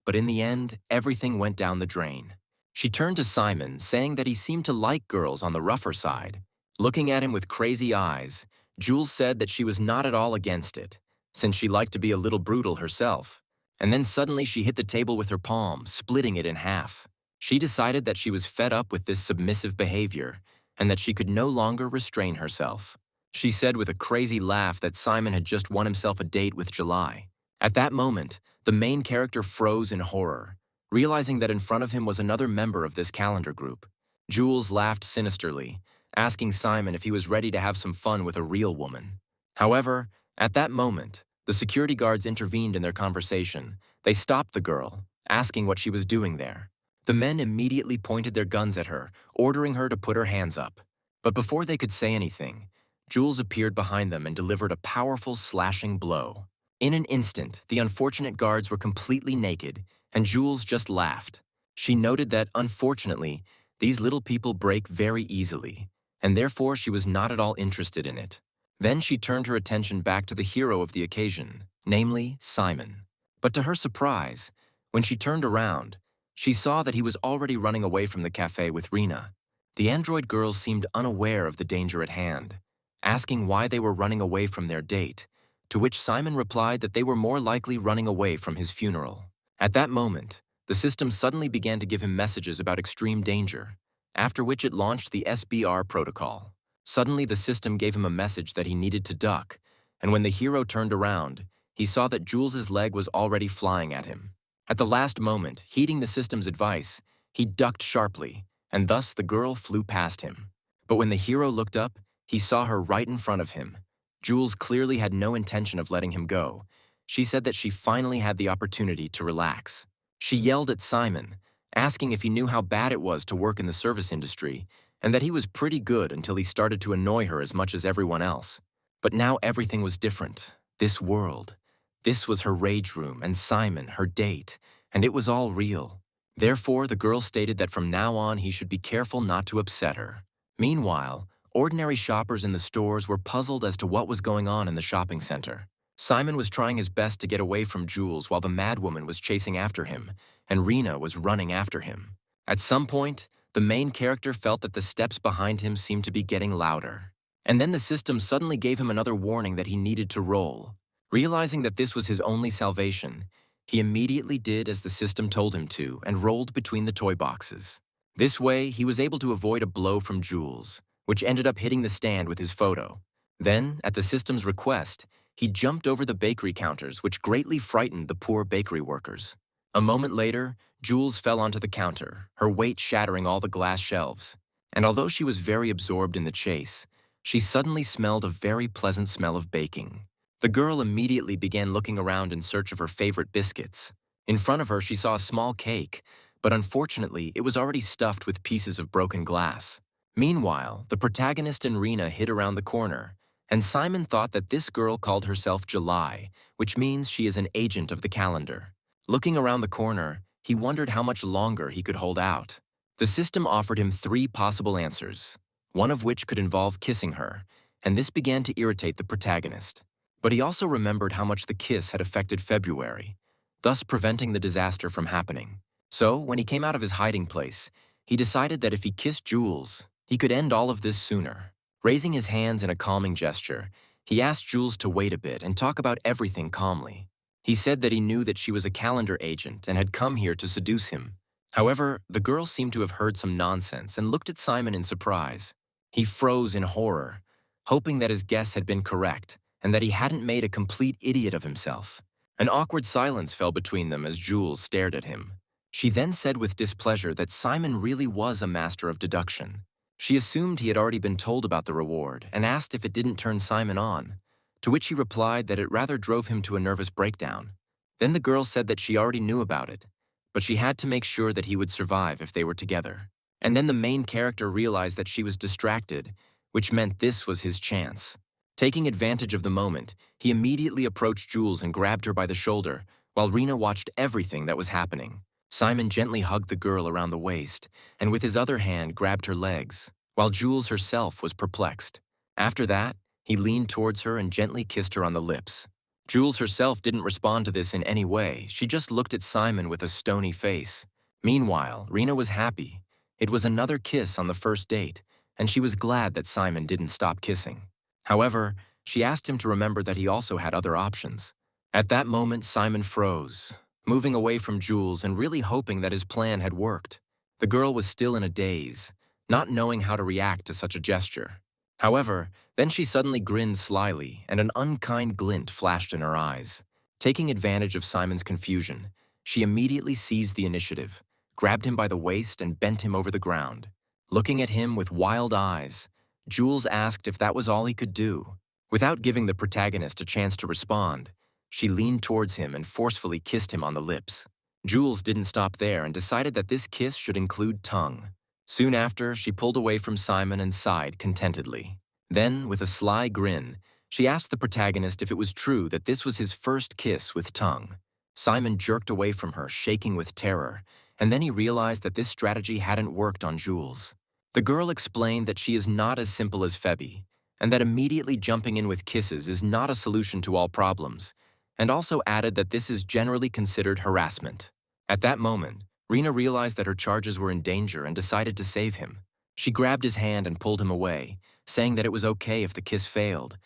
but in the end, everything went down the drain. She turned to Simon, saying that he seemed to like girls on the rougher side. Looking at him with crazy eyes, Jules said that she was not at all against it, since she liked to be a little brutal herself. And then suddenly she hit the table with her palm, splitting it in half. She decided that she was fed up with this submissive behavior, and that she could no longer restrain herself. she said with a crazy laugh that Simon had just won himself a date with July. At that moment, the main character froze in horror, realizing that in front of him was another member of this calendar group. Jules laughed sinisterly, asking Simon if he was ready to have some fun with a real woman. However, at that moment, the security guards intervened in their conversation. They stopped the girl, asking what she was doing there. The men immediately pointed their guns at her, ordering her to put her hands up. But before they could say anything, Jules appeared behind them and delivered a powerful slashing blow. In an instant, the unfortunate guards were completely naked, and Jules just laughed. She noted that, unfortunately, these little people break very easily, and therefore she was not at all interested in it. Then she turned her attention back to the hero of the occasion, namely Simon. But to her surprise, when she turned around, she saw that he was already running away from the cafe with Rena. The android girl seemed unaware of the danger at hand, asking why they were running away from their date, to which Simon replied that they were more likely running away from his funeral. At that moment, the system suddenly began to give him messages about extreme danger, after which it launched the SBR protocol. Suddenly, the system gave him a message that he needed to duck, and when the hero turned around, he saw that Jules's leg was already flying at him. At the last moment, heeding the system's advice, he ducked sharply, and thus the girl flew past him. But when the hero looked up, he saw her right in front of him. Jules clearly had no intention of letting him go. She said that she finally had the opportunity to relax. She yelled at Simon, asking if he knew how bad it was to work in the service industry, and that he was pretty good until he started to annoy her as much as everyone else. But now everything was different. This world. This was her rage room, and Simon, her date, and it was all real. Therefore, the girl stated that from now on he should be careful not to upset her. Meanwhile, ordinary shoppers in the stores were puzzled as to what was going on in the shopping center. Simon was trying his best to get away from Jules while the madwoman was chasing after him, and Rena was running after him. At some point, the main character felt that the steps behind him seemed to be getting louder. And then the system suddenly gave him another warning that he needed to roll. Realizing that this was his only salvation, he immediately did as the system told him to and rolled between the toy boxes. This way, he was able to avoid a blow from Jules, which ended up hitting the stand with his photo. Then, at the system's request, he jumped over the bakery counters, which greatly frightened the poor bakery workers. A moment later, Jules fell onto the counter, her weight shattering all the glass shelves. And although she was very absorbed in the chase, she suddenly smelled a very pleasant smell of baking. The girl immediately began looking around in search of her favorite biscuits. In front of her, she saw a small cake, but unfortunately, it was already stuffed with pieces of broken glass. Meanwhile, the protagonist and Rena hid around the corner, and Simon thought that this girl called herself July, which means she is an agent of the calendar. Looking around the corner, he wondered how much longer he could hold out. The system offered him 3 possible answers, one of which could involve kissing her, and this began to irritate the protagonist. But he also remembered how much the kiss had affected February, thus preventing the disaster from happening. So, when he came out of his hiding place, he decided that if he kissed Jules, he could end all of this sooner. Raising his hands in a calming gesture, he asked Jules to wait a bit and talk about everything calmly. He said that he knew that she was a calendar agent and had come here to seduce him. However, the girl seemed to have heard some nonsense and looked at Simon in surprise. He froze in horror, hoping that his guess had been correct and that he hadn't made a complete idiot of himself. An awkward silence fell between them as Jules stared at him. She then said with displeasure that Simon really was a master of deduction. She assumed he had already been told about the reward and asked if it didn't turn Simon on, to which he replied that it rather drove him to a nervous breakdown. Then the girl said that she already knew about it, but she had to make sure that he would survive if they were together. And then the main character realized that she was distracted, which meant this was his chance. Taking advantage of the moment, he immediately approached Jules and grabbed her by the shoulder, while Rena watched everything that was happening. Simon gently hugged the girl around the waist, and with his other hand grabbed her legs, while Jules herself was perplexed. After that, he leaned towards her and gently kissed her on the lips. Jules herself didn't respond to this in any way, she just looked at Simon with a stony face. Meanwhile, Rena was happy. It was another kiss on the first date, and she was glad that Simon didn't stop kissing. However, she asked him to remember that he also had other options. At that moment, Simon froze, moving away from Jules and really hoping that his plan had worked. The girl was still in a daze, not knowing how to react to such a gesture. However, then she suddenly grinned slyly, and an unkind glint flashed in her eyes. Taking advantage of Simon's confusion, she immediately seized the initiative, grabbed him by the waist, and bent him over the ground. Looking at him with wild eyes, Jules asked if that was all he could do. Without giving the protagonist a chance to respond, she leaned towards him and forcefully kissed him on the lips. Jules didn't stop there and decided that this kiss should include tongue. Soon after, she pulled away from Simon and sighed contentedly. Then, with a sly grin, she asked the protagonist if it was true that this was his first kiss with tongue. Simon jerked away from her, shaking with terror, and then he realized that this strategy hadn't worked on Jules. The girl explained that she is not as simple as Febby, and that immediately jumping in with kisses is not a solution to all problems, and also added that this is generally considered harassment. At that moment, Rena realized that her charges were in danger and decided to save him. She grabbed his hand and pulled him away, saying that it was okay if the kiss failed,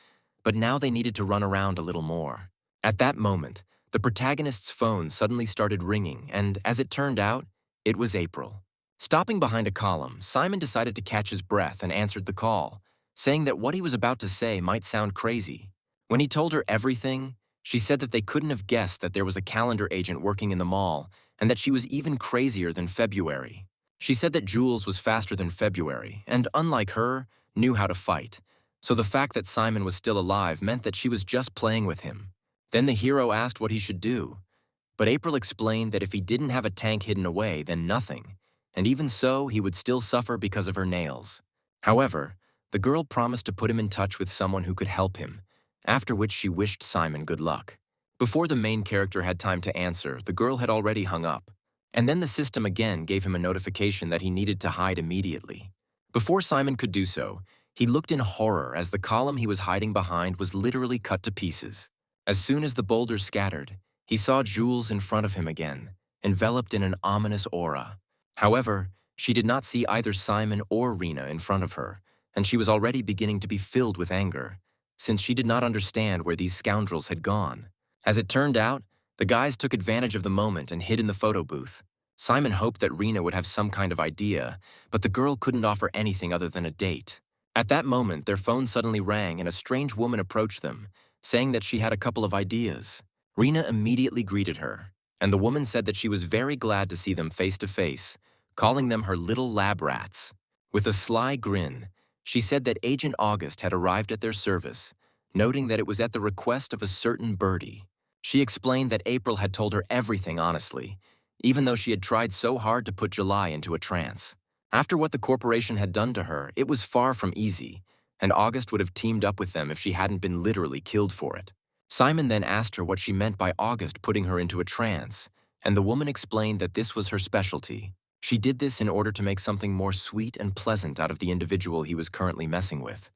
but now they needed to run around a little more. At that moment, the protagonist's phone suddenly started ringing, and as it turned out, it was April. Stopping behind a column, Simon decided to catch his breath and answered the call, saying that what he was about to say might sound crazy. When he told her everything, she said that they couldn't have guessed that there was a calendar agent working in the mall, and that she was even crazier than February. She said that Jules was faster than February, and unlike her, knew how to fight, so the fact that Simon was still alive meant that she was just playing with him. Then the hero asked what he should do, but April explained that if he didn't have a tank hidden away, then nothing, and even so, he would still suffer because of her nails. However, the girl promised to put him in touch with someone who could help him, after which she wished Simon good luck. Before the main character had time to answer, the girl had already hung up, and then the system again gave him a notification that he needed to hide immediately. Before Simon could do so, he looked in horror as the column he was hiding behind was literally cut to pieces. As soon as the boulders scattered, he saw Jules in front of him again, enveloped in an ominous aura. However, she did not see either Simon or Rena in front of her, and she was already beginning to be filled with anger, since she did not understand where these scoundrels had gone. As it turned out, the guys took advantage of the moment and hid in the photo booth. Simon hoped that Rena would have some kind of idea, but the girl couldn't offer anything other than a date. At that moment, their phone suddenly rang and a strange woman approached them, saying that she had a couple of ideas. Rena immediately greeted her, and the woman said that she was very glad to see them face to face, calling them her little lab rats. With a sly grin, she said that Agent August had arrived at their service, noting that it was at the request of a certain birdie. She explained that April had told her everything honestly, even though she had tried so hard to put July into a trance. After what the corporation had done to her, it was far from easy, and August would have teamed up with them if she hadn't been literally killed for it. Simon then asked her what she meant by August putting her into a trance, and the woman explained that this was her specialty. She did this in order to make something more sweet and pleasant out of the individual he was currently messing with.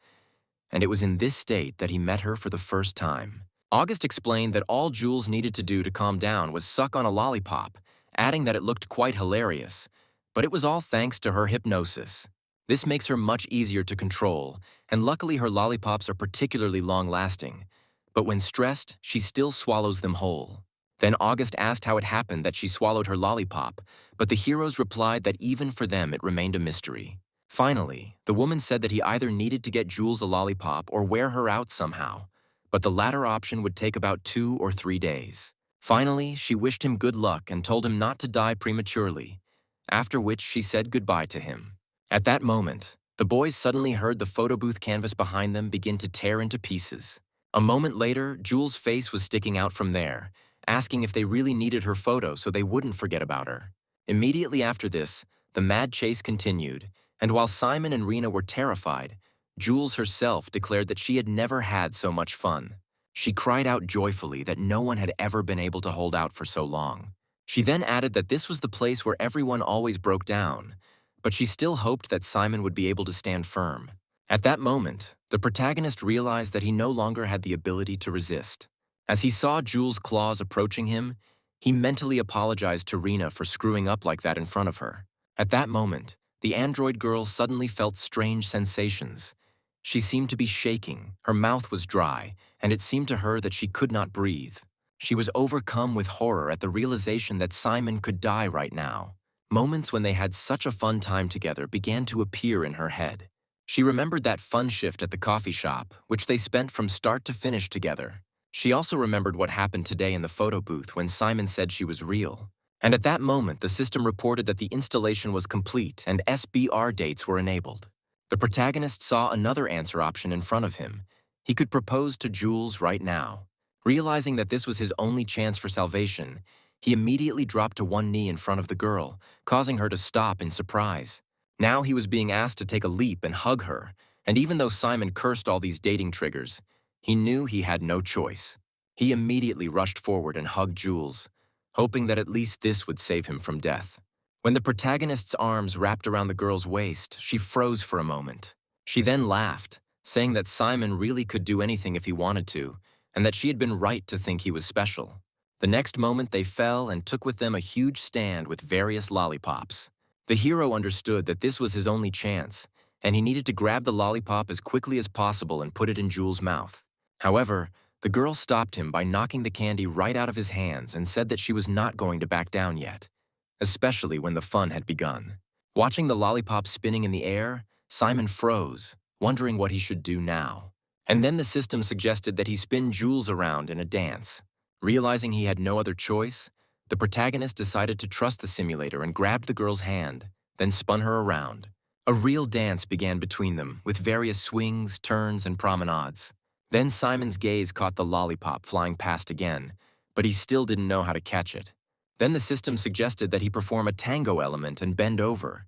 And it was in this state that he met her for the first time. August explained that all Jules needed to do to calm down was suck on a lollipop, adding that it looked quite hilarious, but it was all thanks to her hypnosis. This makes her much easier to control, and luckily her lollipops are particularly long-lasting, but when stressed, she still swallows them whole. Then August asked how it happened that she swallowed her lollipop, but the heroes replied that even for them it remained a mystery. Finally, the woman said that he either needed to get Jules a lollipop or wear her out somehow, but the latter option would take about 2 or 3 days. Finally, she wished him good luck and told him not to die prematurely, after which she said goodbye to him. At that moment, the boys suddenly heard the photo booth canvas behind them begin to tear into pieces. A moment later, Jules' face was sticking out from there, asking if they really needed her photo so they wouldn't forget about her. Immediately after this, the mad chase continued, and while Simon and Rena were terrified, Jules herself declared that she had never had so much fun. She cried out joyfully that no one had ever been able to hold out for so long. She then added that this was the place where everyone always broke down, but she still hoped that Simon would be able to stand firm. At that moment, the protagonist realized that he no longer had the ability to resist. As he saw Jules' claws approaching him, he mentally apologized to Rena for screwing up like that in front of her. At that moment, the android girl suddenly felt strange sensations. She seemed to be shaking, her mouth was dry, and it seemed to her that she could not breathe. She was overcome with horror at the realization that Simon could die right now. Moments when they had such a fun time together began to appear in her head. She remembered that fun shift at the coffee shop, which they spent from start to finish together. She also remembered what happened today in the photo booth when Simon said she was real. And at that moment, the system reported that the installation was complete and SBR dates were enabled. The protagonist saw another answer option in front of him. He could propose to Jules right now. Realizing that this was his only chance for salvation, he immediately dropped to one knee in front of the girl, causing her to stop in surprise. Now he was being asked to take a leap and hug her, and even though Simon cursed all these dating triggers, he knew he had no choice. He immediately rushed forward and hugged Jules, hoping that at least this would save him from death. When the protagonist's arms wrapped around the girl's waist, she froze for a moment. She then laughed, saying that Simon really could do anything if he wanted to, and that she had been right to think he was special. The next moment they fell and took with them a huge stand with various lollipops. The hero understood that this was his only chance, and he needed to grab the lollipop as quickly as possible and put it in Jules' mouth. However, the girl stopped him by knocking the candy right out of his hands and said that she was not going to back down yet, especially when the fun had begun. Watching the lollipop spinning in the air, Simon froze, wondering what he should do now. And then the system suggested that he spin Jules around in a dance. Realizing he had no other choice, the protagonist decided to trust the simulator and grabbed the girl's hand, then spun her around. A real dance began between them, with various swings, turns, and promenades. Then Simon's gaze caught the lollipop flying past again, but he still didn't know how to catch it. Then the system suggested that he perform a tango element and bend over.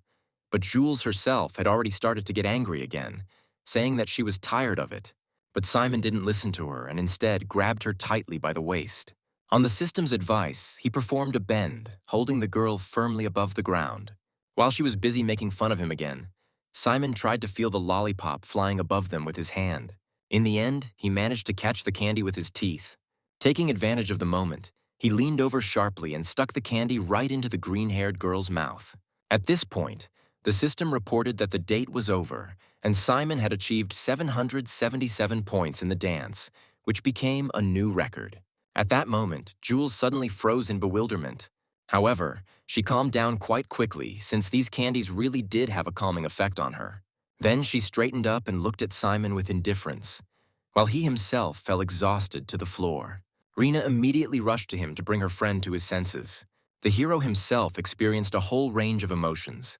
But Jules herself had already started to get angry again, saying that she was tired of it. But Simon didn't listen to her and instead grabbed her tightly by the waist. On the system's advice, he performed a bend, holding the girl firmly above the ground. While she was busy making fun of him again, Simon tried to feel the lollipop flying above them with his hand. In the end, he managed to catch the candy with his teeth. Taking advantage of the moment, he leaned over sharply and stuck the candy right into the green-haired girl's mouth. At this point, the system reported that the date was over, and Simon had achieved 777 points in the dance, which became a new record. At that moment, Jules suddenly froze in bewilderment. However, she calmed down quite quickly since these candies really did have a calming effect on her. Then she straightened up and looked at Simon with indifference, while he himself fell exhausted to the floor. Rena immediately rushed to him to bring her friend to his senses. The hero himself experienced a whole range of emotions.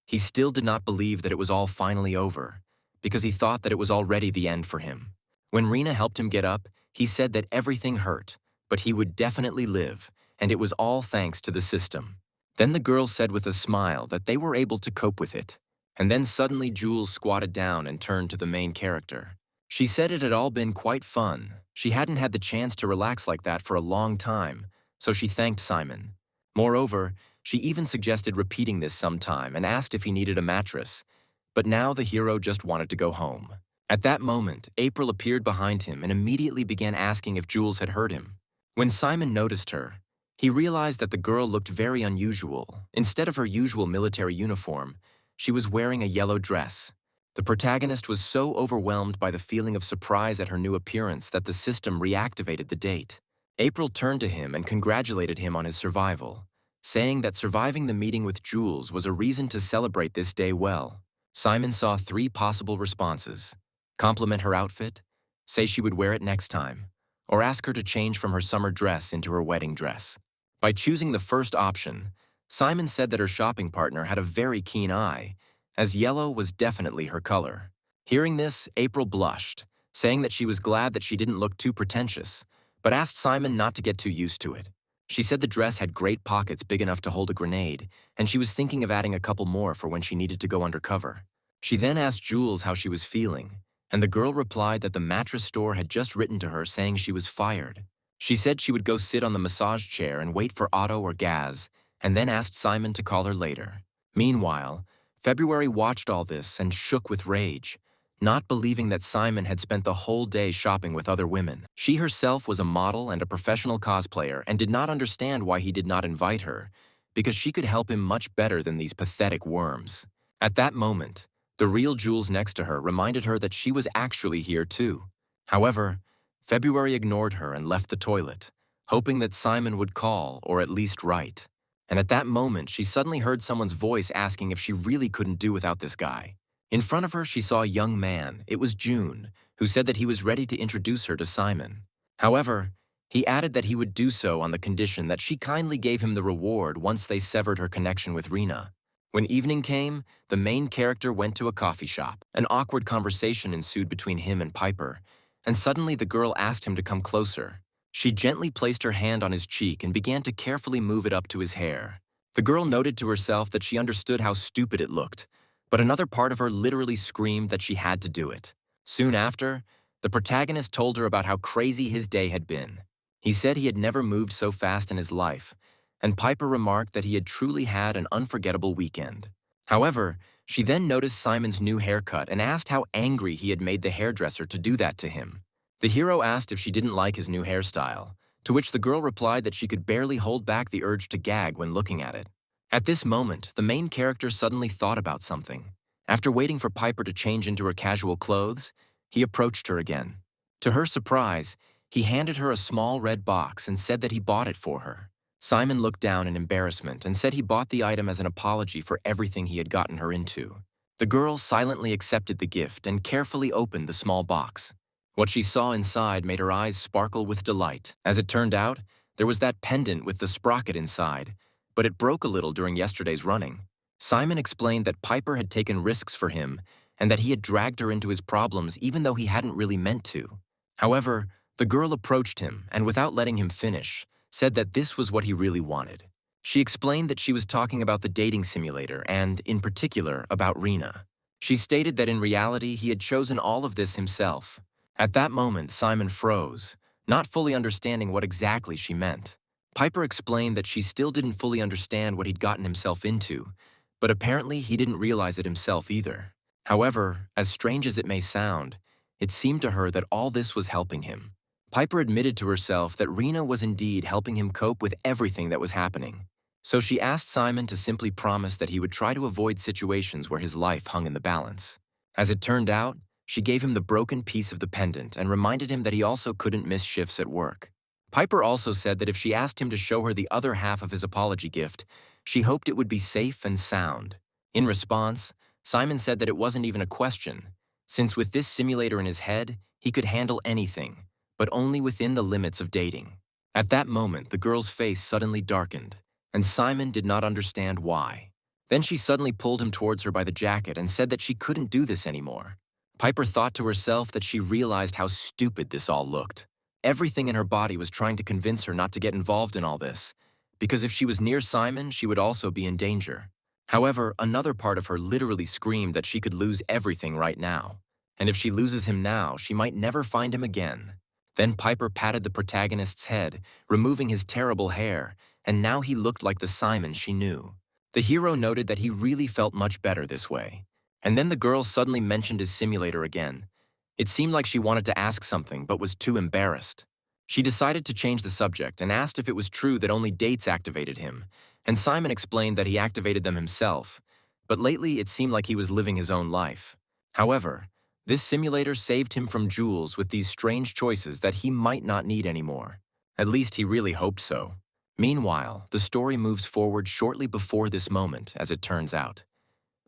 He still did not believe that it was all finally over, because he thought that it was already the end for him. When Rena helped him get up, he said that everything hurt, but he would definitely live, and it was all thanks to the system. Then the girl said with a smile that they were able to cope with it. And then suddenly Jules squatted down and turned to the main character. She said it had all been quite fun. She hadn't had the chance to relax like that for a long time, so she thanked Simon. Moreover, she even suggested repeating this sometime and asked if he needed a mattress. But now the hero just wanted to go home. At that moment, April appeared behind him and immediately began asking if Jules had hurt him. When Simon noticed her, he realized that the girl looked very unusual. Instead of her usual military uniform, she was wearing a yellow dress. The protagonist was so overwhelmed by the feeling of surprise at her new appearance that the system reactivated the date. April turned to him and congratulated him on his survival, saying that surviving the meeting with Jules was a reason to celebrate this day well. Simon saw 3 possible responses: compliment her outfit, say she would wear it next time, or ask her to change from her summer dress into her wedding dress. By choosing the first option, Simon said that her shopping partner had a very keen eye, as yellow was definitely her color. Hearing this, April blushed, saying that she was glad that she didn't look too pretentious, but asked Simon not to get too used to it. She said the dress had great pockets big enough to hold a grenade, and she was thinking of adding a couple more for when she needed to go undercover. She then asked Jules how she was feeling, and the girl replied that the mattress store had just written to her saying she was fired. She said she would go sit on the massage chair and wait for Otto or Gaz, and then asked Simon to call her later. Meanwhile, February watched all this and shook with rage, not believing that Simon had spent the whole day shopping with other women. She herself was a model and a professional cosplayer and did not understand why he did not invite her, because she could help him much better than these pathetic worms. At that moment, the real Jules next to her reminded her that she was actually here too. However, February ignored her and left the toilet, hoping that Simon would call or at least write. And at that moment, she suddenly heard someone's voice asking if she really couldn't do without this guy. In front of her, she saw a young man. It was June, who said that he was ready to introduce her to Simon. However, he added that he would do so on the condition that she kindly gave him the reward once they severed her connection with Rena. When evening came, the main character went to a coffee shop. An awkward conversation ensued between him and Piper, and suddenly the girl asked him to come closer. She gently placed her hand on his cheek and began to carefully move it up to his hair. The girl noted to herself that she understood how stupid it looked, but another part of her literally screamed that she had to do it. Soon after, the protagonist told her about how crazy his day had been. He said he had never moved so fast in his life, and Piper remarked that he had truly had an unforgettable weekend. However, she then noticed Simon's new haircut and asked how angry he had made the hairdresser to do that to him. The hero asked if she didn't like his new hairstyle, to which the girl replied that she could barely hold back the urge to gag when looking at it. At this moment, the main character suddenly thought about something. After waiting for Piper to change into her casual clothes, he approached her again. To her surprise, he handed her a small red box and said that he bought it for her. Simon looked down in embarrassment and said he bought the item as an apology for everything he had gotten her into. The girl silently accepted the gift and carefully opened the small box. What she saw inside made her eyes sparkle with delight. As it turned out, there was that pendant with the sprocket inside, but it broke a little during yesterday's running. Simon explained that Piper had taken risks for him and that he had dragged her into his problems even though he hadn't really meant to. However, the girl approached him and, without letting him finish, said that this was what he really wanted. She explained that she was talking about the dating simulator and, in particular, about Rena. She stated that in reality he had chosen all of this himself. At that moment, Simon froze, not fully understanding what exactly she meant. Piper explained that she still didn't fully understand what he'd gotten himself into, but apparently he didn't realize it himself either. However, as strange as it may sound, it seemed to her that all this was helping him. Piper admitted to herself that Rena was indeed helping him cope with everything that was happening. So she asked Simon to simply promise that he would try to avoid situations where his life hung in the balance. As it turned out, she gave him the broken piece of the pendant and reminded him that he also couldn't miss shifts at work. Piper also said that if she asked him to show her the other half of his apology gift, she hoped it would be safe and sound. In response, Simon said that it wasn't even a question, since with this simulator in his head, he could handle anything, but only within the limits of dating. At that moment, the girl's face suddenly darkened, and Simon did not understand why. Then she suddenly pulled him towards her by the jacket and said that she couldn't do this anymore. Piper thought to herself that she realized how stupid this all looked. Everything in her body was trying to convince her not to get involved in all this, because if she was near Simon, she would also be in danger. However, another part of her literally screamed that she could lose everything right now, and if she loses him now, she might never find him again. Then Piper patted the protagonist's head, removing his terrible hair, and now he looked like the Simon she knew. The hero noted that he really felt much better this way. And then the girl suddenly mentioned his simulator again. It seemed like she wanted to ask something but was too embarrassed. She decided to change the subject and asked if it was true that only dates activated him, and Simon explained that he activated them himself, but lately it seemed like he was living his own life. However, this simulator saved him from Jules with these strange choices that he might not need anymore. At least he really hoped so. Meanwhile, the story moves forward shortly before this moment, as it turns out.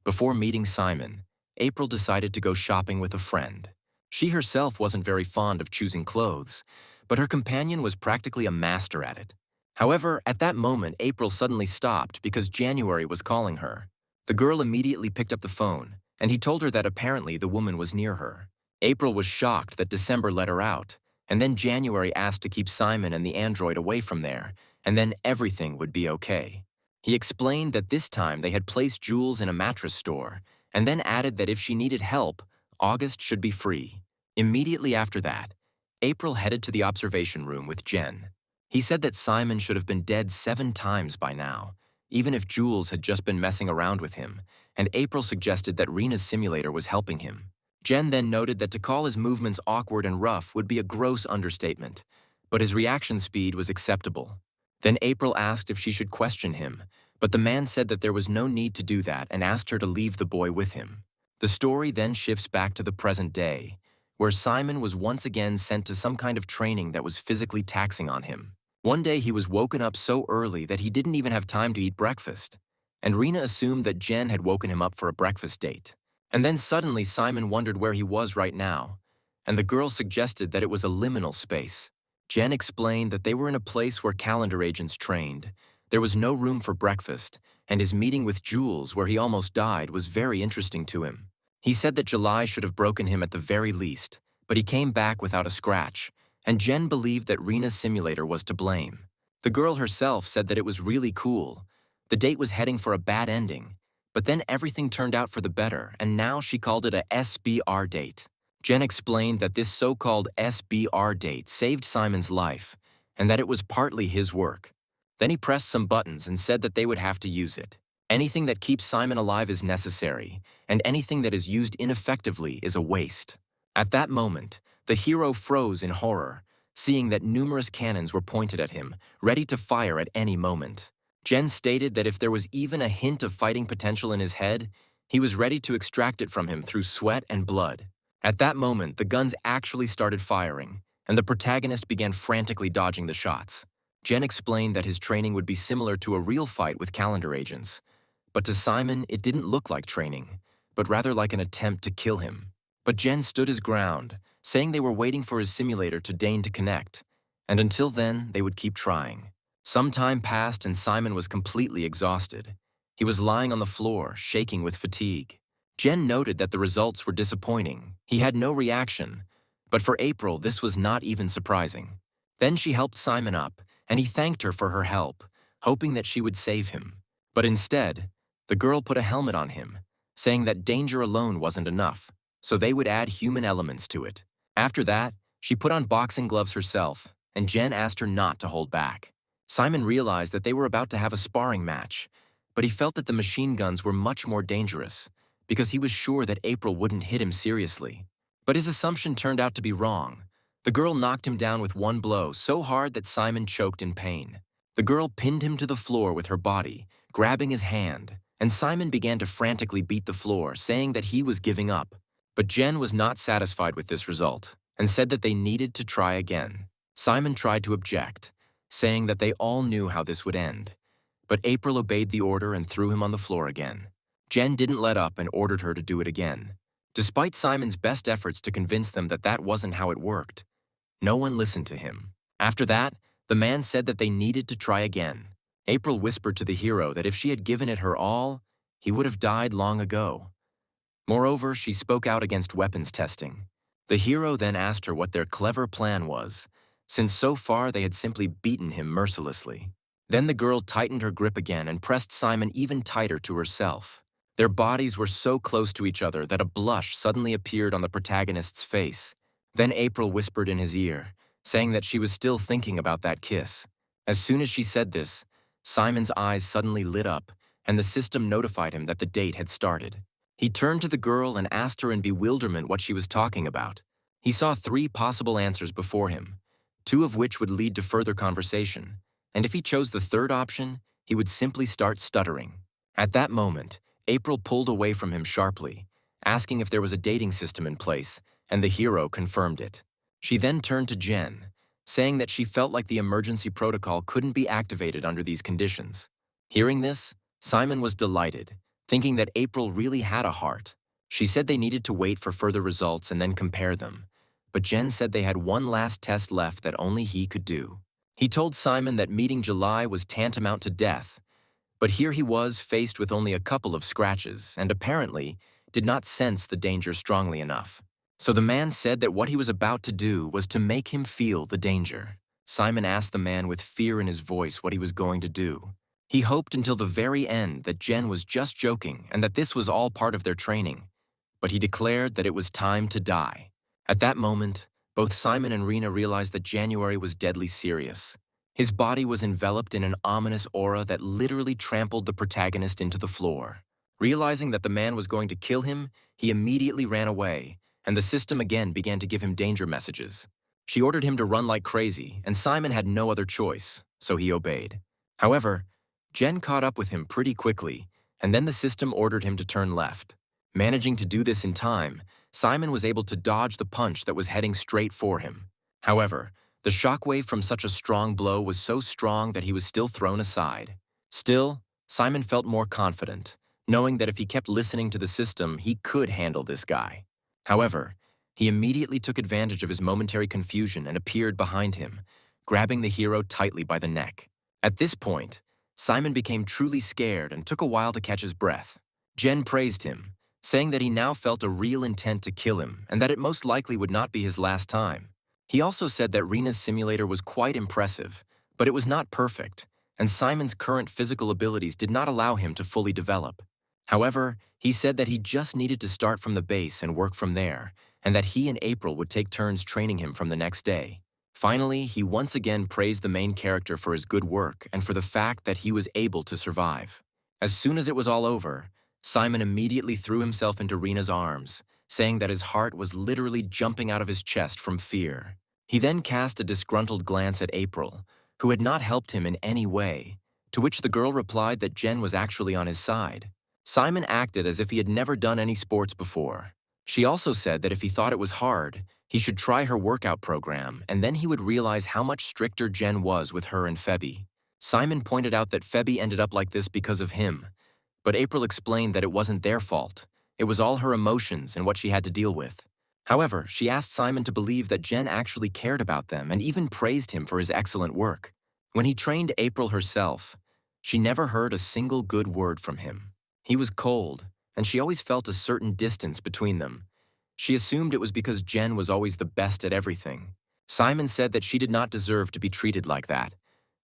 Before meeting Simon, April decided to go shopping with a friend. She herself wasn't very fond of choosing clothes, but her companion was practically a master at it. However, at that moment, April suddenly stopped because January was calling her. The girl immediately picked up the phone, and he told her that apparently the woman was near her. April was shocked that December let her out, and then January asked to keep Simon and the android away from there, and then everything would be okay. He explained that this time they had placed Jules in a mattress store, and then added that if she needed help, August should be free. Immediately after that, April headed to the observation room with Jen. He said that Simon should have been dead 7 times by now, even if Jules had just been messing around with him, and April suggested that Rena's simulator was helping him. Jen then noted that to call his movements awkward and rough would be a gross understatement, but his reaction speed was acceptable. Then April asked if she should question him, but the man said that there was no need to do that and asked her to leave the boy with him. The story then shifts back to the present day, where Simon was once again sent to some kind of training that was physically taxing on him. One day he was woken up so early that he didn't even have time to eat breakfast, and Rena assumed that Jen had woken him up for a breakfast date. And then suddenly Simon wondered where he was right now, and the girl suggested that it was a liminal space. Jen explained that they were in a place where calendar agents trained. There was no room for breakfast, and his meeting with Jules, where he almost died, was very interesting to him. He said that July should have broken him at the very least, but he came back without a scratch, and Jen believed that Rena's simulator was to blame. The girl herself said that it was really cool. The date was heading for a bad ending, but then everything turned out for the better, and now she called it a SBR date. Jen explained that this so-called SBR date saved Simon's life, and that it was partly his work. Then he pressed some buttons and said that they would have to use it. Anything that keeps Simon alive is necessary, and anything that is used ineffectively is a waste. At that moment, the hero froze in horror, seeing that numerous cannons were pointed at him, ready to fire at any moment. Jen stated that if there was even a hint of fighting potential in his head, he was ready to extract it from him through sweat and blood. At that moment, the guns actually started firing, and the protagonist began frantically dodging the shots. Jen explained that his training would be similar to a real fight with calendar agents. But to Simon, it didn't look like training, but rather like an attempt to kill him. But Jen stood his ground, saying they were waiting for his simulator to deign to connect, and until then, they would keep trying. Some time passed and Simon was completely exhausted. He was lying on the floor, shaking with fatigue. Jen noted that the results were disappointing. He had no reaction, but for April, this was not even surprising. Then she helped Simon up, and he thanked her for her help, hoping that she would save him. But instead, the girl put a helmet on him, saying that danger alone wasn't enough, so they would add human elements to it. After that, she put on boxing gloves herself, and Jen asked her not to hold back. Simon realized that they were about to have a sparring match, but he felt that the machine guns were much more dangerous, because he was sure that April wouldn't hit him seriously. But his assumption turned out to be wrong. The girl knocked him down with one blow so hard that Simon choked in pain. The girl pinned him to the floor with her body, grabbing his hand, and Simon began to frantically beat the floor, saying that he was giving up. But Jen was not satisfied with this result, and said that they needed to try again. Simon tried to object, saying that they all knew how this would end. But April obeyed the order and threw him on the floor again. Jen didn't let up and ordered her to do it again, despite Simon's best efforts to convince them that that wasn't how it worked. No one listened to him. After that, the man said that they needed to try again. April whispered to the hero that if she had given it her all, he would have died long ago. Moreover, she spoke out against weapons testing. The hero then asked her what their clever plan was, since so far they had simply beaten him mercilessly. Then the girl tightened her grip again and pressed Simon even tighter to herself. Their bodies were so close to each other that a blush suddenly appeared on the protagonist's face. Then April whispered in his ear, saying that she was still thinking about that kiss. As soon as she said this, Simon's eyes suddenly lit up, and the system notified him that the date had started. He turned to the girl and asked her in bewilderment what she was talking about. He saw 3 possible answers before him, 2 of which would lead to further conversation, and if he chose the third option, he would simply start stuttering. At that moment, April pulled away from him sharply, asking if there was a dating system in place, and the hero confirmed it. She then turned to Jen, saying that she felt like the emergency protocol couldn't be activated under these conditions. Hearing this, Simon was delighted, thinking that April really had a heart. She said they needed to wait for further results and then compare them, but Jen said they had one last test left that only he could do. He told Simon that meeting July was tantamount to death, but here he was faced with only a couple of scratches and apparently did not sense the danger strongly enough. So the man said that what he was about to do was to make him feel the danger. Simon asked the man with fear in his voice what he was going to do. He hoped until the very end that Jen was just joking and that this was all part of their training, but he declared that it was time to die. At that moment, both Simon and Rena realized that January was deadly serious. His body was enveloped in an ominous aura that literally trampled the protagonist into the floor. Realizing that the man was going to kill him, he immediately ran away, and the system again began to give him danger messages. She ordered him to run like crazy, and Simon had no other choice, so he obeyed. However, Jen caught up with him pretty quickly, and then the system ordered him to turn left. Managing to do this in time, Simon was able to dodge the punch that was heading straight for him. However, the shockwave from such a strong blow was so strong that he was still thrown aside. Still, Simon felt more confident, knowing that if he kept listening to the system, he could handle this guy. However, he immediately took advantage of his momentary confusion and appeared behind him, grabbing the hero tightly by the neck. At this point, Simon became truly scared and took a while to catch his breath. Jen praised him, saying that he now felt a real intent to kill him and that it most likely would not be his last time. He also said that Rena's simulator was quite impressive, but it was not perfect, and Simon's current physical abilities did not allow him to fully develop. However, he said that he just needed to start from the base and work from there, and that he and April would take turns training him from the next day. Finally, he once again praised the main character for his good work and for the fact that he was able to survive. As soon as it was all over, Simon immediately threw himself into Rena's arms, saying that his heart was literally jumping out of his chest from fear. He then cast a disgruntled glance at April, who had not helped him in any way, to which the girl replied that Jen was actually on his side. Simon acted as if he had never done any sports before. She also said that if he thought it was hard, he should try her workout program, and then he would realize how much stricter Jen was with her and Febby. Simon pointed out that Febby ended up like this because of him, but April explained that it wasn't their fault. It was all her emotions and what she had to deal with. However, she asked Simon to believe that Jen actually cared about them and even praised him for his excellent work. When he trained April herself, she never heard a single good word from him. He was cold, and she always felt a certain distance between them. She assumed it was because Jen was always the best at everything. Simon said that she did not deserve to be treated like that,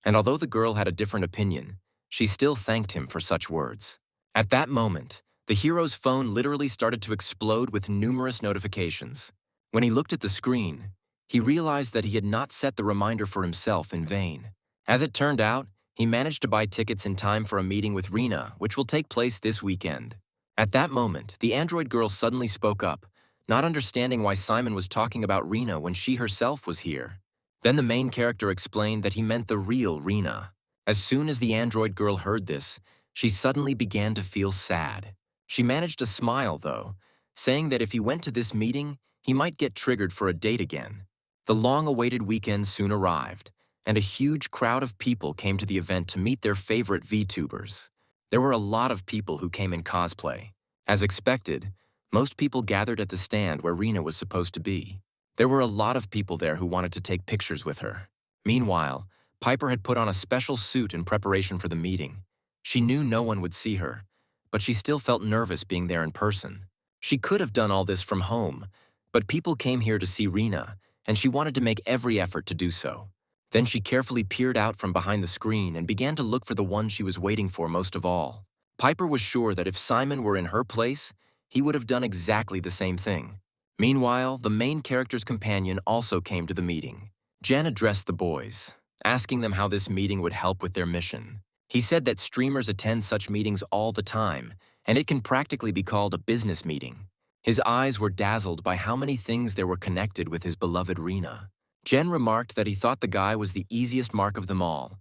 and although the girl had a different opinion, she still thanked him for such words. At that moment, the hero's phone literally started to explode with numerous notifications. When he looked at the screen, he realized that he had not set the reminder for himself in vain. As it turned out, he managed to buy tickets in time for a meeting with Rena, which will take place this weekend. At that moment, the android girl suddenly spoke up, not understanding why Simon was talking about Rena when she herself was here. Then the main character explained that he meant the real Rena. As soon as the android girl heard this, she suddenly began to feel sad. She managed to smile, though, saying that if he went to this meeting, he might get triggered for a date again. The long-awaited weekend soon arrived, and a huge crowd of people came to the event to meet their favorite VTubers. There were a lot of people who came in cosplay. As expected, most people gathered at the stand where Rena was supposed to be. There were a lot of people there who wanted to take pictures with her. Meanwhile, Piper had put on a special suit in preparation for the meeting. She knew no one would see her, but she still felt nervous being there in person. She could have done all this from home, but people came here to see Rena, and she wanted to make every effort to do so. Then she carefully peered out from behind the screen and began to look for the one she was waiting for most of all. Piper was sure that if Simon were in her place, he would have done exactly the same thing. Meanwhile, the main character's companion also came to the meeting. Jen addressed the boys, asking them how this meeting would help with their mission. He said that streamers attend such meetings all the time, and it can practically be called a business meeting. His eyes were dazzled by how many things there were connected with his beloved Rena. Jen remarked that he thought the guy was the easiest mark of them all,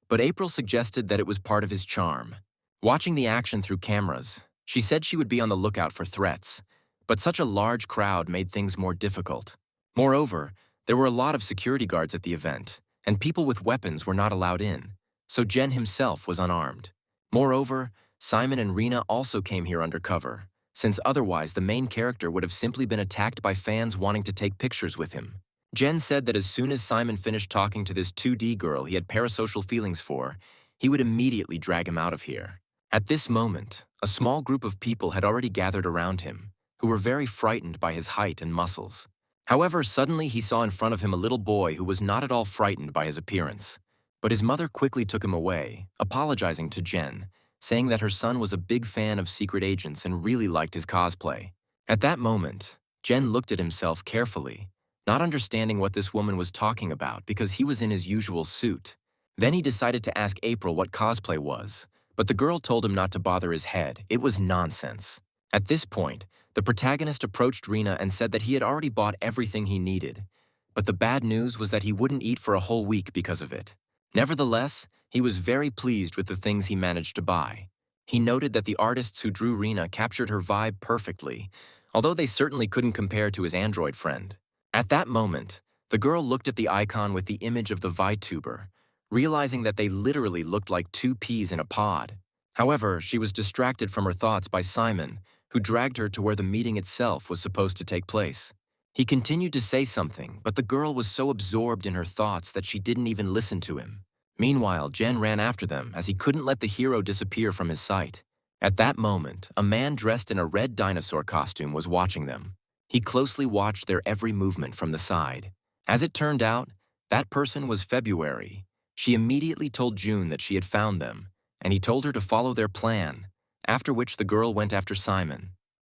but April suggested that it was part of his charm. Watching the action through cameras, she said she would be on the lookout for threats, but such a large crowd made things more difficult. Moreover, there were a lot of security guards at the event, and people with weapons were not allowed in, so Jen himself was unarmed. Moreover, Simon and Rena also came here undercover, since otherwise the main character would have simply been attacked by fans wanting to take pictures with him. Jen said that as soon as Simon finished talking to this 2D girl he had parasocial feelings for, he would immediately drag him out of here. At this moment, a small group of people had already gathered around him, who were very frightened by his height and muscles. However, suddenly he saw in front of him a little boy who was not at all frightened by his appearance. But his mother quickly took him away, apologizing to Jen, saying that her son was a big fan of secret agents and really liked his cosplay. At that moment, Jen looked at himself carefully, not understanding what this woman was talking about because he was in his usual suit. Then he decided to ask April what cosplay was, but the girl told him not to bother his head. It was nonsense. At this point, the protagonist approached Rena and said that he had already bought everything he needed, but the bad news was that he wouldn't eat for a whole week because of it. Nevertheless, he was very pleased with the things he managed to buy. He noted that the artists who drew Rena captured her vibe perfectly, although they certainly couldn't compare to his android friend. At that moment, the girl looked at the icon with the image of the VTuber, realizing that they literally looked like two peas in a pod. However, she was distracted from her thoughts by Simon, who dragged her to where the meeting itself was supposed to take place. He continued to say something, but the girl was so absorbed in her thoughts that she didn't even listen to him. Meanwhile, Jen ran after them as he couldn't let the hero disappear from his sight. At that moment, a man dressed in a red dinosaur costume was watching them. He closely watched their every movement from the side. As it turned out, that person was February. She immediately told June that she had found them, and he told her to follow their plan, after which the girl went after Simon.